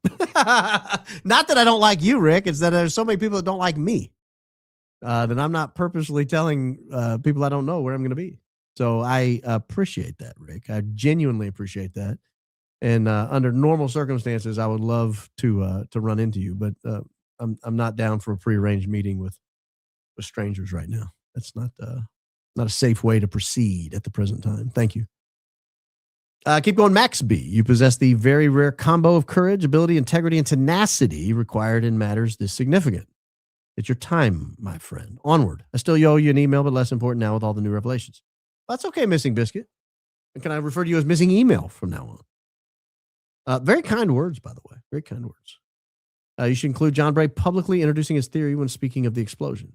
Not that I don't like you, Rick. It's that there's so many people that don't like me that I'm not purposely telling people I don't know where I'm going to be. So I appreciate that, Rick. I genuinely appreciate that. And under normal circumstances, I would love to run into you, but I'm not down for a prearranged meeting with strangers right now. That's not a safe way to proceed at the present time. Thank you. Keep going, Max B. You possess the very rare combo of courage, ability, integrity, and tenacity required in matters this significant. It's your time, my friend. Onward. I still owe you an email, but less important now with all the new revelations. That's okay, Missing Biscuit. And can I refer to you as Missing Email from now on? Very kind words, by the way. Very kind words. You should include John Bray publicly introducing his theory when speaking of the explosion.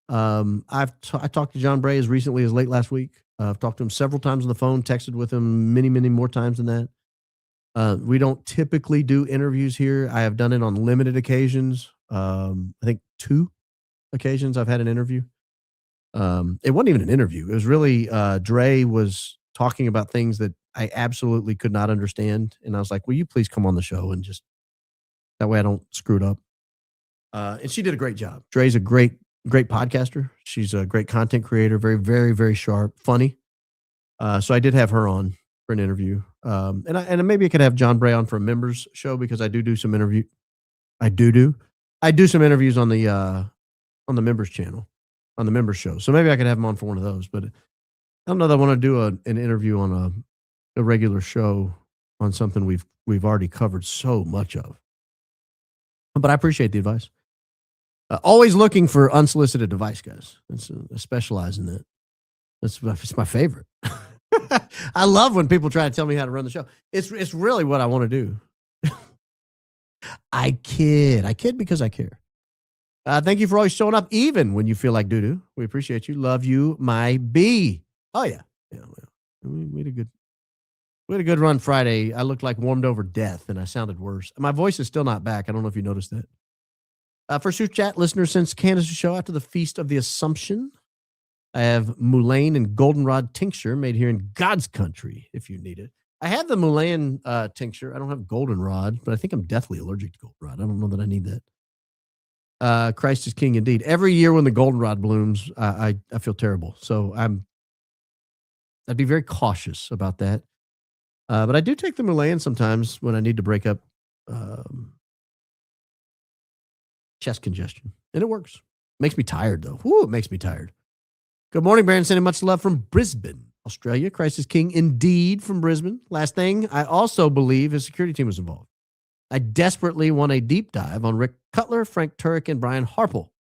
I talked to John Bray as recently as late last week. I've talked to him several times on the phone, texted with him many, many more times than that. We don't typically do interviews here. I have done it on limited occasions. I think 2 occasions I've had an interview. It wasn't even an interview. It was really Dre was talking about things that I absolutely could not understand. And I was like, will you please come on the show and just that way I don't screw it up. And she did a great job. Dre's a great podcaster. She's a great content creator, very, very, very sharp, funny. So I did have her on for an interview. And maybe I could have John Bray on for a members show because I do some interview. I do some interviews on the members channel, on the members show. So maybe I could have him on for one of those, but I don't know that I want to do an interview on a regular show on something we've already covered so much of. But I appreciate the advice. Always looking for unsolicited advice, guys. I specialize in that. It's my favorite. I love when people try to tell me how to run the show. It's really what I want to do. I kid because I care. Thank you for always showing up, even when you feel like doo-doo. We appreciate you. Love you, my B. Oh yeah. We had a good run Friday. I looked like warmed over death, and I sounded worse. My voice is still not back. I don't know if you noticed that. For Super Chat, listeners since Candace's show after the Feast of the Assumption, I have Moulin and Goldenrod tincture made here in God's country, if you need it. I have the Moulin tincture. I don't have Goldenrod, but I think I'm deathly allergic to Goldenrod. I don't know that I need that. Christ is King indeed. Every year when the Goldenrod blooms, I feel terrible. So I'd be very cautious about that. But I do take the Moulin sometimes when I need to break up chest congestion. And it works. Makes me tired, though. Woo, it makes me tired. Good morning, Brandon. Sending much love from Brisbane, Australia. Christ is King indeed from Brisbane. Last thing, I also believe his security team was involved. I desperately want a deep dive on Rick Cutler, Frank Turek, and Brian Harple.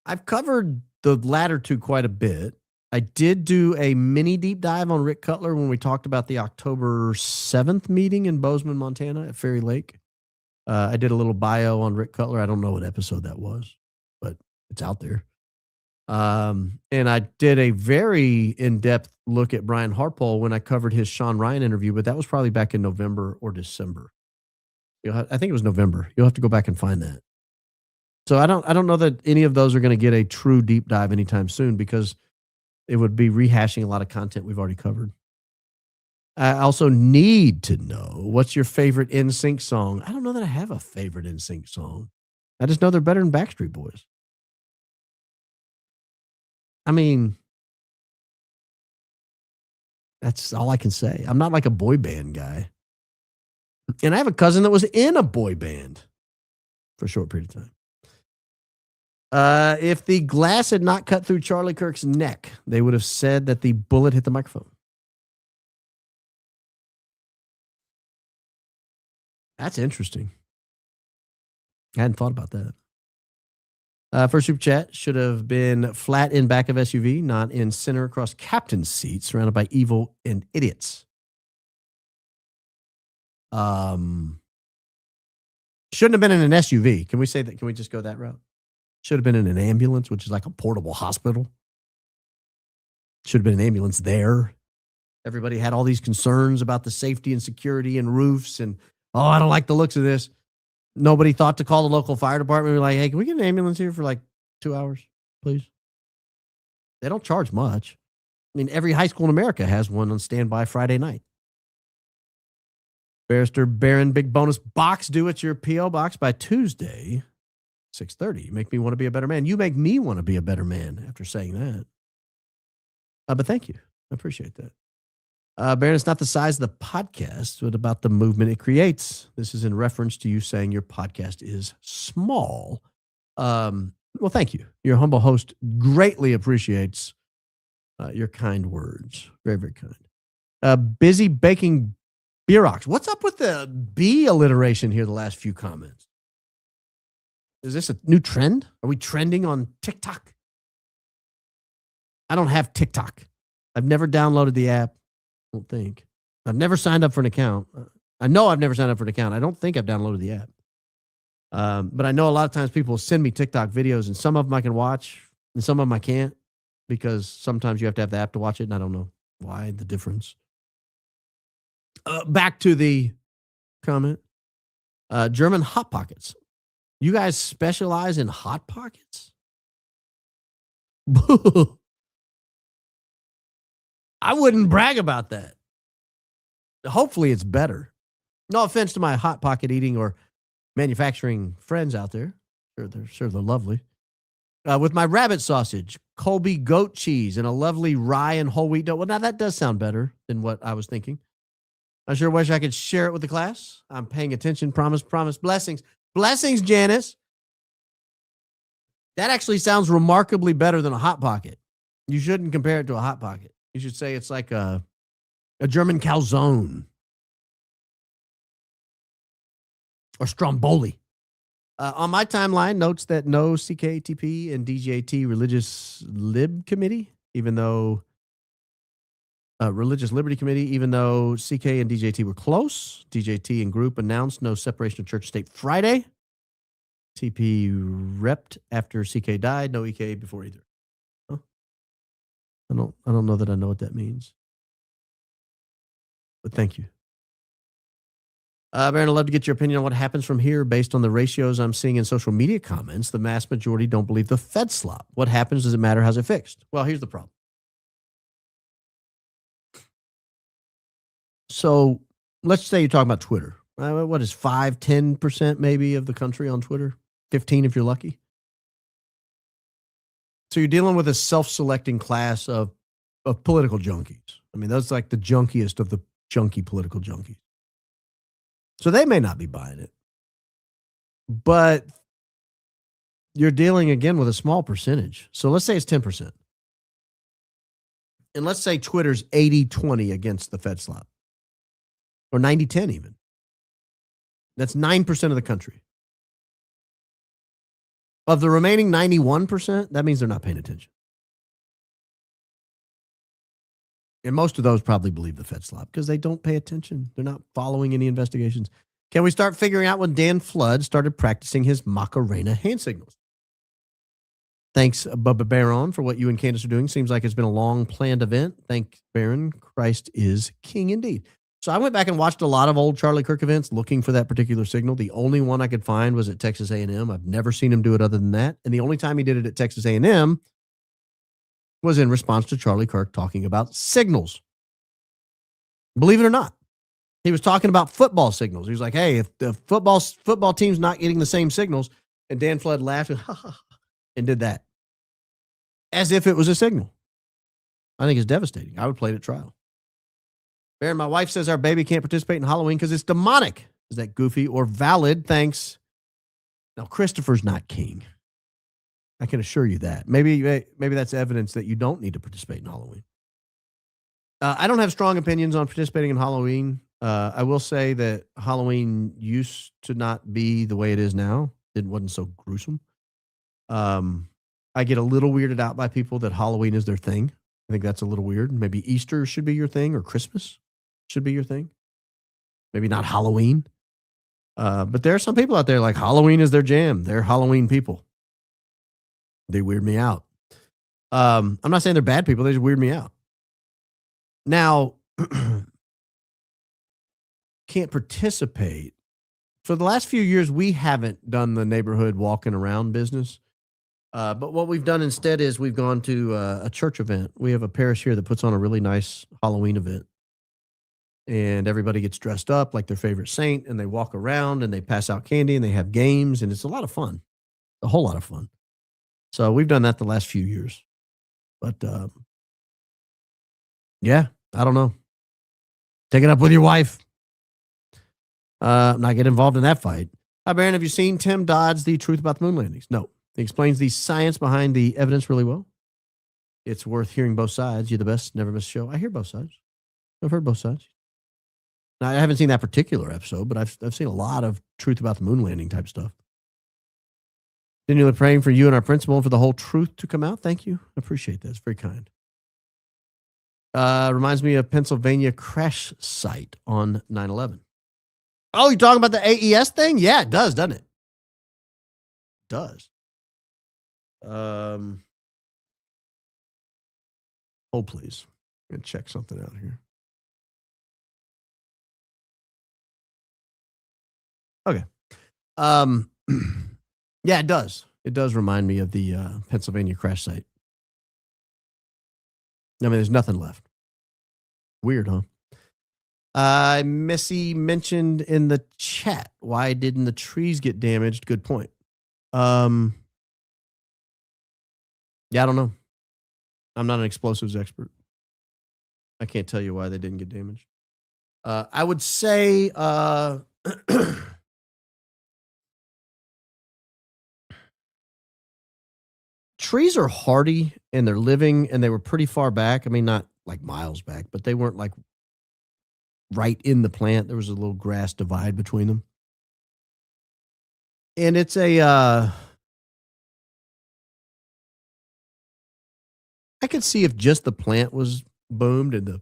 I've covered the latter two quite a bit. I did do a mini deep dive on Rick Cutler when we talked about the October 7th meeting in Bozeman, Montana at Fairy Lake. I did a little bio on Rick Cutler. I don't know what episode that was, but it's out there. And I did a very in-depth look at Brian Harpole when I covered his Sean Ryan interview, but that was probably back in November or December. I think it was November. You'll have to go back and find that. So I don't know that any of those are going to get a true deep dive anytime soon because it would be rehashing a lot of content we've already covered. I also need to know, what's your favorite NSYNC song? I don't know that I have a favorite NSYNC song. I just know they're better than Backstreet Boys. I mean, that's all I can say. I'm not like a boy band guy. And I have a cousin that was in a boy band for a short period of time. If the glass had not cut through Charlie Kirk's neck, they would have said that the bullet hit the microphone. That's interesting. I hadn't thought about that. First super chat should have been flat in back of SUV, not in center across captain's seat, surrounded by evil and idiots. Shouldn't have been in an SUV. Can we say that? Can we just go that route? Should have been in an ambulance, which is like a portable hospital. Should have been an ambulance there. Everybody had all these concerns about the safety and security and roofs and, oh, I don't like the looks of this. Nobody thought to call the local fire department and be like, hey, can we get an ambulance here for like 2 hours, please? They don't charge much. I mean, every high school in America has one on standby Friday night. Barrister Baron, big bonus box due at your P.O. box by Tuesday, 6:30. You make me want to be a better man. You make me want to be a better man after saying that. But thank you. I appreciate that. Baron, it's not the size of the podcast, but about the movement it creates. This is in reference to you saying your podcast is small. Well, thank you. Your humble host greatly appreciates your kind words. Very, very kind. Busy baking Xerox. What's up with the B alliteration here the last few comments? Is this a new trend? Are we trending on TikTok? I don't have TikTok. I've never downloaded the app. I don't think. I've never signed up for an account. I know I've never signed up for an account. I don't think I've downloaded the app. But I know a lot of times people send me TikTok videos, and some of them I can watch, and some of them I can't, because sometimes you have to have the app to watch it, and I don't know why, the difference. Back to the comment. German Hot Pockets. You guys specialize in Hot Pockets? I wouldn't brag about that. Hopefully it's better. No offense to my Hot Pocket eating or manufacturing friends out there. Sure they're lovely. With my rabbit sausage, Colby goat cheese, and a lovely rye and whole wheat dough. Well, now that does sound better than what I was thinking. I sure wish I could share it with the class. I'm paying attention. Promise. Blessings. Blessings, Janice. That actually sounds remarkably better than a Hot Pocket. You shouldn't compare it to a Hot Pocket. You should say it's like a German calzone or Stromboli. On my timeline, notes that no CKTP and DJT religious lib committee, even though religious liberty committee, even though CK and DJT were close. DJT and group announced no separation of church and state Friday. TP repped after CK died. No EK before either. Huh? I don't know that I know what that means. But thank you. Baron, I'd love to get your opinion on what happens from here based on the ratios I'm seeing in social media comments. The mass majority don't believe the Fed slop. What happens? Does it matter? How's it fixed? Well, here's the problem. So let's say you're talking about Twitter. What is 5-10% maybe of the country on Twitter? 15 if you're lucky. So you're dealing with a self-selecting class of political junkies. I mean, that's like the junkiest of the junky political junkies. So they may not be buying it. But you're dealing again with a small percentage. So let's say it's 10%. And let's say Twitter's 80-20 against the Fed slop. Or 90-10 even. That's 9% of the country. Of the remaining 91%, that means they're not paying attention. And most of those probably believe the Fed slop because they don't pay attention. They're not following any investigations. Can we start figuring out when Dan Flood started practicing his Macarena hand signals? Thanks, Bubba Baron, for what you and Candace are doing. Seems like it's been a long planned event. Thank Baron. Christ is king indeed. So I went back and watched a lot of old Charlie Kirk events looking for that particular signal. The only one I could find was at Texas A&M. I've never seen him do it other than that. And the only time he did it at Texas A&M was in response to Charlie Kirk talking about signals. Believe it or not. He was talking about football signals. He was like, hey, if the football team's not getting the same signals, and Dan Flood laughed and did that. As if it was a signal. I think it's devastating. I would play it at trial. Baron, my wife says our baby can't participate in Halloween because it's demonic. Is that goofy or valid? Thanks. Now, Christopher's not king. I can assure you that. Maybe that's evidence that you don't need to participate in Halloween. I don't have strong opinions on participating in Halloween. I will say that Halloween used to not be the way it is now. It wasn't so gruesome. I get a little weirded out by people that Halloween is their thing. I think that's a little weird. Maybe Easter should be your thing or Christmas should be your thing. Maybe not Halloween. But there are some people out there like Halloween is their jam. They're Halloween people. They weird me out. I'm not saying they're bad people. They just weird me out. Now, can't participate. For the last few years, we haven't done the neighborhood walking around business. But what we've done instead is we've gone to a church event. We have a parish here that puts on a really nice Halloween event. And everybody gets dressed up like their favorite saint, and they walk around and they pass out candy and they have games, and it's a lot of fun. A whole lot of fun. So we've done that the last few years. But yeah, I don't know. Take it up with your wife. Not get involved in that fight. Hi, Baron. Have you seen Tim Dodd's The Truth About the Moon Landings? No. He explains the science behind the evidence really well. it's worth hearing both sides. You're the best, never miss a show. I hear both sides. I've heard both sides. Now, I haven't seen that particular episode, but I've seen a lot of truth about the moon landing type stuff. Continually praying for you and our principal and for the whole truth to come out. Thank you. I appreciate that. It's very kind. Reminds me of Pennsylvania crash site on 9/11. Oh, you're talking about the AES thing? Yeah, it does, doesn't it? It does. Hold, please. I'm going to check something out here. Okay. Yeah, it does. It does remind me of the Pennsylvania crash site. I mean, there's nothing left. Weird, huh? Missy mentioned in the chat, why didn't the trees get damaged? Good point. Yeah, I don't know. I'm not an explosives expert. I can't tell you why they didn't get damaged. I would say trees are hardy and they're living, and they were pretty far back. I mean, not like miles back, but they weren't like right in the plant. There was a little grass divide between them. And it's I could see if just the plant was boomed and then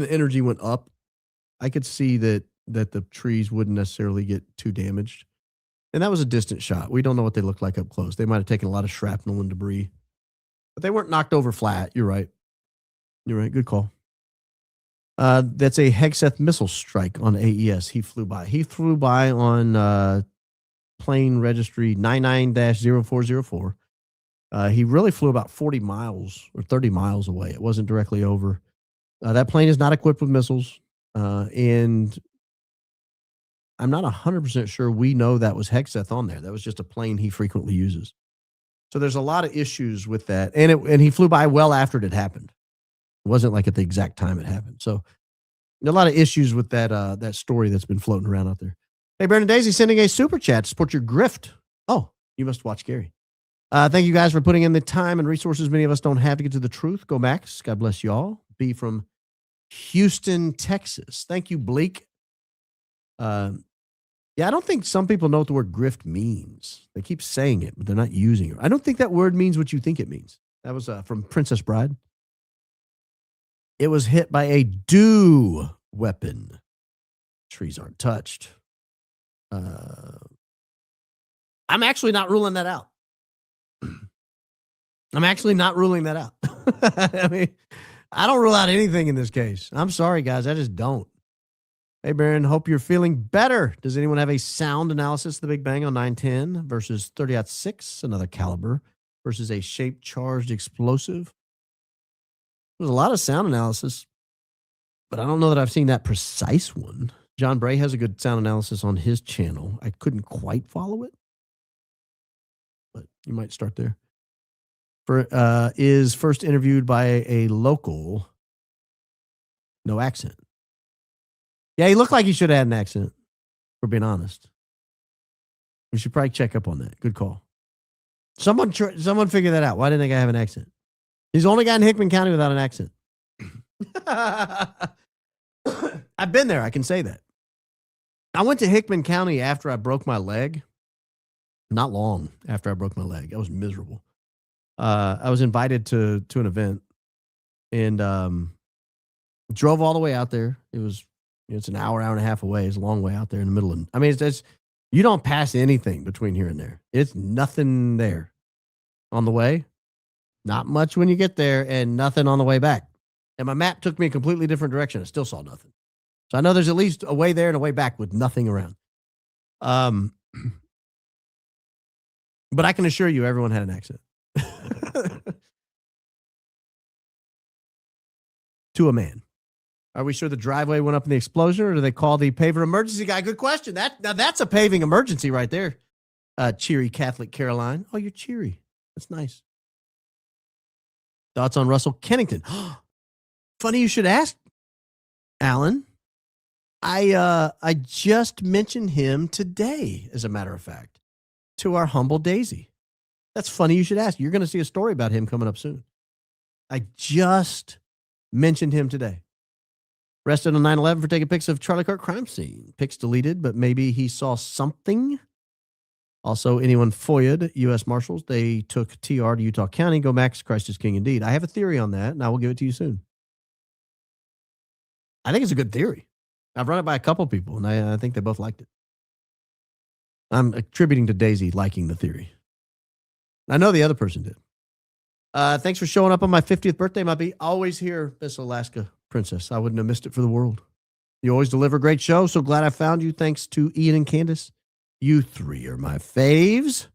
the energy went up, I could see that the trees wouldn't necessarily get too damaged. And that was a distant shot. We don't know what they look like up close. They might have taken a lot of shrapnel and debris, but they weren't knocked over flat. You're right. You're right. Good call. That's a Hegseth missile strike on AES. He flew by. He flew by on plane registry 99-0404. He really flew about 40 miles or 30 miles away. It wasn't directly over. That plane is not equipped with missiles. And I'm not 100% sure we know that was Hegseth on there. That was just a plane he frequently uses. So there's a lot of issues with that. And he flew by well after it had happened. It wasn't like at the exact time it happened. So a lot of issues with that story that's been floating around out there. Hey, Brandon Daisy sending a super chat to support your grift. Oh, you must watch Gary. Thank you guys for putting in the time and resources many of us don't have to get to the truth. Go Max. God bless you all. B from Houston, Texas. Thank you, Bleak. Yeah, I don't think some people know what the word grift means. They keep saying it, but they're not using it. I don't think that word means what you think it means. That was from Princess Bride. It was hit by a dew weapon. Trees aren't touched. I'm actually not ruling that out. I'm actually not ruling that out. I mean, I don't rule out anything in this case. I'm sorry, guys. I just don't. Hey, Baron, hope you're feeling better. Does anyone have a sound analysis of the Big Bang on 910 versus 30-06, another caliber, versus a shape-charged explosive? There's a lot of sound analysis, but I don't know that I've seen that precise one. John Bray has a good sound analysis on his channel. I couldn't quite follow it, but you might start there. Is first interviewed by a local, no accent. Yeah, he looked like he should have had an accent, for being honest. We should probably check up on that. Good call. Someone figure that out. Why didn't that guy have an accent? He's the only guy in Hickman County without an accent. I've been there. I can say that. I went to Hickman County after I broke my leg. Not long after I broke my leg. I was miserable. I was invited to an event and drove all the way out there. It's an hour and a half away. It's a long way out there in the middle of. I mean, it's you don't pass anything between here and there. It's nothing there on the way. Not much when you get there, and nothing on the way back. And my map took me a completely different direction. I still saw nothing. So I know there's at least a way there and a way back with nothing around. But I can assure you, everyone had an accent. To a man. Are we sure the driveway went up in the explosion, or do they call the paver emergency guy? Good question. Now that's a paving emergency right there. Cheery Catholic Caroline. Oh, you're cheery. That's nice. Thoughts on Russell Kennington? Funny you should ask, Alan. I just mentioned him today, as a matter of fact, to our humble Daisy. That's funny you should ask. You're going to see a story about him coming up soon. I just mentioned him today. Arrested on 9/11 for taking pics of Charlie Kirk crime scene. Pics deleted, but maybe he saw something. Also, anyone FOIA'd U.S. Marshals. They took TR to Utah County. Go Max, Christ is King indeed. I have a theory on that, and I will give it to you soon. I think it's a good theory. I've run it by a couple people, and I think they both liked it. I'm attributing to Daisy liking the theory. I know the other person did. Thanks for showing up on my 50th birthday, my be always here, Miss Alaska Princess. I wouldn't have missed it for the world. You always deliver a great show. So glad I found you. Thanks to Ian and Candace. You three are my faves.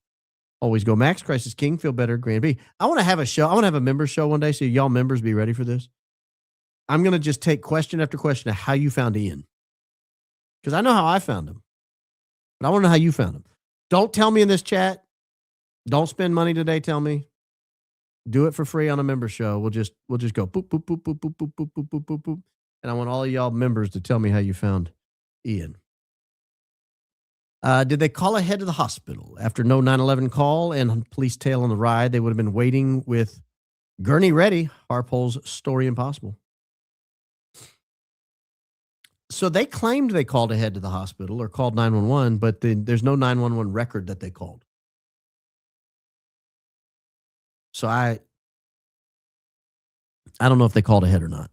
Always go Max, Christ is King, feel better, Grand B. I want to have a show. I want to have a member show one day. So y'all members be ready for this. I'm going to just take question after question of how you found Ian. Because I know how I found him. But I want to know how you found him. Don't tell me in this chat. Don't spend money today. Tell me. Do it for free on a member show. We'll just go boop, boop, boop, boop, boop, boop, boop, boop, boop, boop, boop. And I want all of y'all members to tell me how you found Ian. Did they call ahead to the hospital? After no 9/11 call and police tail on the ride, they would have been waiting with Gurney ready. Harpole's story impossible. So they claimed they called ahead to the hospital or called 911, but there's no 911 record that they called. So I don't know if they called ahead or not.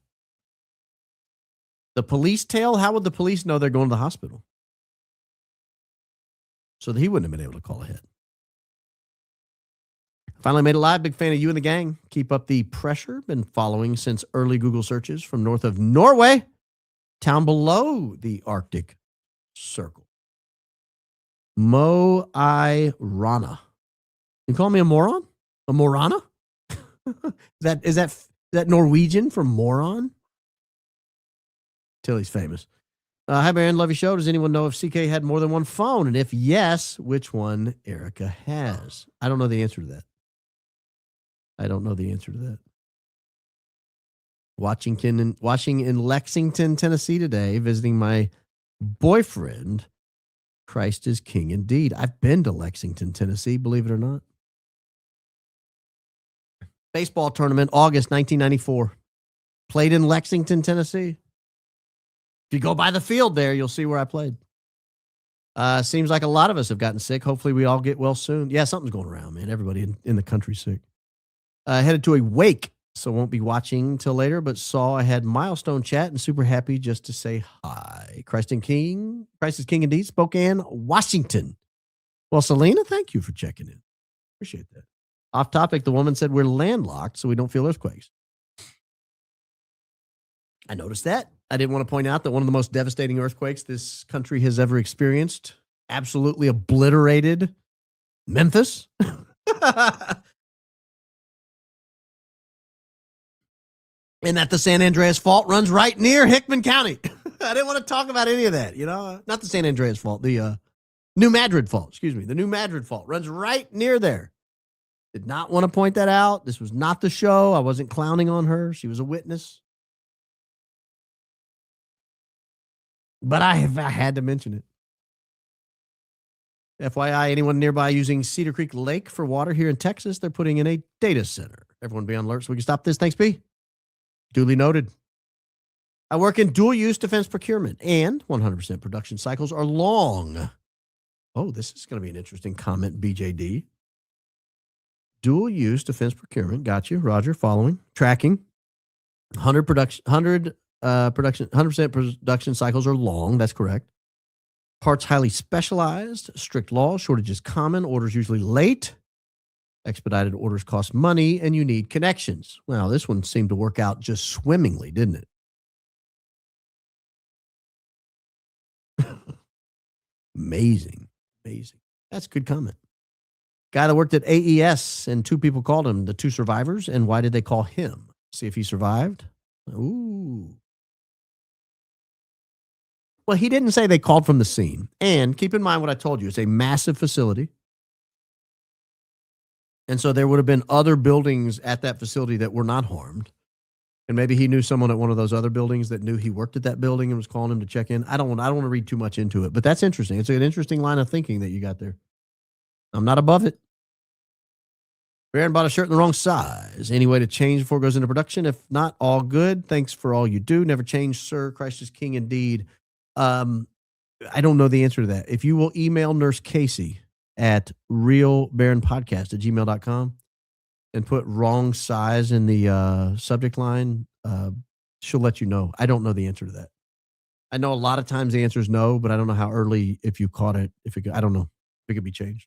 The police tail, how would the police know they're going to the hospital? So that he wouldn't have been able to call ahead. Finally made it live. Big fan of you and the gang. Keep up the pressure. Been following since early Google searches from north of Norway, town below the Arctic Circle. Mo I Rana. You call me a moron? A morana? Is that Norwegian for moron? Tilly's famous. Hi, Baron. Love your show. Does anyone know if CK had more than one phone? And if yes, which one Erica has? I don't know the answer to that. Watching in Lexington, Tennessee today, visiting my boyfriend. Christ is King indeed. I've been to Lexington, Tennessee, believe it or not. Baseball tournament, August 1994. Played in Lexington, Tennessee. If you go by the field there, you'll see where I played. Seems like a lot of us have gotten sick. Hopefully we all get well soon. Yeah, something's going around, man. Everybody in the country's sick. Headed to a wake, so won't be watching till later, but saw I had milestone chat and super happy just to say hi. Christ is King indeed, Spokane, Washington. Well, Selena, thank you for checking in. Appreciate that. Off topic, the woman said we're landlocked, so we don't feel earthquakes. I noticed that. I didn't want to point out that one of the most devastating earthquakes this country has ever experienced absolutely obliterated Memphis. And that the San Andreas Fault runs right near Hickman County. I didn't want to talk about any of that, not the San Andreas Fault, the New Madrid Fault, the New Madrid Fault runs right near there. Did not want to point that out. This was not the show. I wasn't clowning on her. She was a witness. But I had to mention it. FYI, anyone nearby using Cedar Creek Lake for water here in Texas, they're putting in a data center. Everyone be on alert so we can stop this. Thanks, B. Duly noted. I work in dual-use defense procurement, and 100% production cycles are long. Oh, this is going to be an interesting comment, BJD. Dual-use defense procurement. Got you, Roger. Following. Tracking. 100% production cycles are long. That's correct. Parts highly specialized. Strict laws. Shortages common. Orders usually late. Expedited orders cost money, and you need connections. Well, this one seemed to work out just swimmingly, didn't it? Amazing. That's a good comment. Guy that worked at AES, and 2 people called him, the 2 survivors. And why did they call him? See if he survived? Ooh. Well, he didn't say they called from the scene. And keep in mind what I told you. It's a massive facility. And so there would have been other buildings at that facility that were not harmed. And maybe he knew someone at one of those other buildings that knew he worked at that building and was calling him to check in. I don't want to read too much into it, but that's interesting. It's an interesting line of thinking that you got there. I'm not above it. Baron bought a shirt in the wrong size. Any way to change before it goes into production? If not, all good. Thanks for all you do. Never change, sir. Christ is king indeed. I don't know the answer to that. If you will email Nurse Casey at realbaronpodcast@gmail.com and put wrong size in the subject line, she'll let you know. I don't know the answer to that. I know a lot of times the answer is no, but I don't know how early, if you caught it, I don't know if it could be changed.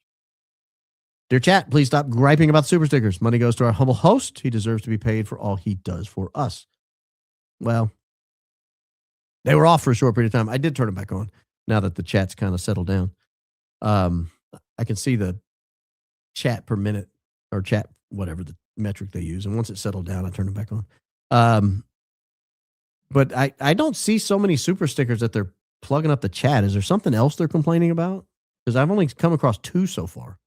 Dear chat, please stop griping about super stickers. Money goes to our humble host. He deserves to be paid for all he does for us. Well, they were off for a short period of time. I did turn them back on now that the chat's kind of settled down. I can see the chat per minute or chat, whatever the metric they use. And once it settled down, I turned them back on. But I don't see so many super stickers that they're plugging up the chat. Is there something else they're complaining about? Because I've only come across 2 so far.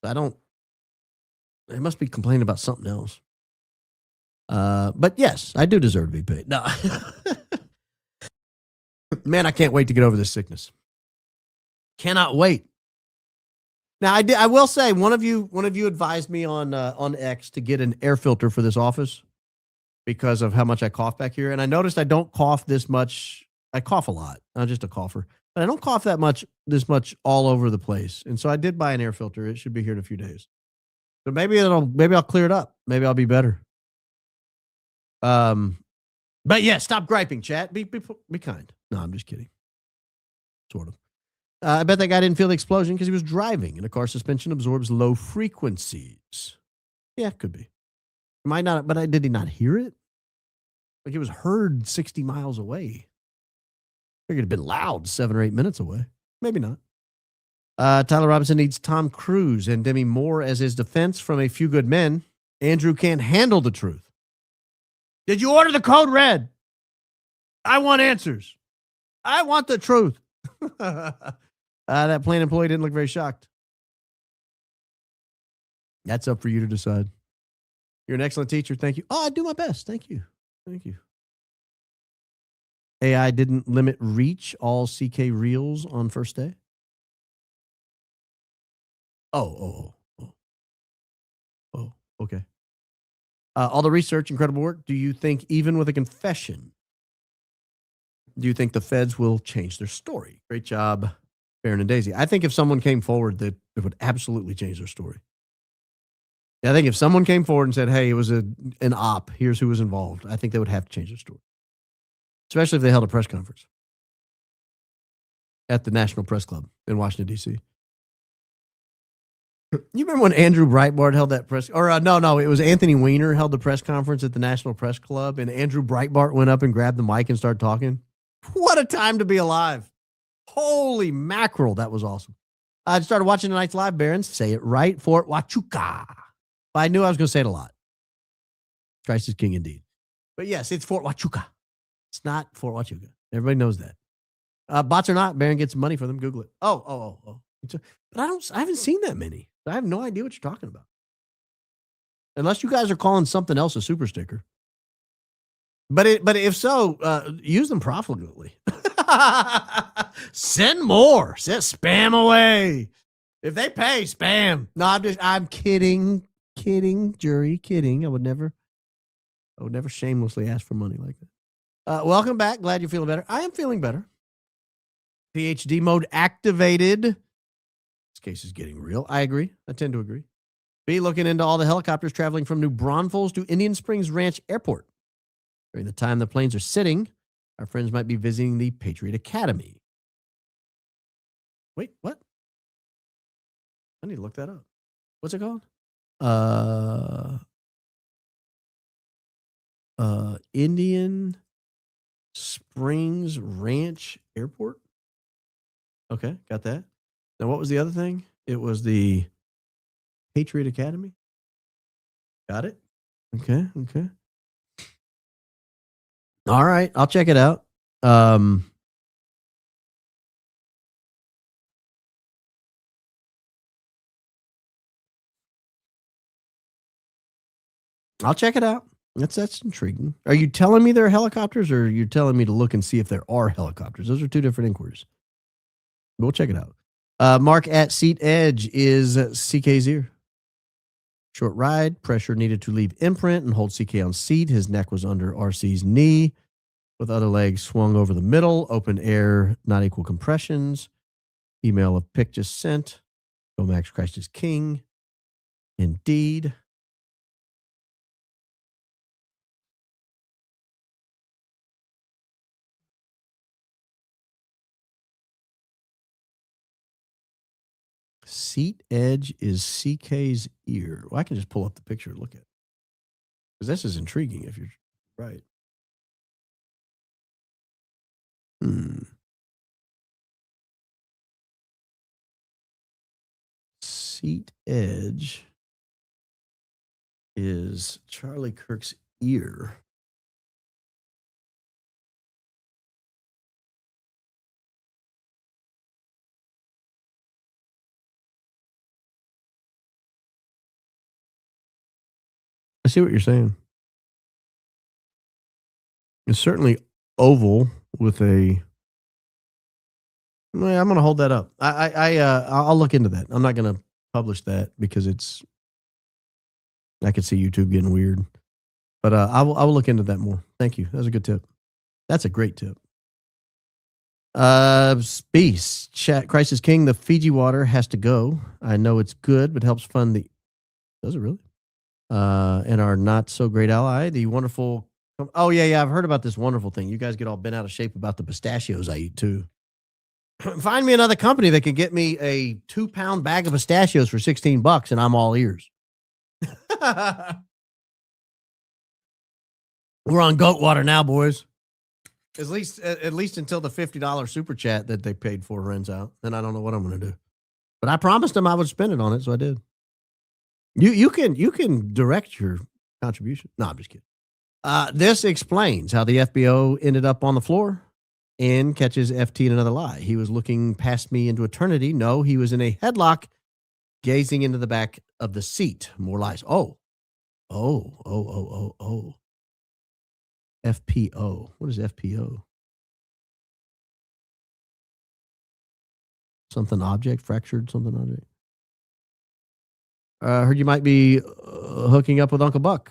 They must be complaining about something else. But yes, I do deserve to be paid. No. Man, I can't wait to get over this sickness. Cannot wait. Now, I will say, one of you advised me on X to get an air filter for this office because of how much I cough back here. And I noticed I don't cough this much. I cough a lot. I'm just a cougher. But I don't cough this much all over the place. And so I did buy an air filter. It should be here in a few days. So maybe I'll clear it up. Maybe I'll be better. But yeah, stop griping, chat. Be kind. No, I'm just kidding. Sort of. I bet that guy didn't feel the explosion because he was driving and a car suspension absorbs low frequencies. Yeah, could be. Might not, but did he not hear it? Like it was heard 60 miles away. Figured it'd been loud 7 or 8 minutes away. Maybe not. Tyler Robinson needs Tom Cruise and Demi Moore as his defense from A Few Good Men. Andrew can't handle the truth. Did you order the code red? I want answers. I want the truth. That plant employee didn't look very shocked. That's up for you to decide. You're an excellent teacher. Thank you. Oh, I do my best. Thank you. Thank you. AI didn't limit reach all CK reels on first day. Oh, okay. All the research, incredible work. Do you think even with a confession, do you think the feds will change their story? Great job, Baron and Daisy. I think if someone came forward, that it would absolutely change their story. I think if someone came forward and said, hey, it was an op, here's who was involved, I think they would have to change their story. Especially if they held a press conference at the National Press Club in Washington, D.C. You remember when Andrew Breitbart held that press, or no, it was Anthony Weiner held the press conference at the National Press Club, and Andrew Breitbart went up and grabbed the mic and started talking. What a time to be alive. Holy mackerel. That was awesome. I started watching tonight's live, Barons. Say it right. Fort Huachuca. I knew I was going to say it a lot. Christ is king indeed. But yes, it's Fort Huachuca. It's not Fort Huachuca. Everybody knows that. Bots or not, Baron gets money for them. Google it. Oh. But I haven't seen that many. I have no idea what you're talking about. Unless you guys are calling something else a super sticker. But if so, use them profligately. Send more. Send spam away. If they pay, spam. No, I'm kidding. Kidding, jury, kidding. I would never shamelessly ask for money like that. Welcome back. Glad you're feeling better. I am feeling better. PhD mode activated. This case is getting real. I agree. I tend to agree. Be looking into all the helicopters traveling from New Braunfels to Indian Springs Ranch Airport. During the time the planes are sitting, our friends might be visiting the Patriot Academy. Wait, what? I need to look that up. What's it called? Indian Springs Ranch Airport. Okay, got that. Now, what was the other thing? It was the Patriot Academy. Got it. Okay. All right, I'll check it out. I'll check it out. That's intriguing. Are you telling me there are helicopters, or are you telling me to look and see if there are helicopters? Those are two different inquiries. We'll check it out. Mark at Seat Edge is CK's ear. Short ride, pressure needed to leave imprint and hold CK on seat. His neck was under RC's knee with other legs swung over the middle. Open air, not equal compressions. Email of pic just sent. Go Max Christ is King. Indeed. Seat edge is CK's ear. Well, I can just pull up the picture and look at it. Because this is intriguing if you're right. Seat edge is Charlie Kirk's ear. I see what you're saying. It's certainly oval with a. Well, I'm going to hold that up. I'll look into that. I'm not going to publish that because it's. I could see YouTube getting weird, but I will look into that more. Thank you. That's a good tip. That's a great tip. Space chat. Christ is King. The Fiji water has to go. I know it's good, but helps fund the. Does it really? And our not so great ally, the wonderful. Oh yeah. I've heard about this wonderful thing. You guys get all bent out of shape about the pistachios I eat too. Find me another company that can get me a 2-pound bag of pistachios for $16, and I'm all ears. We're on goat water now, boys. At least until the $50 super chat that they paid for runs out. Then I don't know what I'm going to do. But I promised them I would spend it on it, so I did. You can direct your contribution. No, I'm just kidding. This explains how the FBO ended up on the floor and catches FT in another lie. He was looking past me into eternity. No, he was in a headlock, gazing into the back of the seat. More lies. Oh. FPO. What is FPO? Something object, fractured something object. Heard you might be hooking up with Uncle Buck.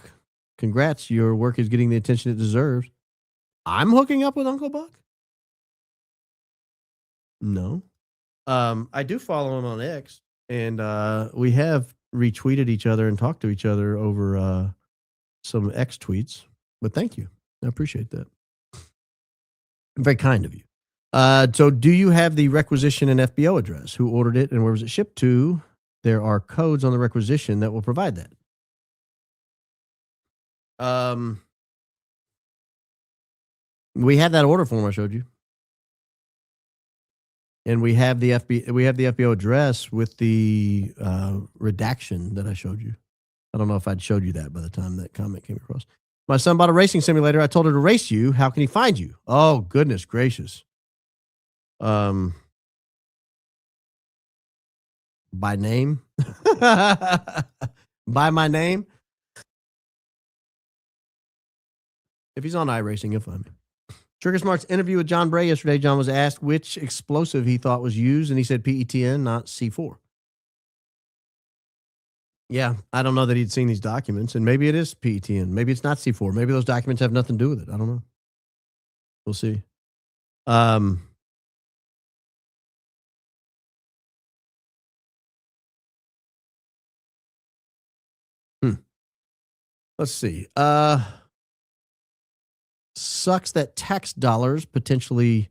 Congrats, your work is getting the attention it deserves. I'm hooking up with Uncle Buck? No. I do follow him on X, and we have retweeted each other and talked to each other over some X tweets. But thank you. I appreciate that. Very kind of you. So do you have the requisition and FBO address? Who ordered it and where was it shipped to? There are codes on the requisition that will provide that. We have that order form I showed you. And we have the FBO address with the redaction that I showed you. I don't know if I'd showed you that by the time that comment came across. My son bought a racing simulator. I told her to race you. How can he find you? Oh, goodness gracious. By name? By my name? If he's on iRacing, he'll find me. Trigger Smart's interview with John Bray yesterday. John was asked which explosive he thought was used, and he said PETN, not C4. Yeah, I don't know that he'd seen these documents, and maybe it is PETN. Maybe it's not C4. Maybe those documents have nothing to do with it. I don't know. We'll see. Let's see. Sucks that tax dollars potentially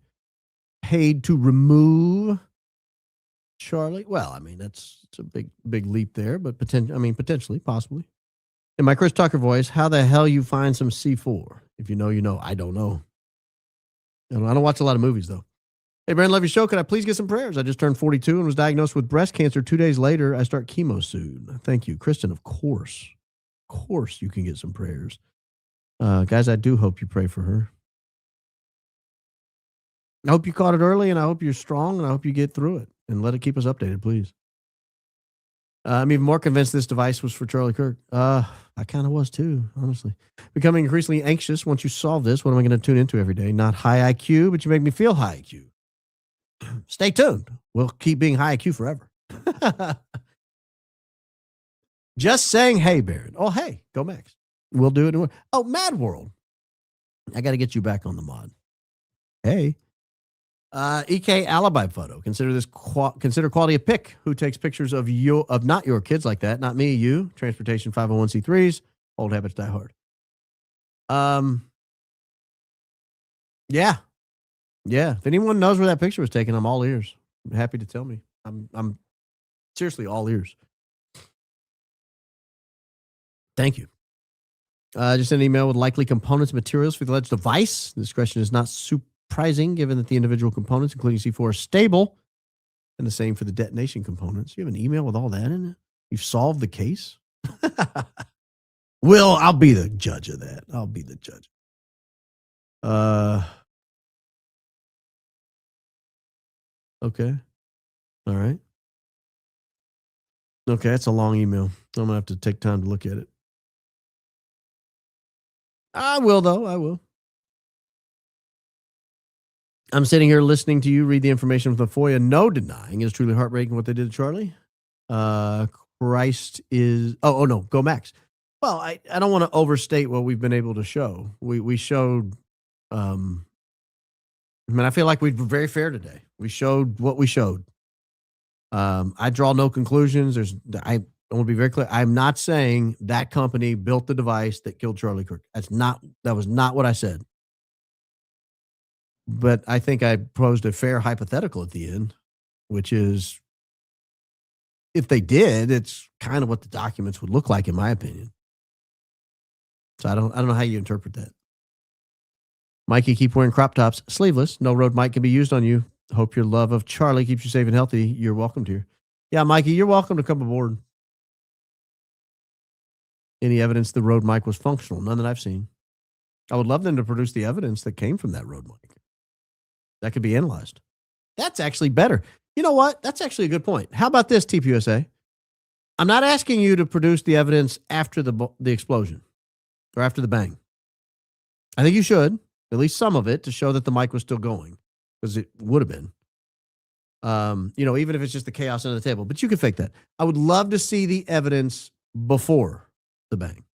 paid to remove Charlie. Well, I mean, it's a big leap there, but potentially, possibly. In my Chris Tucker voice, how the hell you find some C4? If you know, you know. I don't know. I don't watch a lot of movies, though. Hey, Brandon, love your show. Could I please get some prayers? I just turned 42 and was diagnosed with breast cancer 2 days later. I start chemo soon. Thank you, Kristen. Of course. Of course you can get some prayers. Guys, I do hope you pray for her. I hope you caught it early, and I hope you're strong, and I hope you get through it. And let it keep us updated, please. I'm even more convinced this device was for Charlie Kirk. I kind of was too, honestly. Becoming increasingly anxious once you solve this. What am I going to tune into every day? Not high IQ, but you make me feel high IQ. Stay tuned. We'll keep being high IQ forever. Just saying, hey, Baron. Oh, hey, go Max. We'll do it. Oh, Mad World. I got to get you back on the mod. Hey. EK alibi photo. Consider quality of pic. Who takes pictures of not your kids like that? Not me, you. Transportation 501c3s. Old habits die hard. Yeah. If anyone knows where that picture was taken, I'm all ears. I'm happy to tell me. I'm seriously all ears. Thank you. Just sent an email with likely components and materials for the alleged device. This question is not surprising given that the individual components, including C4, are stable, and the same for the detonation components. You have an email with all that in it? You've solved the case? Will, I'll be the judge of that. I'll be the judge. Okay. All right. Okay, that's a long email. I'm going to have to take time to look at it. I will, though. I will. I'm sitting here listening to you read the information from the FOIA. No denying. It's truly heartbreaking what they did to Charlie. Christ is... Oh, no. Go Max. Well, I don't want to overstate what we've been able to show. We showed... I feel like we were very fair today. We showed what we showed. I draw no conclusions. I want to be very clear. I'm not saying that company built the device that killed Charlie Kirk. That was not what I said. But I think I posed a fair hypothetical at the end, which is if they did, it's kind of what the documents would look like, in my opinion. So I don't know how you interpret that. Mikey, keep wearing crop tops, sleeveless. No road mic can be used on you. Hope your love of Charlie keeps you safe and healthy. You're welcome to. Yeah, Mikey, you're welcome to come aboard. Any evidence the road mic was functional? None that I've seen. I would love them to produce the evidence that came from that road mic. That could be analyzed. That's actually better. You know what? That's actually a good point. How about this, TPUSA? I'm not asking you to produce the evidence after the explosion or after the bang. I think you should, at least some of it, to show that the mic was still going, because it would have been. Even if it's just the chaos under the table. But you can fake that. I would love to see the evidence before the bang,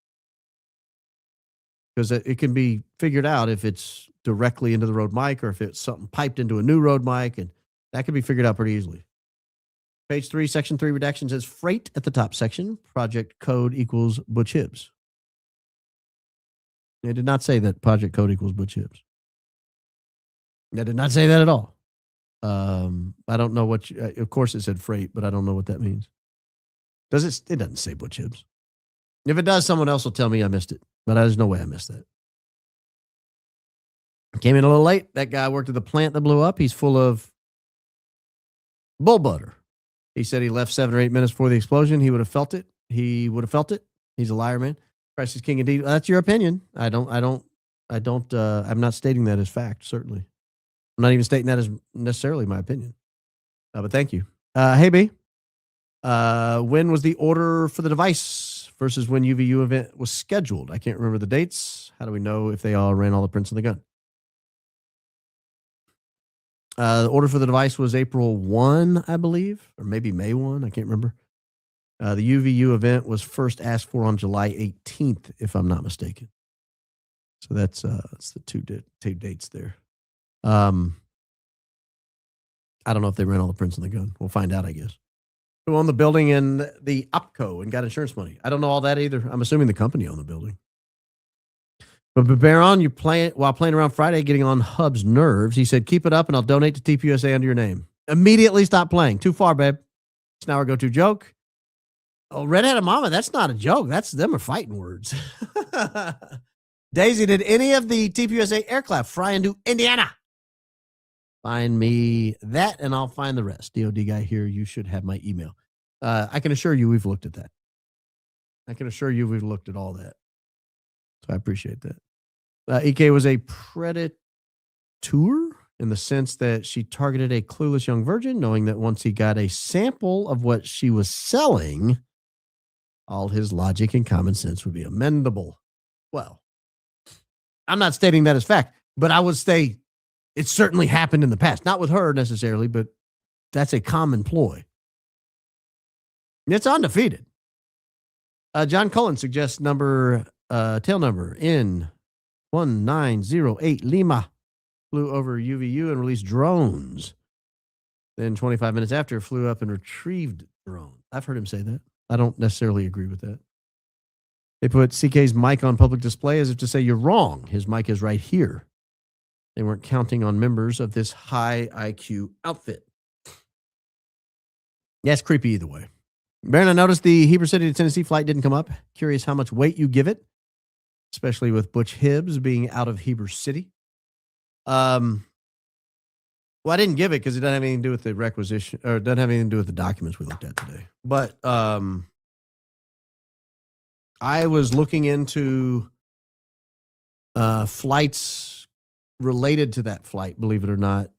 because it can be figured out if it's directly into the road mic or if it's something piped into a new road mic, and that can be figured out pretty easily. Page 3, section 3, redactions says freight at the top section. Project code equals Butch Hibbs. They did not say that project code equals Butch Hibbs. They did not say that at all. I don't know what of course it said freight, but I don't know what that means. Does it? It doesn't say Butch Hibbs. If it does, someone else will tell me I missed it, but there's no way I missed that. Came in a little late. That guy worked at the plant that blew up. He's full of bull butter. He said he left 7 or 8 minutes before the explosion. He would have felt it. He's a liar, man. Christ is king indeed. That's your opinion. I'm not stating that as fact, certainly. I'm not even stating that as necessarily my opinion. But thank you. Hey, B. When was the order for the device versus when UVU event was scheduled? I can't remember the dates. How do we know if they all ran all the prints on the gun? The order for the device was April 1, I believe, or maybe May 1. I can't remember. The UVU event was first asked for on July 18th, if I'm not mistaken. So that's the two dates there. I don't know if they ran all the prints on the gun. We'll find out, I guess. Who owned the building and the OPCO and got insurance money? I don't know all that either. I'm assuming the company owned the building. But Baron, while playing around Friday, getting on Hub's nerves. He said, keep it up and I'll donate to TPUSA under your name. Immediately stop playing. Too far, babe. It's now our go-to joke. Oh, Redheaded Mama, that's not a joke. Them are fighting words. Daisy, did any of the TPUSA aircraft fly into Indiana? Find me that and I'll find the rest. DOD guy here, you should have my email. I can assure you we've looked at that. I can assure you we've looked at all that. So I appreciate that. EK was a predator in the sense that she targeted a clueless young virgin, knowing that once he got a sample of what she was selling, all his logic and common sense would be amendable. Well, I'm not stating that as fact, but I would say it certainly happened in the past. Not with her necessarily, but that's a common ploy. It's undefeated. John Cullen suggests tail number in 1908 Lima flew over UVU and released drones. Then 25 minutes after, flew up and retrieved drones. I've heard him say that. I don't necessarily agree with that. They put CK's mic on public display as if to say, you're wrong. His mic is right here. They weren't counting on members of this high IQ outfit. Yeah, it's creepy either way. Baron, I noticed the Heber City to Tennessee flight didn't come up. Curious how much weight you give it, especially with Butch Hibbs being out of Heber City. Well, I didn't give it because it doesn't have anything to do with the requisition, or it doesn't have anything to do with the documents we looked at today. But I was looking into flights related to that flight, believe it or not.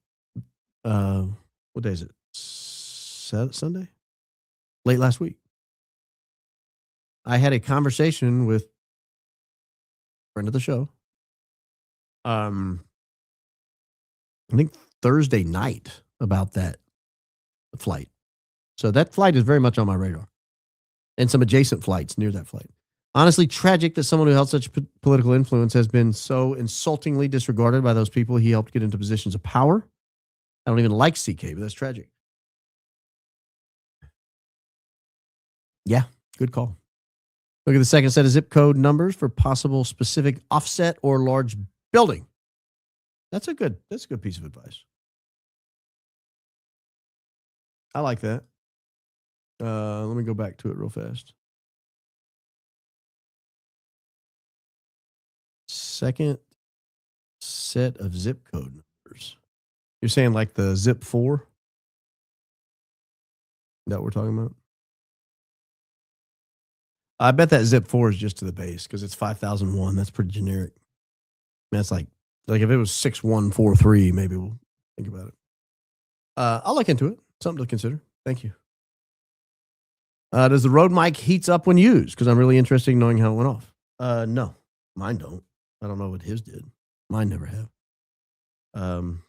What day is it? Sunday? Late last week. I had a conversation with a friend of the show. I think Thursday night about that flight. So that flight is very much on my radar. And some adjacent flights near that flight. Honestly, tragic that someone who held such political influence has been so insultingly disregarded by those people he helped get into positions of power. I don't even like CK, but that's tragic. Yeah, good call. Look at the second set of zip code numbers for possible specific offset or large building. That's a good piece of advice. I like that. Let me go back to it real fast. Second set of zip code numbers. You're saying like the zip 4? Is that what we're talking about? I bet that zip 4 is just to the base because it's 5001. That's pretty generic. That's like if it was 6143, maybe we'll think about it. I'll look into it. Something to consider. Thank you. Does the Rode mic heats up when used? Because I'm really interested in knowing how it went off. No, mine don't. I don't know what his did. Mine never have.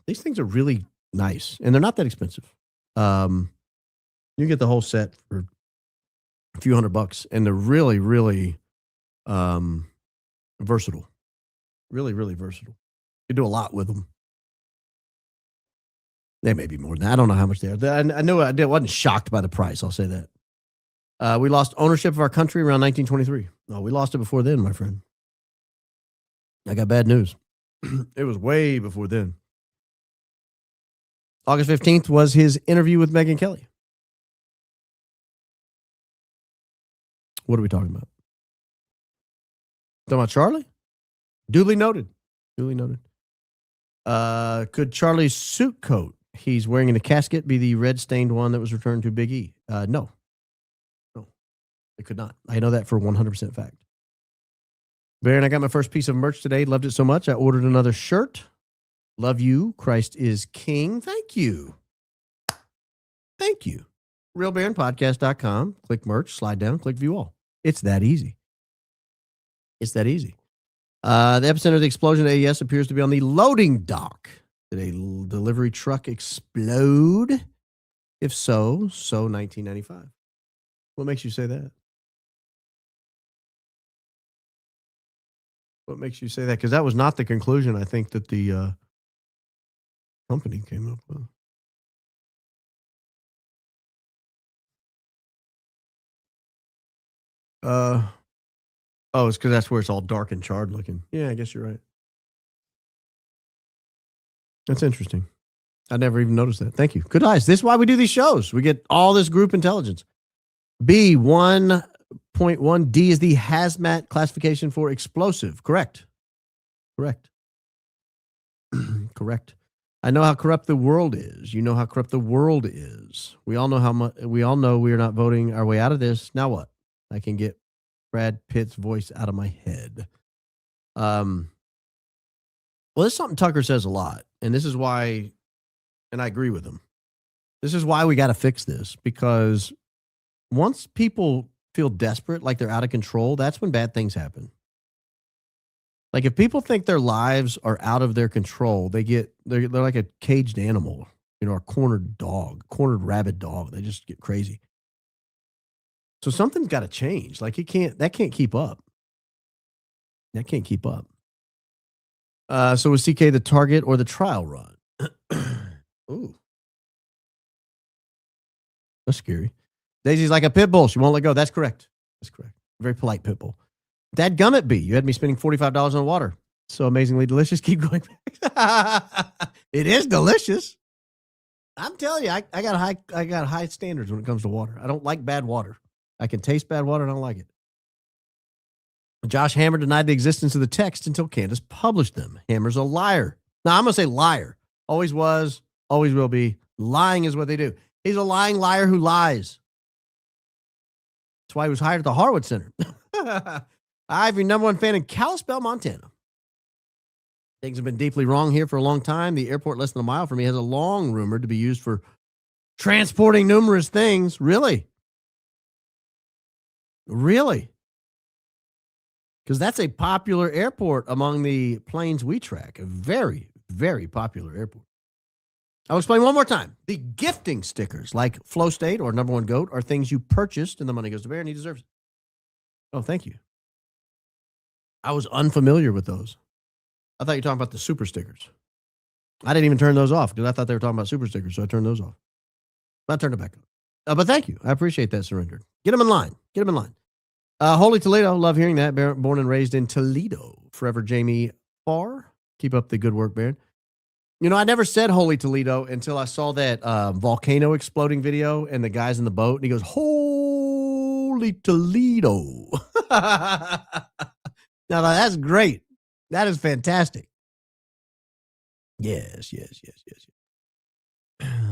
These things are really nice, and they're not that expensive. You get the whole set for a few $100, and they're really, really versatile. Really, really versatile. You do a lot with them. They may be more than that. I don't know how much they are. I know I wasn't shocked by the price. I'll say that. We lost ownership of our country around 1923. No, we lost it before then, my friend. I got bad news. It was way before then. August 15th was his interview with Megyn Kelly. What are we talking about? Talking about Charlie? Duly noted. Duly noted. Could Charlie's suit coat he's wearing in the casket be the red stained one that was returned to Big E? No. No, it could not. I know that for 100% fact. Baron, I got my first piece of merch today. Loved it so much. I ordered another shirt. Love you. Christ is King. Thank you. Thank you. RealBaronPodcast.com. Click merch, slide down, click view all. It's that easy. It's that easy. The epicenter of the explosion at AES appears to be on the loading dock. Did a delivery truck explode? If so, 1995. What makes you say that? What makes you say that? Because that was not the conclusion I think that the company came up with. It's because that's where it's all dark and charred looking. Yeah, I guess you're right. That's interesting. I never even noticed that. Thank you. Good eyes. This is why we do these shows. We get all this group intelligence. B 1.1 D is the hazmat classification for explosive. Correct. Correct. Correct. I know how corrupt the world is. You know how corrupt the world is. We all know how much. We all know we are not voting our way out of this. Now what? I can get Brad Pitt's voice out of my head. Well, this is something Tucker says a lot, and this is why, and I agree with him. This is why we got to fix this, because once people feel desperate, like they're out of control, that's when bad things happen. Like if people think their lives are out of their control, they're like a caged animal, a cornered rabid dog. They just get crazy. So something's got to change. Like that can't keep up. That can't keep up. So was CK the target or the trial run? Ooh. That's scary. Daisy's like a pit bull. She won't let go. That's correct. That's correct. Very polite pit bull. Dadgummit B. You had me spending $45 on water. So amazingly delicious. Keep going back. It is delicious. I'm telling you, I got high standards when it comes to water. I don't like bad water. I can taste bad water and I don't like it. Josh Hammer denied the existence of the text until Candace published them. Hammer's a liar. Now, I'm going to say liar. Always was, always will be. Lying is what they do. He's a lying liar who lies. That's why he was hired at the Harwood Center. I'm your number one fan in Kalispell, Montana. Things have been deeply wrong here for a long time. The airport less than a mile from me has a long rumored to be used for transporting numerous things. Really? Really? Because that's a popular airport among the planes we track. A very, very popular airport. I'll explain one more time. The gifting stickers, like Flow State or Number One Goat, are things you purchased and the money goes to Bear and he deserves it. Oh, thank you. I was unfamiliar with those. I thought you were talking about the super stickers. I didn't even turn those off because I thought they were talking about super stickers, so I turned those off. I turned it back on. But thank you. I appreciate that surrender. Get them in line. Get them in line. Holy Toledo. Love hearing that. Born and raised in Toledo. Forever Jamie Farr. Keep up the good work, Baron. You know, I never said Holy Toledo until I saw that volcano exploding video and the guy's in the boat. And he goes, Holy Toledo. Now, that's great. That is fantastic. Yes.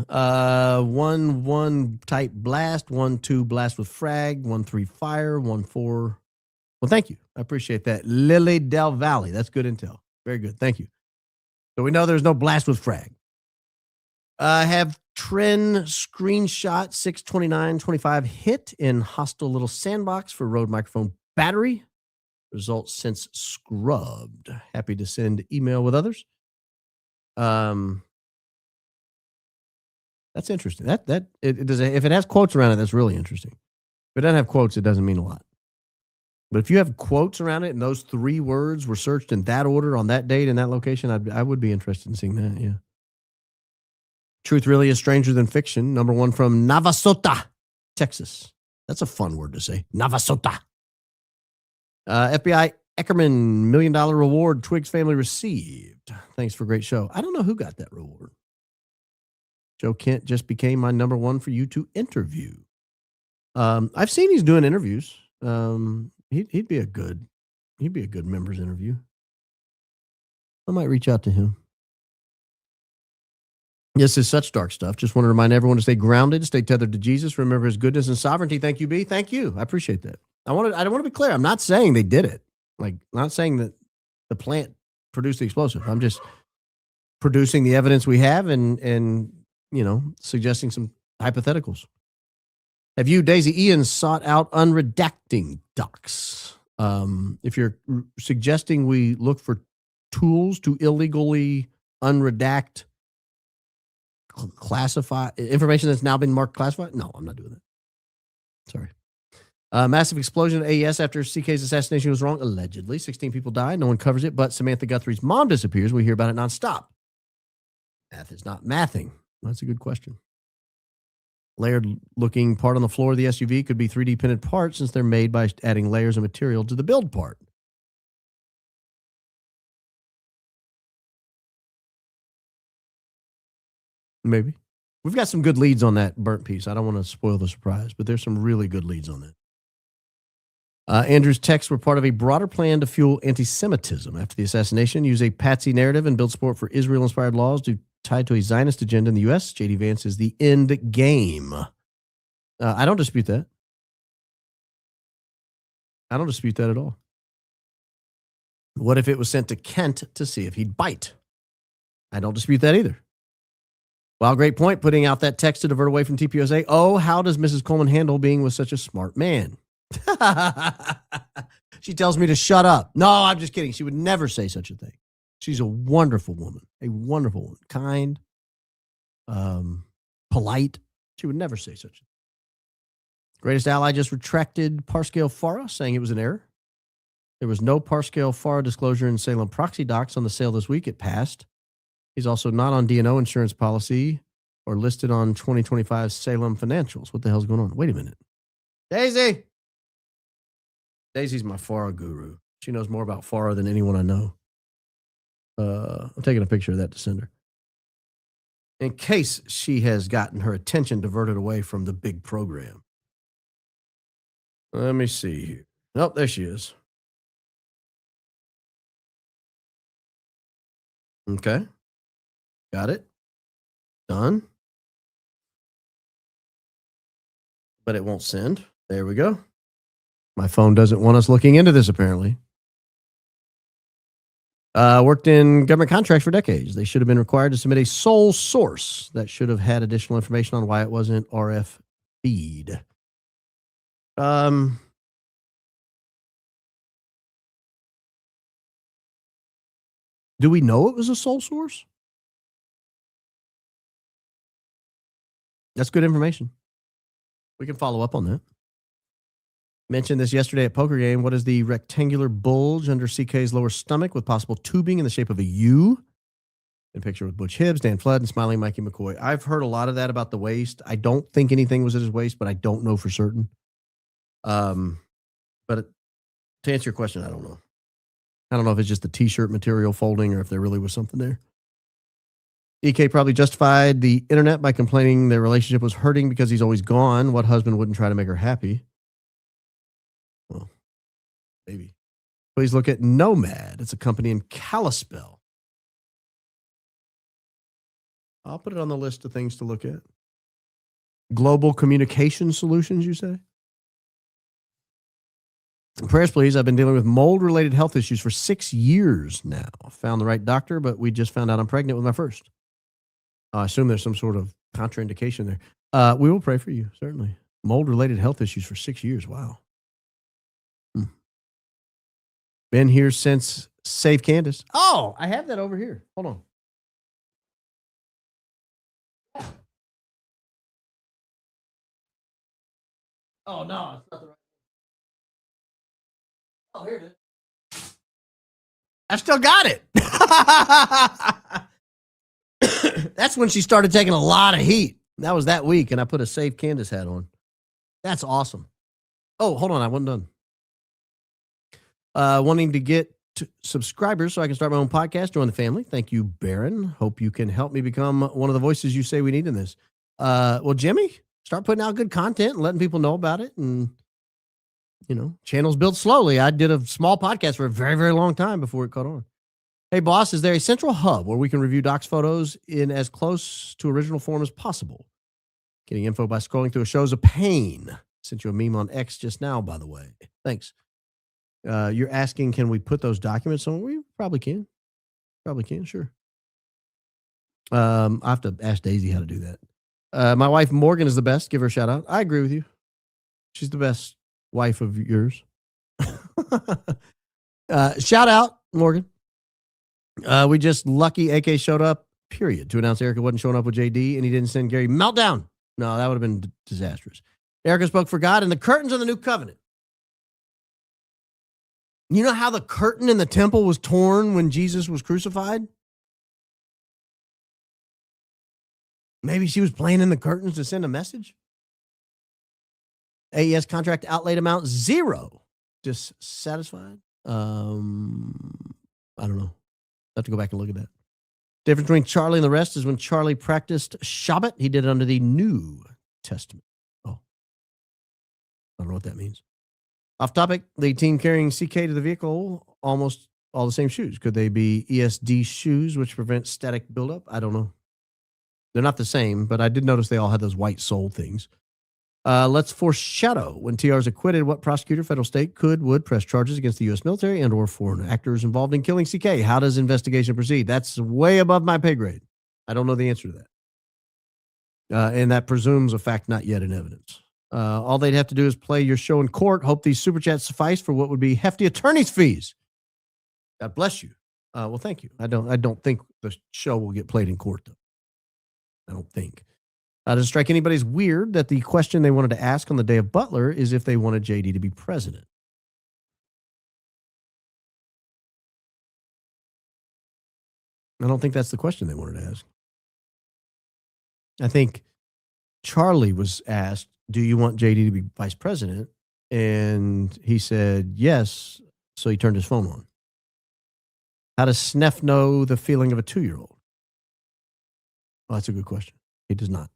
1-1 type blast, 1-2 blast with frag, 1-3 fire, 1-4. Well, thank you. I appreciate that. Lily Del Valle. That's good intel. Very good. Thank you. So we know there's no blast with frag. Have Tren screenshot 62925 hit in hostile little sandbox for Rode microphone battery. Results since scrubbed. Happy to send email with others. That's interesting. If it has quotes around it, that's really interesting. If it doesn't have quotes, it doesn't mean a lot. But if you have quotes around it and those 3 words were searched in that order on that date in that location, I would be interested in seeing that. Yeah. Truth really is stranger than fiction. Number 1 from Navasota, Texas. That's a fun word to say. Navasota. FBI Eckerman $1 million reward Twiggs family received. Thanks for a great show. I don't know who got that reward. Joe Kent just became my number 1 for you to interview. I've seen he's doing interviews. He'd be a good members interview. I might reach out to him. This is such dark stuff. Just want to remind everyone to stay grounded, stay tethered to Jesus, remember his goodness and sovereignty. Thank you, B. Thank you. I appreciate that. I want to be clear. I'm not saying they did it. Like, I'm not saying that the plant produced the explosive. I'm just producing the evidence we have and suggesting some hypotheticals. Have you, Daisy Ian, sought out unredacting docs? If you're suggesting we look for tools to illegally unredact classify information that's now been marked classified, no, I'm not doing that. Sorry. Massive explosion at AES after CK's assassination was wrong. Allegedly, 16 people died. No one covers it, but Samantha Guthrie's mom disappears. We hear about it nonstop. Math is not mathing. That's a good question. Layered looking part on the floor of the SUV could be 3D printed parts since they're made by adding layers of material to the build part. Maybe. We've got some good leads on that burnt piece. I don't want to spoil the surprise, but there's some really good leads on that. Andrew's texts were part of a broader plan to fuel anti-Semitism. After the assassination, use a patsy narrative and build support for Israel-inspired laws tied to a Zionist agenda in the U.S. J.D. Vance is the end game. I don't dispute that. I don't dispute that at all. What if it was sent to Kent to see if he'd bite? I don't dispute that either. Well, great point. Putting out that text to divert away from TPUSA. Oh, how does Mrs. Coleman handle being with such a smart man? She tells me to shut up. No, I'm just kidding. She would never say such a thing. She's a wonderful woman, kind, polite. She would never say such a thing. Greatest Ally just retracted Parscale FARA, saying it was an error. There was no Parscale FARA disclosure in Salem proxy docs on the sale this week. It passed. He's also not on D&O insurance policy or listed on 2025 Salem financials. What the hell's going on? Wait a minute. Daisy! Daisy's my FARA guru. She knows more about FARA than anyone I know. I'm taking a picture of that to send her. In case she has gotten her attention diverted away from the big program. Let me see here. Oh, there she is. Okay. Got it. Done. But it won't send. There we go. My phone doesn't want us looking into this, apparently. Worked in government contracts for decades. They should have been required to submit a sole source that should have had additional information on why it wasn't RF feed. Do we know it was a sole source? That's good information. We can follow up on that. Mentioned this yesterday at poker game. What is the rectangular bulge under CK's lower stomach with possible tubing in the shape of a U? In picture with Butch Hibbs, Dan Flood, and smiling Mikey McCoy. I've heard a lot of that about the waist. I don't think anything was at his waist, but I don't know for certain. But to answer your question, I don't know. I don't know if it's just the t-shirt material folding or if there really was something there. EK probably justified the internet by complaining their relationship was hurting because he's always gone. What husband wouldn't try to make her happy? Well, maybe. Please look at Nomad. It's a company in Kalispell. I'll put it on the list of things to look at. Global communication solutions, you say? Prayers, please. I've been dealing with mold-related health issues for 6 years now. Found the right doctor, but we just found out I'm pregnant with my first. I assume there's some sort of contraindication there. We will pray for you, certainly. Mold-related health issues for 6 years. Wow. Been here since Save Candace. Oh, I have that over here. Hold on. Oh, no, it's not the right. Oh, here it is. I still got it. That's when she started taking a lot of heat. That was that week, and I put a Save Candace hat on. That's awesome. Oh, hold on. I wasn't done. Wanting to get subscribers so I can start my own podcast, join the family. Thank you, Baron. Hope you can help me become one of the voices you say we need in this. Well, Jimmy, start putting out good content and letting people know about it. And, you know, channels built slowly. I did a small podcast for a very, very long time before it caught on. Hey, boss, is there a central hub where we can review docs photos in as close to original form as possible? Getting info by scrolling through a show is a pain. Sent you a meme on X just now, by the way. Thanks. You're asking, can we put those documents on? We probably can. Probably can, sure. I have to ask Daisy how to do that. My wife, Morgan, is the best. Give her a shout out. I agree with you. She's the best wife of yours. Shout out, Morgan. We just lucky AK showed up, period, to announce Erica wasn't showing up with JD and he didn't send Gary meltdown. No, that would have been disastrous. Erica spoke for God and the curtains of the new covenant. You know how the curtain in the temple was torn when Jesus was crucified? Maybe she was playing in the curtains to send a message. AES contract outlaid amount 0. Dissatisfied? I don't know. Have to go back and look at that. Difference between Charlie and the rest is when Charlie practiced Shabbat, he did it under the New Testament. Oh, I don't know what that means. Off topic, the team carrying CK to the vehicle, almost all the same shoes. Could they be ESD shoes, which prevent static buildup? I don't know. They're not the same, but I did notice they all had those white sole things. Let's foreshadow. When TR is acquitted, what prosecutor, federal, state, would press charges against the U.S. military and or foreign actors involved in killing CK? How does investigation proceed? That's way above my pay grade. I don't know the answer to that. And that presumes a fact not yet in evidence. All they'd have to do is play your show in court. Hope these super chats suffice for what would be hefty attorney's fees. God bless you. Well, thank you. I don't think the show will get played in court, though. I don't think. Does it strike anybody's weird that the question they wanted to ask on the day of Butler is if they wanted JD to be president? I don't think that's the question they wanted to ask. I think Charlie was asked, do you want JD to be vice president? And he said, yes. So he turned his phone on. How does Sneff know the feeling of a 2-year-old? Well, that's a good question. He does not.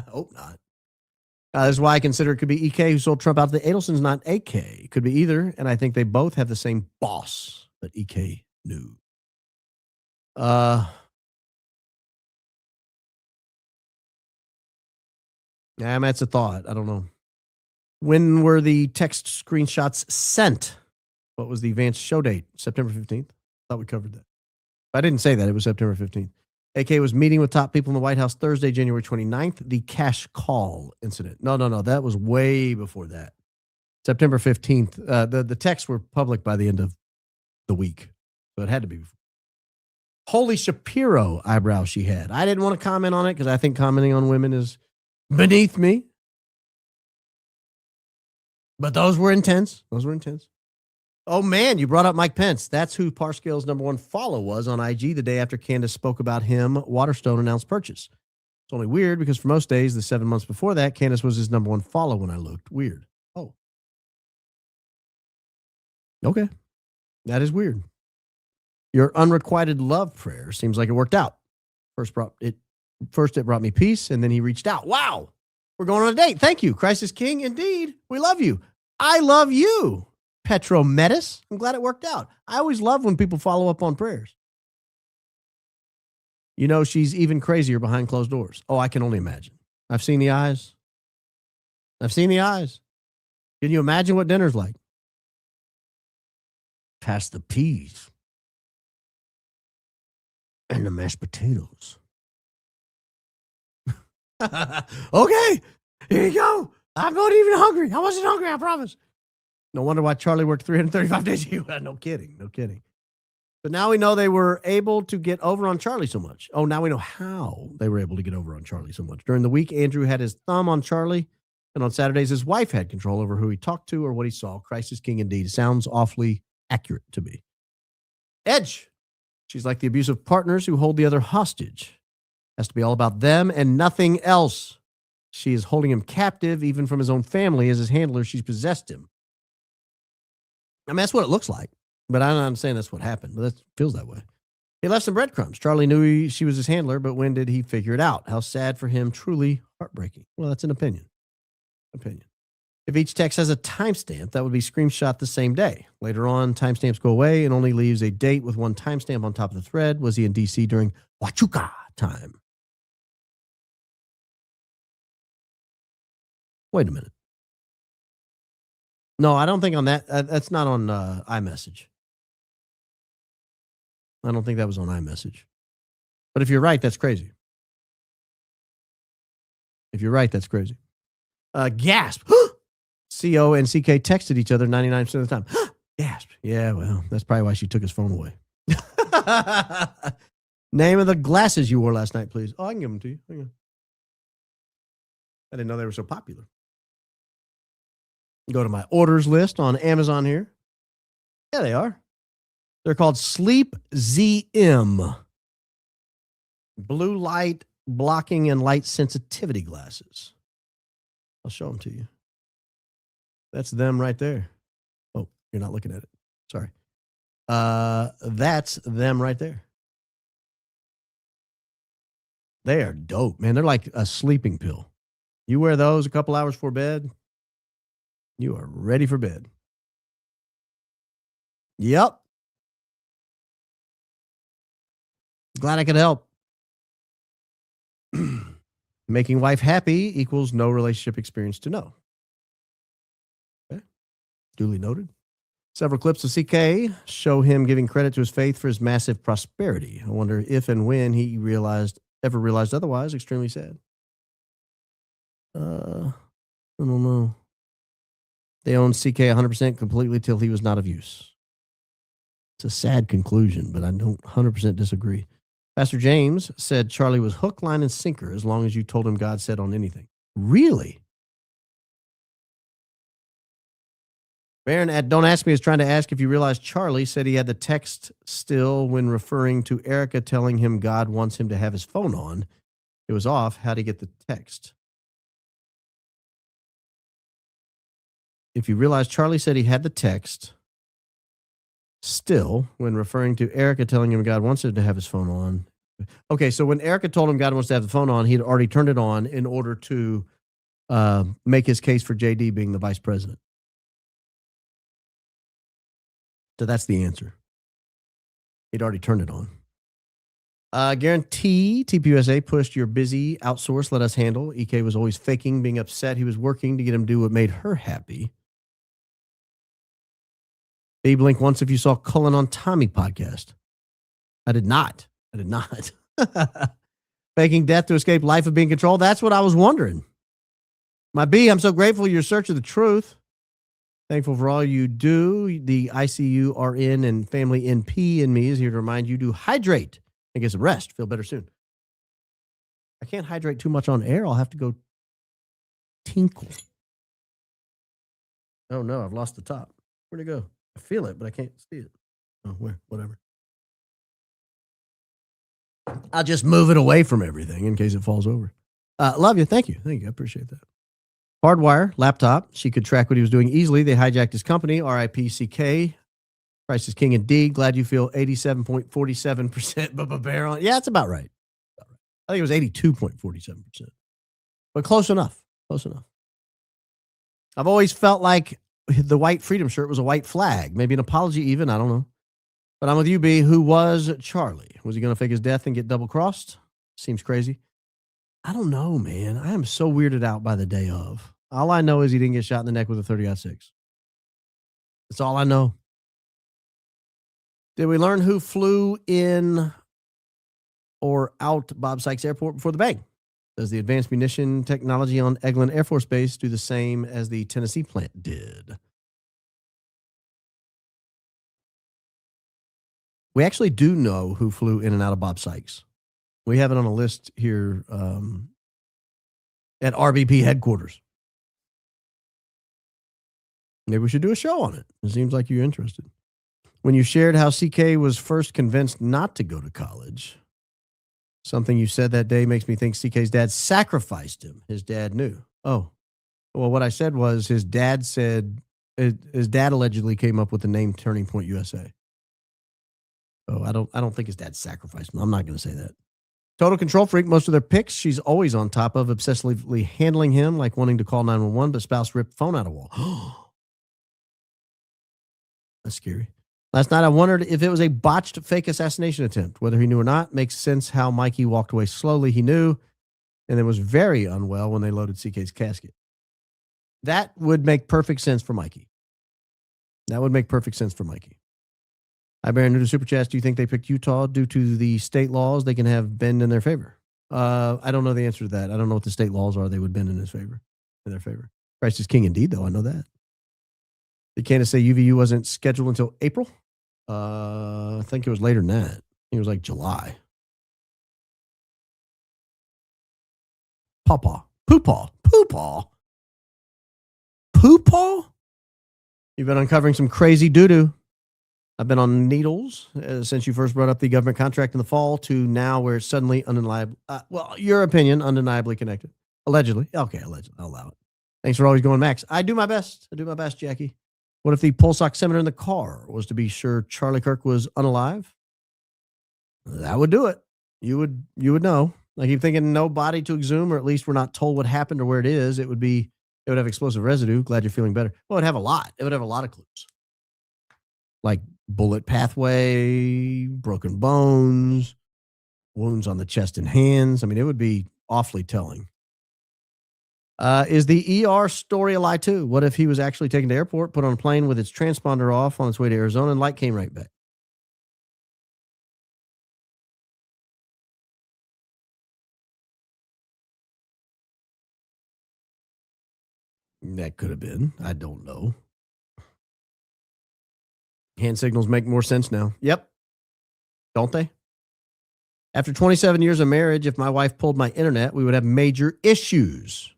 Hope not. That's why I consider it could be EK who sold Trump out to the Adelsons, not AK. It could be either. And I think they both have the same boss that EK knew. That's a thought. I don't know. When were the text screenshots sent? What was the advanced show date? September 15th? Thought we covered that. I didn't say that. It was September 15th. AK was meeting with top people in the White House Thursday, January 29th. The cash call incident. No. That was way before that. September 15th. The texts were public by the end of the week. So it had to be before. Holy Shapiro eyebrow she had. I didn't want to comment on it because I think commenting on women is beneath me. But those were intense. Oh, man, you brought up Mike Pence. That's who Parscale's #1 follow was on IG the day after Candace spoke about him. Waterstone announced purchase. It's only weird because for most days, the 7 months before that, Candace was his #1 follow when I looked. Weird. Oh. Okay. That is weird. Your unrequited love prayer seems like it worked out. First it brought me peace, and then he reached out. Wow. We're going on a date. Thank you. Crisis King. Indeed. We love you. I love you. Petro Metis. I'm glad it worked out. I always love when people follow up on prayers. You know, she's even crazier behind closed doors. Oh, I can only imagine. I've seen the eyes. Can you imagine what dinner's like? Pass the peas. And the mashed potatoes. Okay, here you go. I'm not even hungry. I wasn't hungry, I promise. No wonder why Charlie worked 335 days a year. No kidding. But now we know they were able to get over on Charlie so much. Oh, now we know how they were able to get over on Charlie so much. During the week, Andrew had his thumb on Charlie, and on Saturdays, his wife had control over who he talked to or what he saw. Crisis King indeed. It sounds awfully accurate to me. Edge. She's like the abusive partners who hold the other hostage. Has to be all about them and nothing else. She is holding him captive, even from his own family. As his handler, she's possessed him. I mean, that's what it looks like. But I'm not saying that's what happened, but it feels that way. He left some breadcrumbs. Charlie knew she was his handler, but when did he figure it out? How sad for him. Truly heartbreaking. Well, that's an opinion. If each text has a timestamp, that would be screenshot the same day. Later on, timestamps go away and only leaves a date with one timestamp on top of the thread. Was he in D.C. during Huachuca time? Wait a minute. No, I don't think on that. That's not on iMessage. I don't think that was on iMessage. But if you're right, that's crazy. Gasp. CO and CK texted each other 99% of the time. Gasp. Yeah, well, that's probably why she took his phone away. Name of the glasses you wore last night, please. Oh, I can give them to you. Hang on. I didn't know they were so popular. Go to my orders list on Amazon here. Yeah, they are. They're called Sleep ZM. Blue light blocking and light sensitivity glasses. I'll show them to you. That's them right there. Oh, you're not looking at it. Sorry. That's them right there. They are dope, man. They're like a sleeping pill. You wear those a couple hours before bed, you are ready for bed. Yep. Glad I could help. Making wife happy equals no relationship experience to know. Okay. Duly noted. Several clips of CK show him giving credit to his faith for his massive prosperity. I wonder if and when he ever realized otherwise. Extremely sad. I don't know. They owned CK 100% completely till he was not of use. It's a sad conclusion, but I don't 100% disagree. Pastor James said Charlie was hook, line, and sinker as long as you told him God said on anything. Really? Baron at Don't Ask Me is trying to ask if you realize Charlie said he had the text still when referring to Erica telling him God wants him to have his phone on. It was off. How'd he get the text? If you realize Charlie said he had the text still when referring to Erica telling him God wants him to have his phone on. Okay, so when Erica told him God wants to have the phone on, he'd already turned it on in order to make his case for JD being the vice president. So that's the answer. He'd already turned it on. Guarantee TPUSA pushed your busy, outsource, let us handle. EK was always faking, being upset. He was working to get him to do what made her happy. Babe blink once if you saw Cullen on Tommy podcast. I did not. Faking death to escape life of being controlled. That's what I was wondering. My B, I'm so grateful you're searching the truth. Thankful for all you do. The ICU RN and family NP in me is here to remind you to hydrate and get some rest. Feel better soon. I can't hydrate too much on air. I'll have to go tinkle. Oh no, I've lost the top. Where'd it go? I feel it, but I can't see it. Oh, where? Whatever. I'll just move it away from everything in case it falls over. Love you. Thank you. I appreciate that. Hardwire, laptop. She could track what he was doing easily. They hijacked his company. RIP CK. Price is king indeed. Glad you feel 87.47% bear on. Yeah, that's about right. I think it was 82.47%. But close enough. Close enough. I've always felt like the white freedom shirt was a white flag. Maybe an apology even. I don't know. But I'm with you, B. Who was Charlie? Was he going to fake his death and get double-crossed? Seems crazy. I don't know, man. I am so weirded out by the day of. All I know is he didn't get shot in the neck with a 30-06. That's all I know. Did we learn who flew in or out Bob Sykes Airport before the bang? Does the advanced munition technology on Eglin Air Force Base do the same as the Tennessee plant did? We actually do know who flew in and out of Bob Sykes. We have it on a list here at RBP headquarters. Maybe we should do a show on it. It seems like you're interested. When you shared how CK was first convinced not to go to college, something you said that day makes me think CK's dad sacrificed him. His dad knew. Oh, well, what I said was his dad allegedly came up with the name Turning Point USA. Oh, I don't think his dad sacrificed him. I'm not going to say that. Total control freak. Most of their picks, she's always on top of, obsessively handling him, like wanting to call 911, but spouse ripped phone out of wall. That's scary. Last night, I wondered if it was a botched fake assassination attempt. Whether he knew or not, makes sense how Mikey walked away slowly. He knew, and then was very unwell when they loaded CK's casket. That would make perfect sense for Mikey. That would make perfect sense for Mikey. Hi, Baron, new to Super Chats. Do you think they picked Utah due to the state laws they can have bend in their favor? I don't know the answer to that. I don't know what the state laws are they would bend in their favor. Christ is king indeed, though. I know that. Did Candace say UVU wasn't scheduled until April? I think it was later than that. I think it was like July. Pawpaw. Poopaw. You've been uncovering some crazy doo-doo. I've been on needles since you first brought up the government contract in the fall to now where it's suddenly undeniably, your opinion, undeniably connected. Allegedly. Okay, allegedly. I'll allow it. Thanks for always going, Max. I do my best, Jackie. What if the pulse oximeter in the car was to be sure Charlie Kirk was unalive? That would do it. You would know. I keep thinking no body to exhume, or at least we're not told what happened or where it is. It would have explosive residue. Glad you're feeling better. Well, it'd have a lot. It would have a lot of clues. Like bullet pathway, broken bones, wounds on the chest and hands. I mean, it would be awfully telling. Is the ER story a lie too? What if he was actually taken to airport, put on a plane with its transponder off on its way to Arizona, and light came right back? That could have been. I don't know. Hand signals make more sense now. Yep. Don't they? After 27 years of marriage, if my wife pulled my internet, we would have major issues.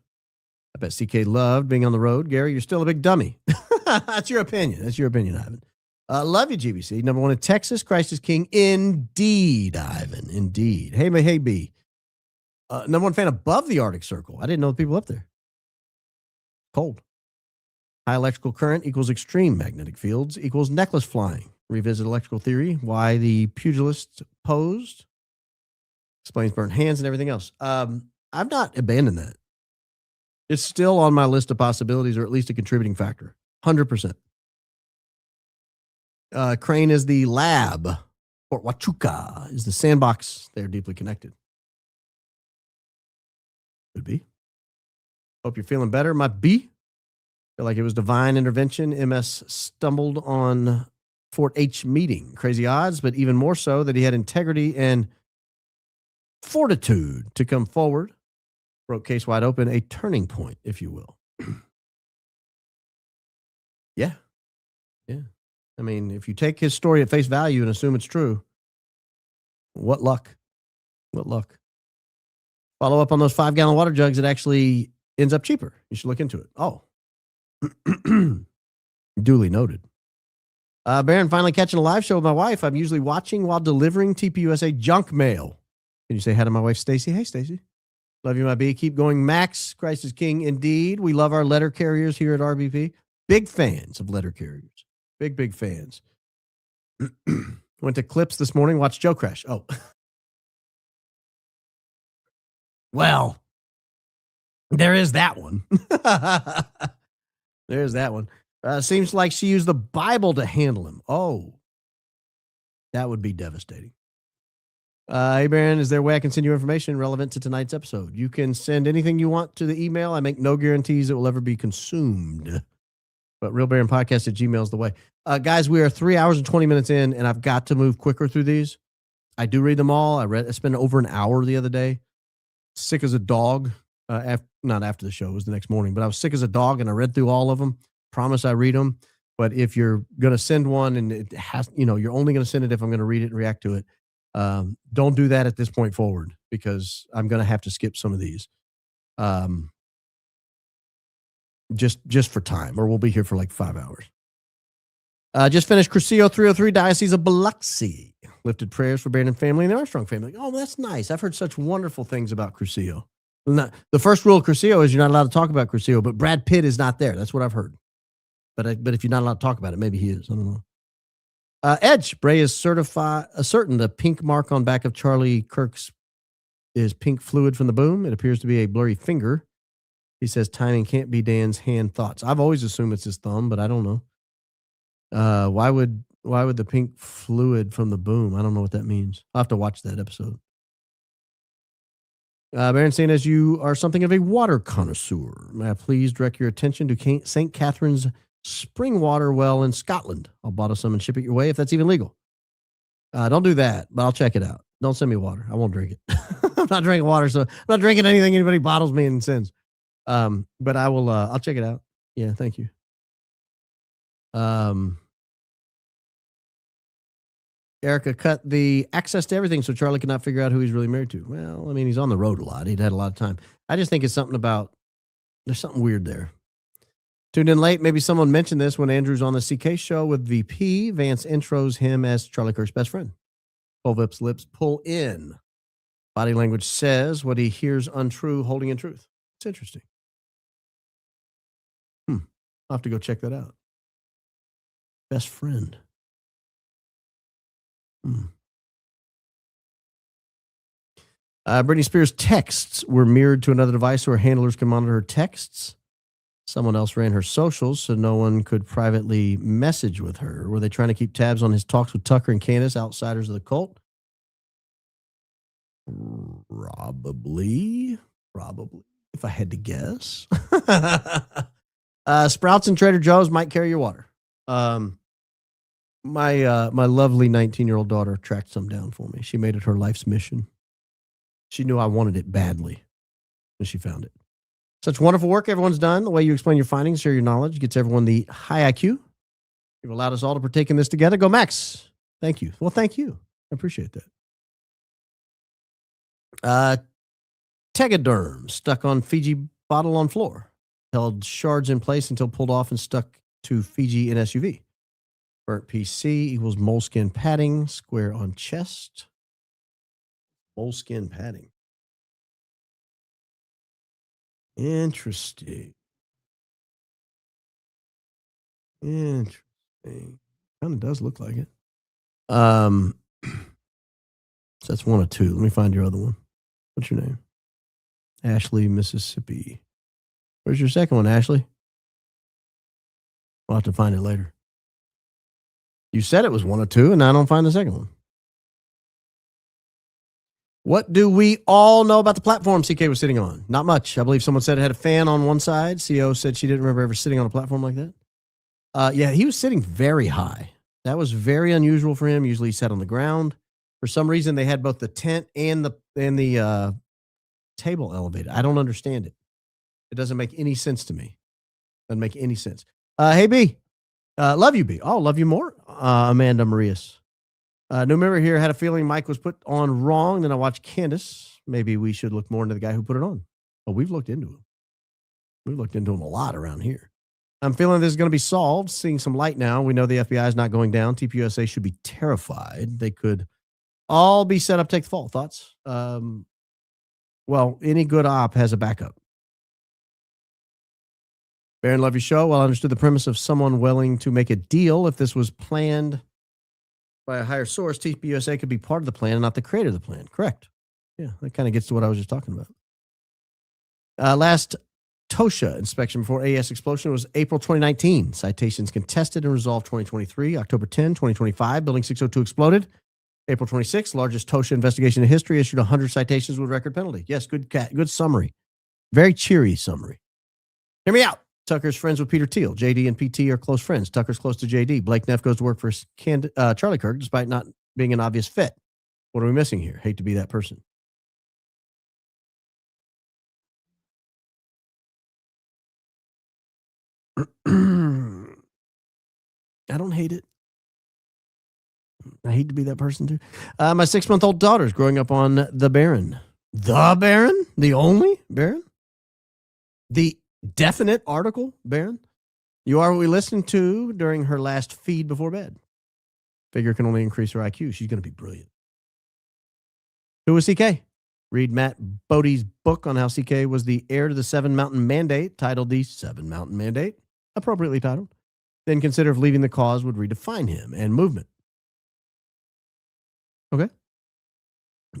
I bet CK loved being on the road. Gary, you're still a big dummy. That's your opinion. That's your opinion, Ivan. Love you, GBC. Number one in Texas. Christ is king. Indeed, Ivan. Indeed. Hey, B. Number one fan above the Arctic Circle. I didn't know the people up there. Cold. High electrical current equals extreme magnetic fields equals necklace flying. Revisit electrical theory. Why the pugilist posed. Explains burnt hands and everything else. I've not abandoned that. It's still on my list of possibilities, or at least a contributing factor. 100%. Crane is the lab. Fort Huachuca is the sandbox. They're deeply connected. Could be. Hope you're feeling better. My B. Feel like it was divine intervention. MS stumbled on Fort H meeting. Crazy odds, but even more so that he had integrity and fortitude to come forward. Broke case wide open, a turning point, if you will. Yeah. I mean, if you take his story at face value and assume it's true, what luck. What luck. Follow up on those 5-gallon water jugs. It actually ends up cheaper. You should look into it. Oh. Duly noted. Baron, finally catching a live show with my wife. I'm usually watching while delivering TPUSA junk mail. Can you say hi to my wife, Stacy? Hey, Stacy. Love you, my B. Keep going, Max. Christ is king indeed. We love our letter carriers here at RBP. Big fans of letter carriers. Big fans. Went to Clips this morning, watched Joe crash. Oh. Well, there is that one. There's that one. Seems like she used the Bible to handle him. Oh. That would be devastating. Hey, Baron, is there a way I can send you information relevant to tonight's episode? You can send anything you want to the email. I make no guarantees it will ever be consumed. But realbaronpodcast@gmail is the way. Guys, we are 3 hours and 20 minutes in, and I've got to move quicker through these. I do read them all. I spent over an hour the other day. Sick as a dog. Not after the show. It was the next morning. But I was sick as a dog, and I read through all of them. Promise I read them. But if you're going to send one, and it has, you're only going to send it if I'm going to read it and react to it. Don't do that at this point forward, because I'm going to have to skip some of these. Just for time, or we'll be here for like 5 hours. Just finished Crucio 303, Diocese of Biloxi. Lifted prayers for Baron and family and the Armstrong family. Oh, that's nice. I've heard such wonderful things about Crucio. The first rule of Crucio is you're not allowed to talk about Crucio, but Brad Pitt is not there. That's what I've heard. But if you're not allowed to talk about it, maybe he is. I don't know. Edge, Bray is certain the pink mark on back of Charlie Kirk's is pink fluid from the boom. It appears to be a blurry finger. He says timing can't be Dan's hand thoughts. I've always assumed it's his thumb, but I don't know. Why would the pink fluid from the boom? I don't know what that means. I'll have to watch that episode. Baron, saying as you are something of a water connoisseur, may I please direct your attention to St. Catherine's spring water well in Scotland. I'll bottle some and ship it your way if that's even legal. Don't do that, but I'll check it out. Don't send me water. I won't drink it. I'm not drinking water, so I'm not drinking anything anybody bottles me and sends. But I will, I'll check it out. Yeah, thank you. Erica cut the access to everything so Charlie could not figure out who he's really married to. Well, I mean, he's on the road a lot. He'd had a lot of time. I just think it's something about, there's something weird there. Tuned in late. Maybe someone mentioned this when Andrew's on the CK show with VP. Vance intros him as Charlie Kirk's best friend. Kolvet's lips pull in. Body language says what he hears untrue, holding in truth. It's interesting. I'll have to go check that out. Best friend. Britney Spears' texts were mirrored to another device where handlers can monitor her texts. Someone else ran her socials so no one could privately message with her. Were they trying to keep tabs on his talks with Tucker and Candace, outsiders of the cult? Probably, if I had to guess. Sprouts and Trader Joe's might carry your water. My lovely 19-year-old daughter tracked some down for me. She made it her life's mission. She knew I wanted it badly, and she found it. Such wonderful work everyone's done. The way you explain your findings, share your knowledge, gets everyone the high IQ. You've allowed us all to partake in this together. Go Max. Thank you. Well, thank you. I appreciate that. Tegaderm stuck on Fiji bottle on floor. Held shards in place until pulled off and stuck to Fiji in SUV. Burnt PC equals moleskin padding. Square on chest. Moleskin padding. Interesting. Interesting. Kind of does look like it. So that's one of two. Let me find your other one. What's your name? Ashley, Mississippi. Where's your second one, Ashley? We'll have to find it later. You said it was one of two, and I don't find the second one. What do we all know about the platform CK was sitting on? Not much. I believe someone said it had a fan on one side. CO said she didn't remember ever sitting on a platform like that. Yeah, he was sitting very high. That was very unusual for him. Usually he sat on the ground. For some reason, they had both the tent and the table elevated. I don't understand it. It doesn't make any sense to me. Doesn't make any sense. Hey, B. Love you, B. Oh, love you more. Amanda Marias. New member here had a feeling Mike was put on wrong. Then I watched Candace. Maybe we should look more into the guy who put it on. Oh, we've looked into him. We've looked into him a lot around here. I'm feeling this is going to be solved. Seeing some light now. We know the FBI is not going down. TPUSA should be terrified. They could all be set up to take the fall. Thoughts? Well, any good op has a backup. Baron, love your show. Well, I understood the premise of someone willing to make a deal. If this was planned by a higher source, TPUSA could be part of the plan and not the creator of the plan. Correct. Yeah, that kind of gets to what I was just talking about. Last TOSHA inspection before AES explosion was April 2019. Citations contested and resolved 2023. October 10, 2025, Building 602 exploded. April 26, largest TOSHA investigation in history, issued 100 citations with record penalty. Yes, good summary. Very cheery summary. Hear me out. Tucker's friends with Peter Thiel. JD and PT are close friends. Tucker's close to JD. Blake Neff goes to work for Charlie Kirk despite not being an obvious fit. What are we missing here? Hate to be that person. I don't hate it. I hate to be that person too. My 6-month-old daughter's growing up on the Baron. The Baron? The only Baron? The definite article, Baron? You are what we listened to during her last feed before bed. Figure can only increase her IQ. She's going to be brilliant. Who was CK? Read Matt Bodie's book on how CK was the heir to the 7 Mountain Mandate, titled The 7 Mountain Mandate, appropriately titled. Then consider if leaving the cause would redefine him and movement. Okay.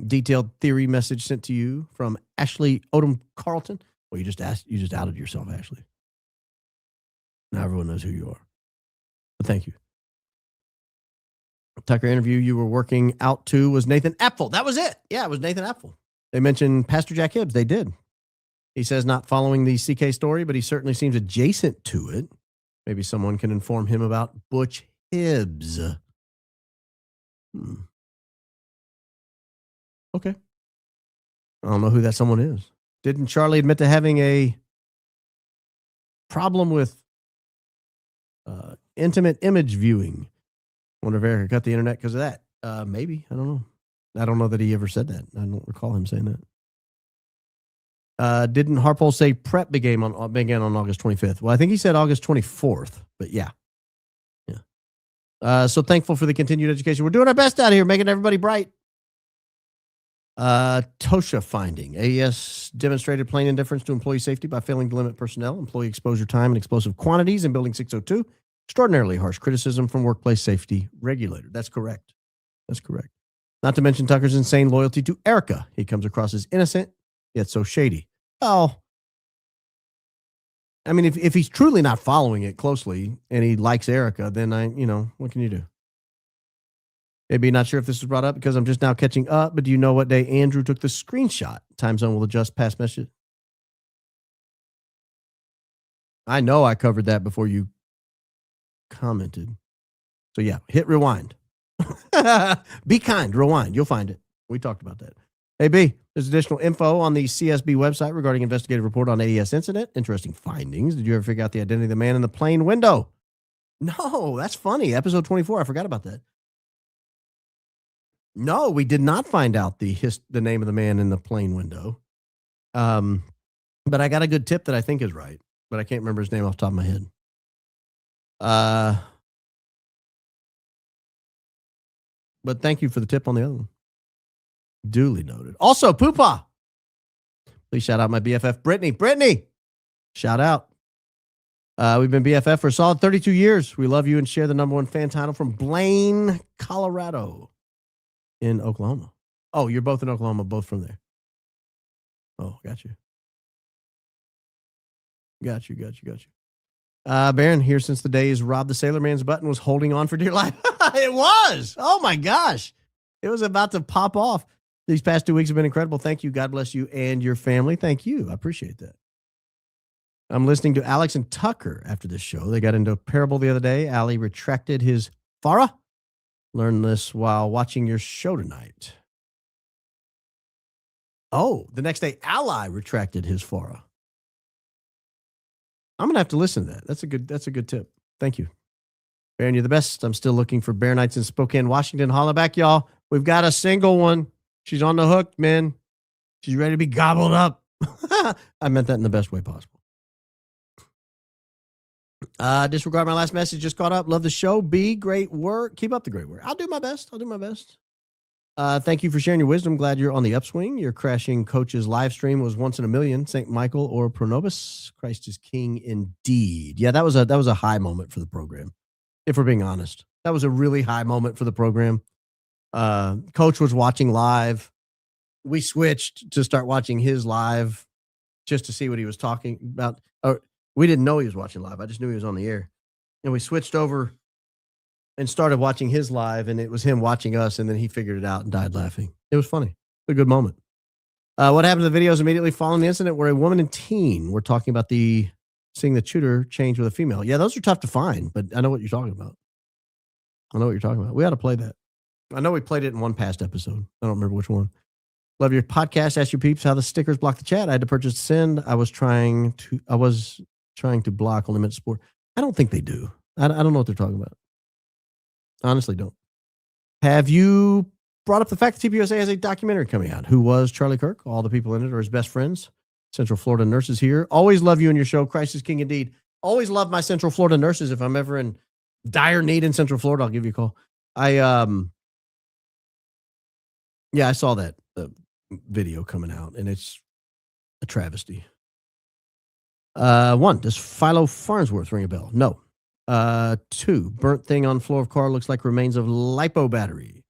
Detailed theory message sent to you from Ashley Odom Carlton. Well, you just outed yourself, Ashley. Now everyone knows who you are. But thank you. Tucker interview you were working out to was Nathan Apfel. That was it. Yeah, it was Nathan Apfel. They mentioned Pastor Jack Hibbs. They did. He says not following the CK story, but he certainly seems adjacent to it. Maybe someone can inform him about Butch Hibbs. Okay. I don't know who that someone is. Didn't Charlie admit to having a problem with intimate image viewing? Wonder if Eric cut the internet because of that. Maybe. I don't know. I don't know that he ever said that. I don't recall him saying that. Didn't Harpole say prep began on August 25th? Well, I think he said August 24th, but yeah. So thankful for the continued education. We're doing our best out here, making everybody bright. TOSHA finding. AES demonstrated plain indifference to employee safety by failing to limit personnel, employee exposure time, and explosive quantities in Building 602. Extraordinarily harsh criticism from workplace safety regulator. That's correct. That's correct. Not to mention Tucker's insane loyalty to Erica. He comes across as innocent, yet so shady. Oh. I mean, if he's truly not following it closely and he likes Erica, then what can you do? Maybe not sure if this was brought up because I'm just now catching up, but do you know what day Andrew took the screenshot? Time zone will adjust past message. I know I covered that before you commented. So yeah, hit rewind. Be kind, rewind. You'll find it. We talked about that. Hey, B, there's additional info on the CSB website regarding investigative report on AES incident. Interesting findings. Did you ever figure out the identity of the man in the plane window? No, that's funny. Episode 24. I forgot about that. No, we did not find out the name of the man in the plane window. But I got a good tip that I think is right, but I can't remember his name off the top of my head. But thank you for the tip on the other one. Duly noted. Also, Poopa. Please shout out my BFF, Brittany. Brittany, shout out. We've been BFF for a solid 32 years. We love you and share the #1 fan title from Blaine, Colorado in Oklahoma. Oh, you're both in Oklahoma, both from there. Oh, got you. Got you. Baron, here since the days Rob the Sailor Man's button was holding on for dear life. It was. Oh, my gosh. It was about to pop off. These past 2 weeks have been incredible. Thank you. God bless you and your family. Thank you. I appreciate that. I'm listening to Alex and Tucker after this show. They got into a parable the other day. Ali retracted his Farah. Learned this while watching your show tonight. Oh, the next day, Ally retracted his Farah. I'm going to have to listen to that. That's a good tip. Thank you. Baron, you're the best. I'm still looking for Bear Nights in Spokane, Washington. Holla back, y'all. We've got a single one. She's on the hook, man. She's ready to be gobbled up. I meant that in the best way possible. Disregard my last message. Just caught up. Love the show. B, great work. Keep up the great work. I'll do my best. Thank you for sharing your wisdom. Glad you're on the upswing. Your crashing coach's live stream was once in a million. St. Michael or Pronobus. Christ is king indeed. Yeah, that was a high moment for the program. If we're being honest, that was a really high moment for the program. Coach was watching live. We switched to start watching his live just to see what he was talking about. We didn't know he was watching live. I just knew he was on the air. And we switched over and started watching his live, and it was him watching us, and then he figured it out and died laughing. It was funny. A good moment. What happened to the videos immediately following the incident where a woman and teen were talking about seeing the tutor change with a female? Yeah, those are tough to find, but I know what you're talking about. We ought to play that. I know we played it in one past episode. I don't remember which one. Love your podcast. Ask your peeps how the stickers block the chat. I had to purchase send. I was trying to block only meant sport. I don't think they do. I don't know what they're talking about. Honestly, don't. Have you brought up the fact that TPUSA has a documentary coming out? Who was Charlie Kirk? All the people in it are his best friends. Central Florida nurses here. Always love you and your show. Christ is king indeed. Always love my Central Florida nurses. If I'm ever in dire need in Central Florida, I'll give you a call. I saw that video coming out, and it's a travesty. 1, does Philo Farnsworth ring a bell? No. 2, burnt thing on floor of car looks like remains of lipo battery.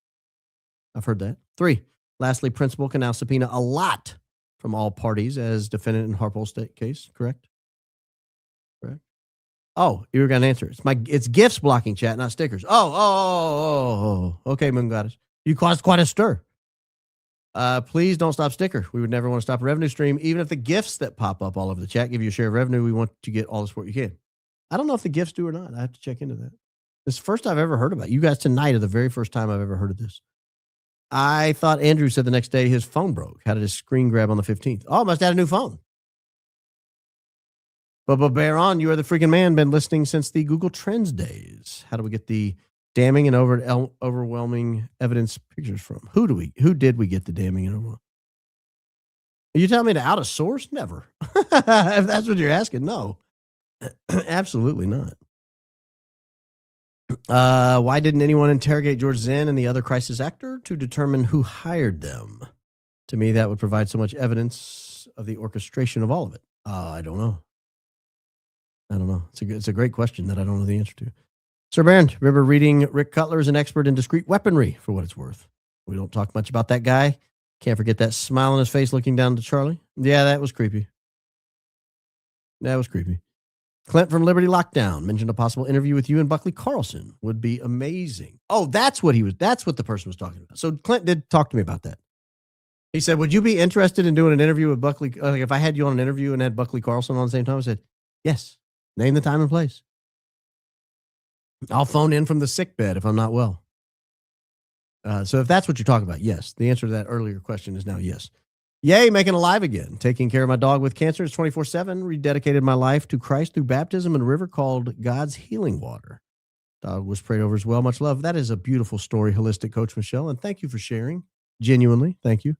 I've heard that. 3, lastly, principal can now subpoena a lot from all parties as defendant in Harpole State case. Correct. Oh, you were going to answer. It's gifts blocking chat, not stickers. Oh. Okay, Moon Goddess. You caused quite a stir. Please don't stop sticker. We would never want to stop a revenue stream. Even if the gifts that pop up all over the chat give you a share of revenue, we want to get all the support you can. I don't know if the gifts do or not. I have to check into that. This is the first I've ever heard about it. You guys tonight are the very first time I've ever heard of this. I thought Andrew said the next day his phone broke. How did his screen grab on the 15th? Oh, must have had a new phone. But Baron, you are the freaking man. Been listening since the Google Trends days. How do we get the damning and overwhelming evidence pictures from? Who did we get the damning and overwhelming? Are you telling me to out a source? Never. If that's what you're asking, no. Absolutely not. Why didn't anyone interrogate George Zinn and the other crisis actor to determine who hired them? To me, that would provide so much evidence of the orchestration of all of it. I don't know. It's a great question that I don't know the answer to. Sir Baron, remember reading Rick Cutler is an expert in discrete weaponry, for what it's worth. We don't talk much about that guy. Can't forget that smile on his face looking down to Charlie. Yeah, that was creepy. Clint from Liberty Lockdown mentioned a possible interview with you and Buckley Carlson would be amazing. Oh, that's what the person was talking about. So Clint did talk to me about that. He said, would you be interested in doing an interview with Buckley? Like if I had you on an interview and had Buckley Carlson on the same time, I said, yes, name the time and place. I'll phone in from the sick bed if I'm not well. So if that's what you're talking about, yes. The answer to that earlier question is now yes. Yay, making alive again. Taking care of my dog with cancer is 24/7. Rededicated my life to Christ through baptism in a river called God's Healing Water. Dog was prayed over as well. Much love. That is a beautiful story, Holistic Coach Michelle, and thank you for sharing. Genuinely, thank you.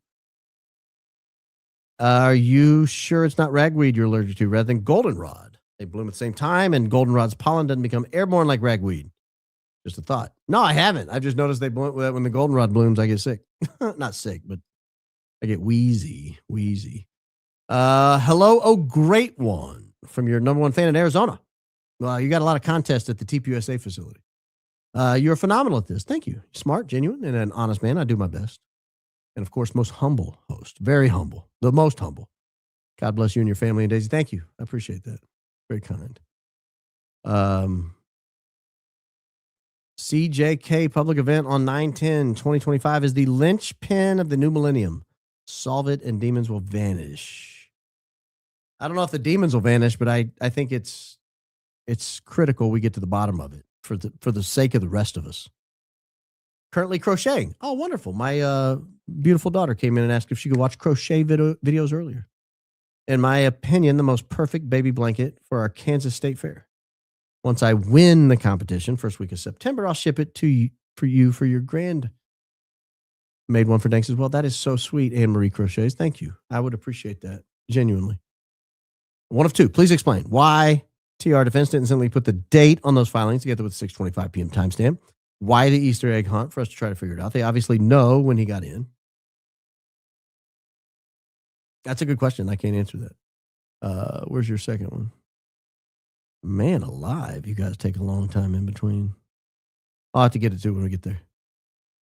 Are you sure it's not ragweed you're allergic to rather than goldenrod? They bloom at the same time, and goldenrod's pollen doesn't become airborne like ragweed. Just a thought. No, I haven't. I've just noticed they bloom when the goldenrod blooms. I get sick. Not sick, but I get wheezy. Hello, oh great one from your number one fan in Arizona. Well, you got a lot of contests at the TPUSA facility. You're phenomenal at this. Thank you. Smart, genuine, and an honest man. I do my best. And of course, most humble host. Very humble. The most humble. God bless you and your family and Daisy. Thank you. I appreciate that. Very kind. CJK public event on 9/10/2025 is the linchpin of the new millennium. Solve it and demons will vanish. I don't know if the demons will vanish, but I think it's critical we get to the bottom of it for the sake of the rest of us. Currently crocheting. Oh, wonderful. My beautiful daughter came in and asked if she could watch crochet videos earlier. In my opinion, the most perfect baby blanket for our Kansas State Fair. Once I win the competition, first week of September, I'll ship it to you for your grand. Made one for Danks as well. That is so sweet, Anne-Marie Crochets. Thank you. I would appreciate that, genuinely. One of two. Please explain why TR Defense didn't simply put the date on those filings together with 6:25 p.m. timestamp. Why the Easter egg hunt for us to try to figure it out? They obviously know when he got in. That's a good question. I can't answer that. Where's your second one? Man alive, you guys take a long time in between. I'll have to get it to when we get there.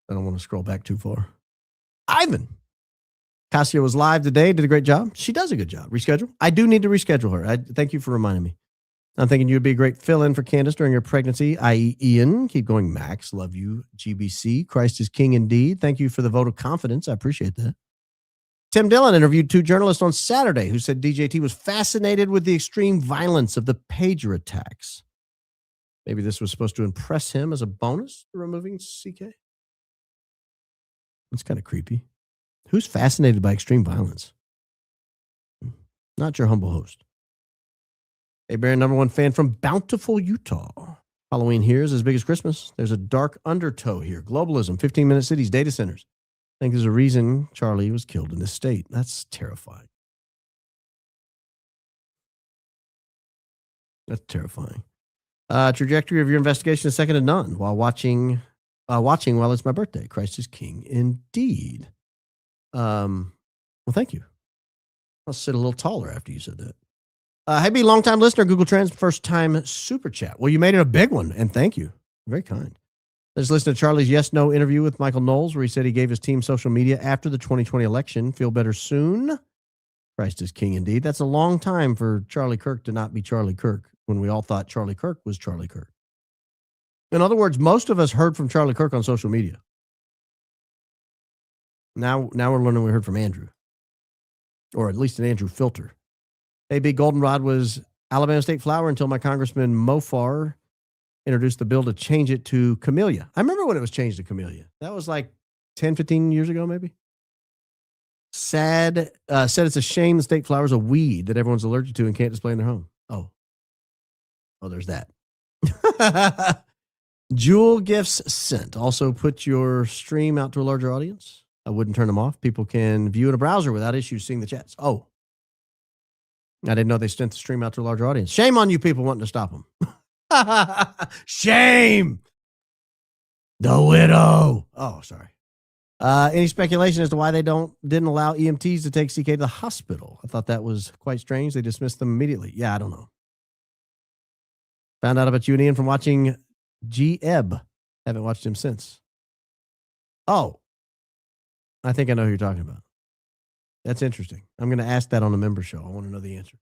I don't want to scroll back too far. Ivan. Cassia was live today, did a great job. She does a good job. Reschedule? I do need to reschedule her. Thank you for reminding me. I'm thinking you'd be a great fill-in for Candace during your pregnancy, i.e. Ian. Keep going, Max. Love you, GBC. Christ is king indeed. Thank you for the vote of confidence. I appreciate that. Tim Dillon interviewed two journalists on Saturday who said DJT was fascinated with the extreme violence of the pager attacks. Maybe this was supposed to impress him as a bonus for removing CK. That's kind of creepy. Who's fascinated by extreme violence? Not your humble host. Hey, Baron, number one fan from Bountiful, Utah. Halloween here is as big as Christmas. There's a dark undertow here. Globalism, 15-minute cities, data centers. I think there's a reason Charlie was killed in this state. That's terrifying. That's terrifying. Trajectory of your investigation is second to none while watching while it's my birthday. Christ is king indeed. Well, thank you. I'll sit a little taller after you said that. Hey, B, long-time listener, Google Trends, first-time super chat. Well, you made it a big one, and thank you. Very kind. Let's listen to Charlie's yes-no interview with Michael Knowles, where he said he gave his team social media after the 2020 election. Feel better soon? Christ is king indeed. That's a long time for Charlie Kirk to not be Charlie Kirk when we all thought Charlie Kirk was Charlie Kirk. In other words, most of us heard from Charlie Kirk on social media. Now we're learning we heard from Andrew, or at least an Andrew filter. Hey, big goldenrod was Alabama State flower until my Congressman Mofar introduced the bill to change it to camellia. I remember when it was changed to camellia. That was like 10, 15 years ago, maybe. Said it's a shame the state flower is a weed that everyone's allergic to and can't display in their home. Oh, there's that. Jewel gifts sent. Also put your stream out to a larger audience. I wouldn't turn them off. People can view in a browser without issues seeing the chats. Oh, I didn't know they sent the stream out to a larger audience. Shame on you people wanting to stop them. Shame. The widow. Oh, sorry. Any speculation as to why they didn't allow EMTs to take CK to the hospital? I thought that was quite strange. They dismissed them immediately. Yeah, I don't know. Found out about you and Ian from watching G-Eb. Haven't watched him since. Oh, I think I know who you're talking about. That's interesting. I'm going to ask that on a member show. I want to know the answer.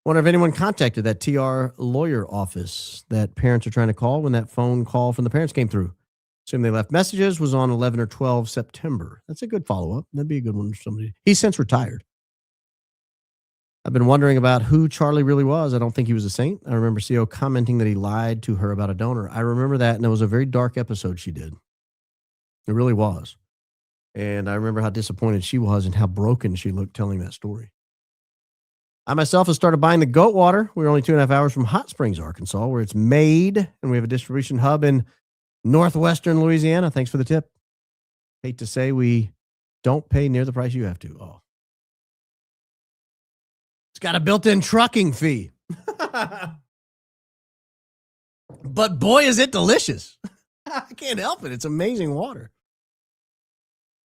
Wonder if anyone contacted that TR lawyer office that parents are trying to call when that phone call from the parents came through. Assume they left messages, was on 11 or 12 September. That's a good follow-up. That'd be a good one for somebody. He's since retired. I've been wondering about who Charlie really was. I don't think he was a saint. I remember CO commenting that he lied to her about a donor. I remember that, and it was a very dark episode she did. It really was. And I remember how disappointed she was and how broken she looked telling that story. I myself have started buying the goat water. We're only 2.5 hours from Hot Springs, Arkansas, where it's made, and we have a distribution hub in northwestern Louisiana. Thanks for the tip. Hate to say we don't pay near the price you have to. Oh, it's got a built-in trucking fee. But boy, is it delicious. I can't help it. It's amazing water.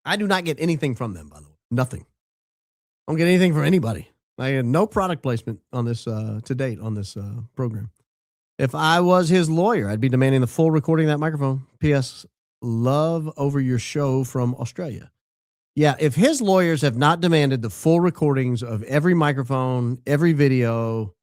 I do not get anything from them, by the way. Nothing. I don't get anything from anybody. I had no product placement on this to date on this program. If I was his lawyer, I'd be demanding the full recording of that microphone. P.S. Love over your show from Australia. Yeah, if his lawyers have not demanded the full recordings of every microphone, every video,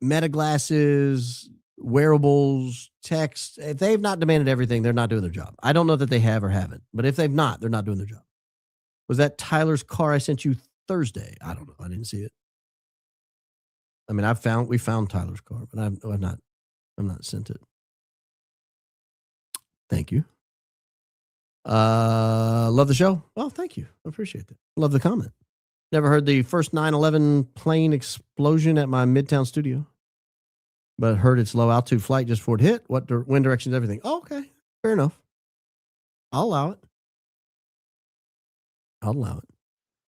meta glasses, wearables, text, if they've not demanded everything, they're not doing their job. I don't know that they have or haven't, but if they've not, they're not doing their job. Was that Tyler's car I sent you Thursday? I don't know. I didn't see it. I mean, we found Tyler's car, but I've not sent it. Thank you. Love the show. Well, thank you. I appreciate that. Love the comment. Never heard the first 9/11 plane explosion at my Midtown studio, but heard its low altitude flight just before it hit. Wind directions, everything. Oh, okay. Fair enough. I'll allow it.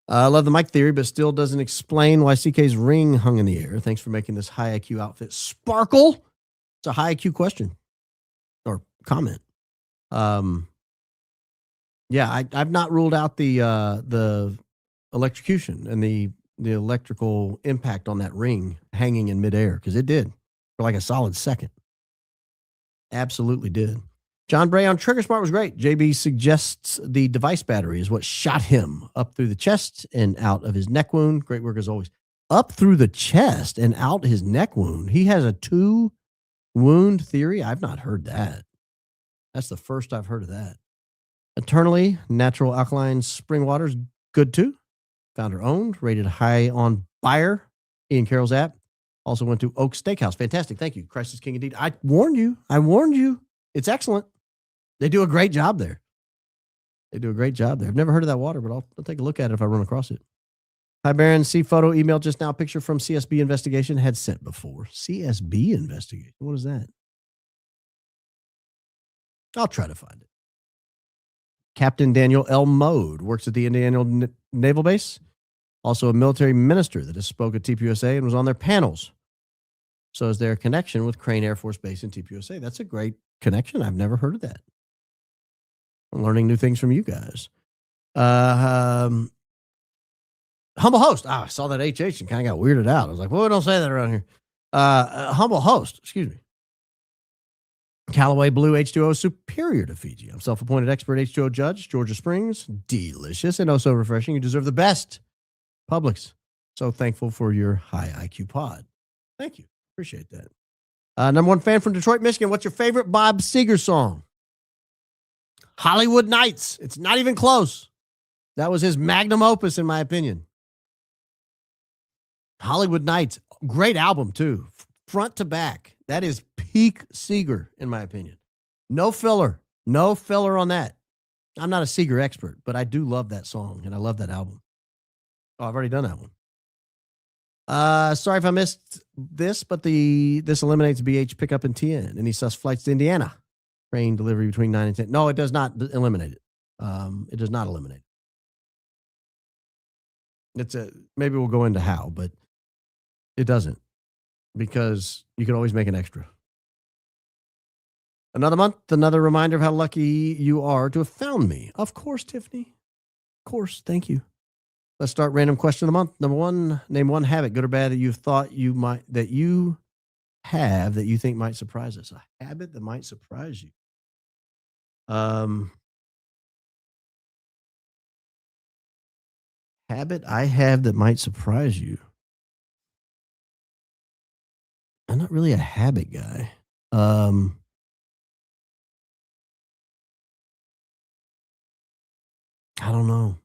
I love the mic theory, but still doesn't explain why CK's ring hung in the air. Thanks for making this high IQ outfit sparkle. It's a high IQ question or comment. Yeah, I've not ruled out the electrocution and the electrical impact on that ring hanging in midair, because it did for like a solid second. Absolutely did. John Bray on Trigger Smart was great. JB suggests the device battery is what shot him up through the chest and out of his neck wound. Great work as always. Up through the chest and out his neck wound. He has a 2-wound theory. I've not heard that. That's the first I've heard of that. Eternally natural alkaline spring water's good too. Founder owned, rated high on Buyer. Ian Carroll's app. Also went to Oak Steakhouse. Fantastic. Thank you. Christ is King indeed. I warned you. It's excellent. They do a great job there. I've never heard of that water, but I'll take a look at it if I run across it. Hi, Baron. See photo email just now. Picture from CSB investigation. Had sent before. CSB investigation. What is that? I'll try to find it. Captain Daniel L. Mode works at the Indiana Naval Base. Also a military minister that has spoke at TPUSA and was on their panels. So is there a connection with Crane Air Force Base and TPUSA? That's a great connection. I've never heard of that. I'm learning new things from you guys. Humble host. I saw that HH and kind of got weirded out. I was like, well, we don't say that around here. Humble host. Excuse me. Callaway Blue H2O superior to Fiji. I'm self-appointed expert H2O judge. Georgia Springs. Delicious and oh so refreshing. You deserve the best. Publix. So thankful for your high IQ pod. Thank you. Appreciate that. Number one fan from Detroit, Michigan. What's your favorite Bob Seger song? Hollywood Nights. It's not even close. That was his magnum opus, in my opinion. Hollywood Nights. Great album, too. Front to back. That is peak Seger, in my opinion. No filler. No filler on that. I'm not a Seger expert, but I do love that song, and I love that album. Oh, I've already done that one. Sorry if I missed this, but this eliminates BH pickup and TN. Any sus flights to Indiana? Train delivery between 9 and 10. No, it does not eliminate it. It does not eliminate it. Maybe we'll go into how, but it doesn't, because you can always make an extra. Another month, another reminder of how lucky you are to have found me. Of course, Tiffany. Of course. Thank you. Let's start random question of the month. Number one, name one habit, good or bad, that you thought that you have that you think might surprise us. A habit that might surprise you. Habit I have that might surprise you. I'm not really a habit guy. I don't know.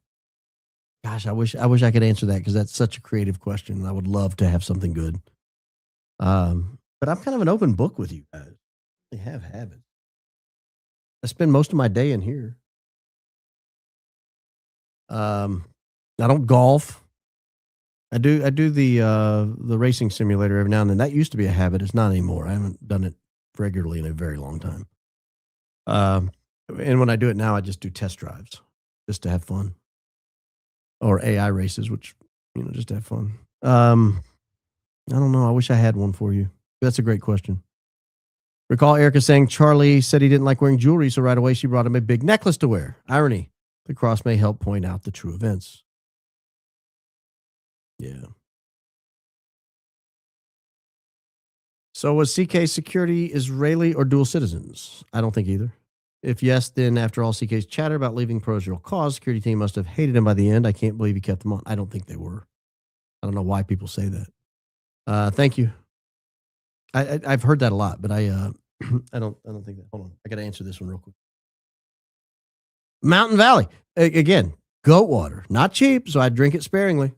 Gosh, I wish I could answer that, because that's such a creative question. I would love to have something good. But I'm kind of an open book with you guys. I have habits. I spend most of my day in here. I don't golf. I do the racing simulator every now and then. That used to be a habit. It's not anymore. I haven't done it regularly in a very long time. And when I do it now, I just do test drives just to have fun, or AI races, which just to have fun. I don't know. I wish I had one for you. That's a great question. Recall Erica saying Charlie said he didn't like wearing jewelry, so right away she brought him a big necklace to wear. Irony. The cross may help point out the true events. Yeah. So was CK security Israeli or dual citizens? I don't think either. If yes, then after all CK's chatter about leaving pro-Israel cause, security team must have hated him by the end. I can't believe he kept them on. I don't think they were. I don't know why people say that. Thank you. I've heard that a lot, but I don't think that. Hold on. I got to answer this one real quick. Mountain Valley. Again, goat water. Not cheap, so I drink it sparingly.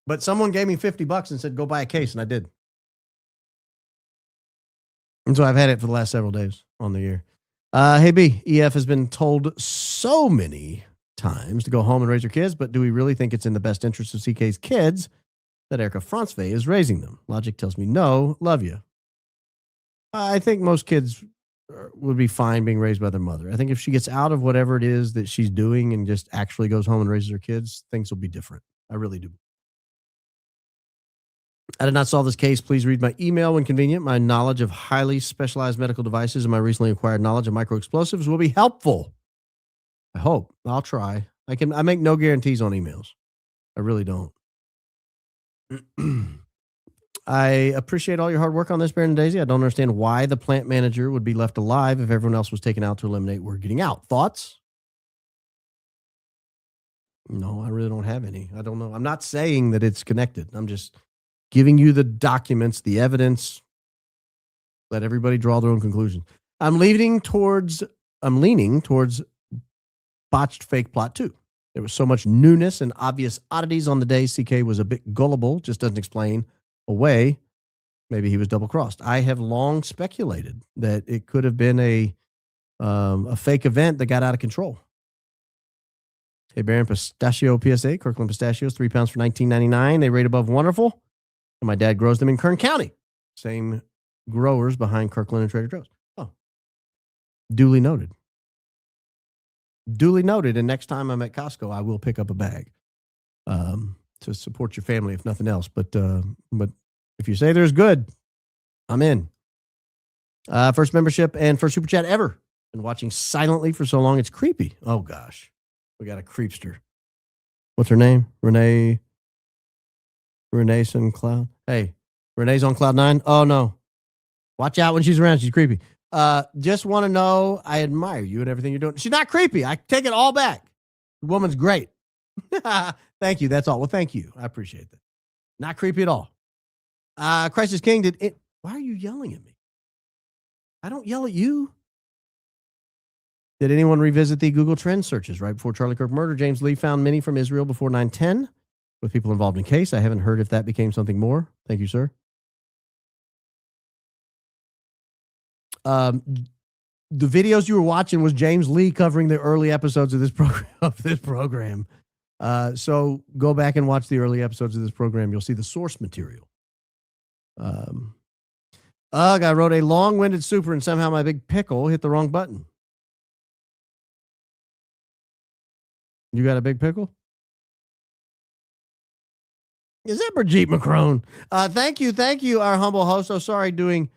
But someone gave me $50 and said, go buy a case, and I did. And so I've had it for the last several days on the year. Hey, B, EF has been told so many times to go home and raise her kids, but do we really think it's in the best interest of CK's kids that Erica Francevey is raising them? Logic tells me no. Love you. I think most kids would be fine being raised by their mother. I think if she gets out of whatever it is that she's doing and just actually goes home and raises her kids, things will be different. I really do. I did not solve this case. Please read my email when convenient. My knowledge of highly specialized medical devices and my recently acquired knowledge of microexplosives will be helpful. I hope. I'll try. I make no guarantees on emails. I really don't. I appreciate all your hard work on this, Baron and Daisy. I don't understand why the plant manager would be left alive if everyone else was taken out to eliminate word getting out. Thoughts? No, I really don't have any. I don't know. I'm not saying that it's connected. I'm just giving you the documents, the evidence. Let everybody draw their own conclusions. I'm leaning towards botched fake plot 2. There was so much newness and obvious oddities on the day. CK was a bit gullible, just doesn't explain away. Maybe he was double-crossed. I have long speculated that it could have been a fake event that got out of control. Hey, Baron, Pistachio PSA, Kirkland Pistachios, 3 pounds for $19.99. They rate above wonderful. And my dad grows them in Kern County. Same growers behind Kirkland and Trader Joe's. Oh, duly noted. Duly noted. And next time I'm at Costco, I will pick up a bag to support your family, if nothing else. But if you say there's good, I'm in. First membership and first super chat ever. Been watching silently for so long, it's creepy. Oh, gosh. We got a creepster. What's her name? Renee's on cloud. Hey, Renee's on cloud 9. Oh, no. Watch out when she's around. She's creepy. Just want to know I admire you and everything you're doing. She's not creepy. I take it all back. The woman's great. Thank you. That's all. Well, thank you. I appreciate that. Not creepy at all. Christ is King, why are you yelling at me? I don't yell at you. Did anyone revisit the Google Trends searches right before Charlie Kirk murder? James Lee found many from Israel before 9/10 with people involved in case. I haven't heard if that became something more. Thank you, sir. The videos you were watching was James Lee covering the early episodes of this program. So go back and watch the early episodes of this program. You'll see the source material. I wrote a long-winded super and somehow my big pickle hit the wrong button. You got a big pickle? Is that Brigitte Macron? Thank you, our humble host. Oh, sorry, doing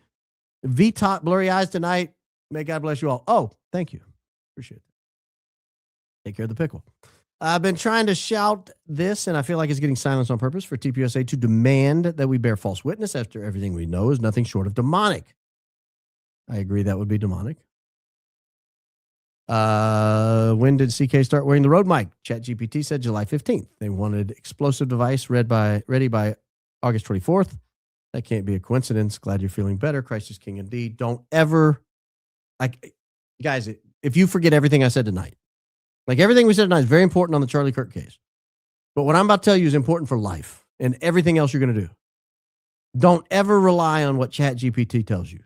VTOP blurry eyes tonight. May God bless you all. Oh, thank you. Appreciate it. Take care of the pickle. I've been trying to shout this, and I feel like it's getting silenced on purpose for TPUSA to demand that we bear false witness after everything we know is nothing short of demonic. I agree that would be demonic. When did CK start wearing the Rode mic? ChatGPT said July 15th. They wanted explosive device ready by August 24th. That can't be a coincidence. Glad you're feeling better. Christ is King indeed. Don't ever, guys, if you forget everything I said tonight, like everything we said tonight is very important on the Charlie Kirk case. But what I'm about to tell you is important for life and everything else you're going to do. Don't ever rely on what ChatGPT tells you.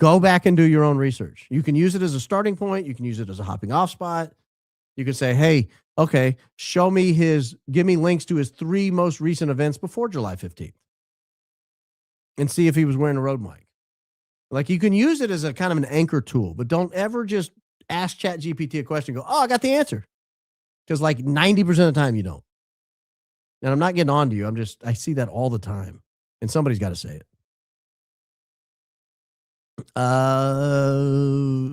Go back and do your own research. You can use it as a starting point. You can use it as a hopping off spot. You could say, hey, okay, give me links to his 3 most recent events before July 15th and see if he was wearing a road mic. Like, you can use it as a kind of an anchor tool, but don't ever just ask ChatGPT a question and go, oh, I got the answer. Because like 90% of the time you don't. And I'm not getting on to you. I see that all the time. And somebody's got to say it.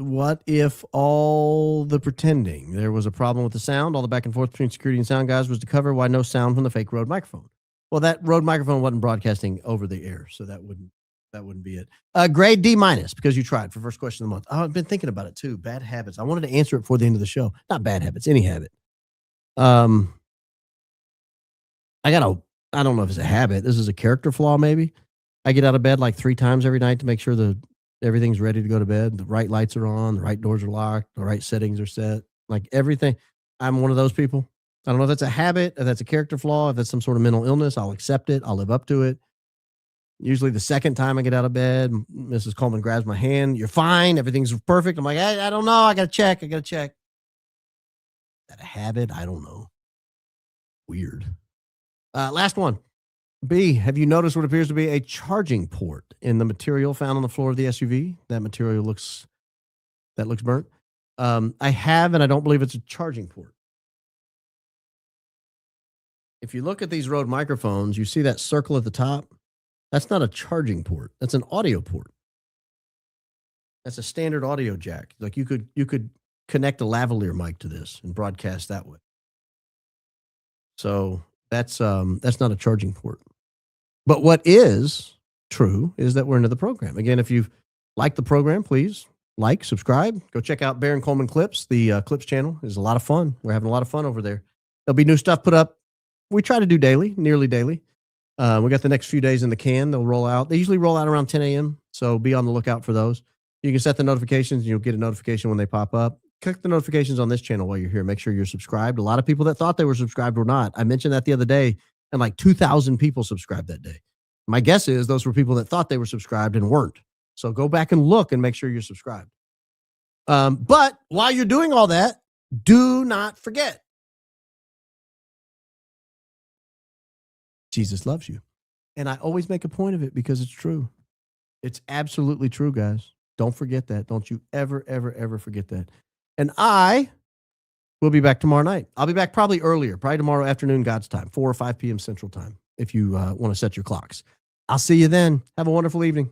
What if all the pretending there was a problem with the sound, all the back and forth between security and sound guys was to cover why no sound from the fake Rode microphone? Well, that Rode microphone wasn't broadcasting over the air, so that wouldn't be it. Grade D- because you tried for first question of the month. Oh, I've been thinking about it too. Bad habits. I wanted to answer it before the end of the show. Not bad habits, any habit. I don't know if it's a habit. This is a character flaw, maybe. I get out of bed like 3 times every night to make sure everything's ready to go to bed. The right lights are on, the right doors are locked, the right settings are set. Like everything. I'm one of those people. I don't know if that's a habit, if that's a character flaw, if that's some sort of mental illness. I'll accept it. I'll live up to it. Usually the second time I get out of bed, Mrs. Coleman grabs my hand. You're fine. Everything's perfect. I'm like, I don't know. I got to check. Is that a habit? I don't know. Weird. Last one. B, have you noticed what appears to be a charging port in the material found on the floor of the SUV? That material looks burnt. I have, and I don't believe it's a charging port. If you look at these Rode microphones, you see that circle at the top? That's not a charging port. That's an audio port. That's a standard audio jack. Like you could connect a lavalier mic to this and broadcast that way. So that's not a charging port. But what is true is that we're into the program. Again, if you like the program, please like, subscribe. Go check out Baron Coleman Clips. The Clips channel is a lot of fun. We're having a lot of fun over there. There'll be new stuff put up. We try to do nearly daily. We got the next few days in the can. They'll roll out. They usually roll out around 10 a.m. So be on the lookout for those. You can set the notifications and you'll get a notification when they pop up. Click the notifications on this channel while you're here. Make sure you're subscribed. A lot of people that thought they were subscribed were not. I mentioned that the other day, and like 2,000 people subscribed that day. My guess is those were people that thought they were subscribed and weren't. So go back and look and make sure you're subscribed. But while you're doing all that, do not forget, Jesus loves you. And I always make a point of it because it's true. It's absolutely true, guys. Don't forget that. Don't you ever, ever, ever forget that. And I will be back tomorrow night. I'll be back probably earlier, probably tomorrow afternoon, God's time, 4 or 5 p.m. Central Time, if you want to set your clocks. I'll see you then. Have a wonderful evening.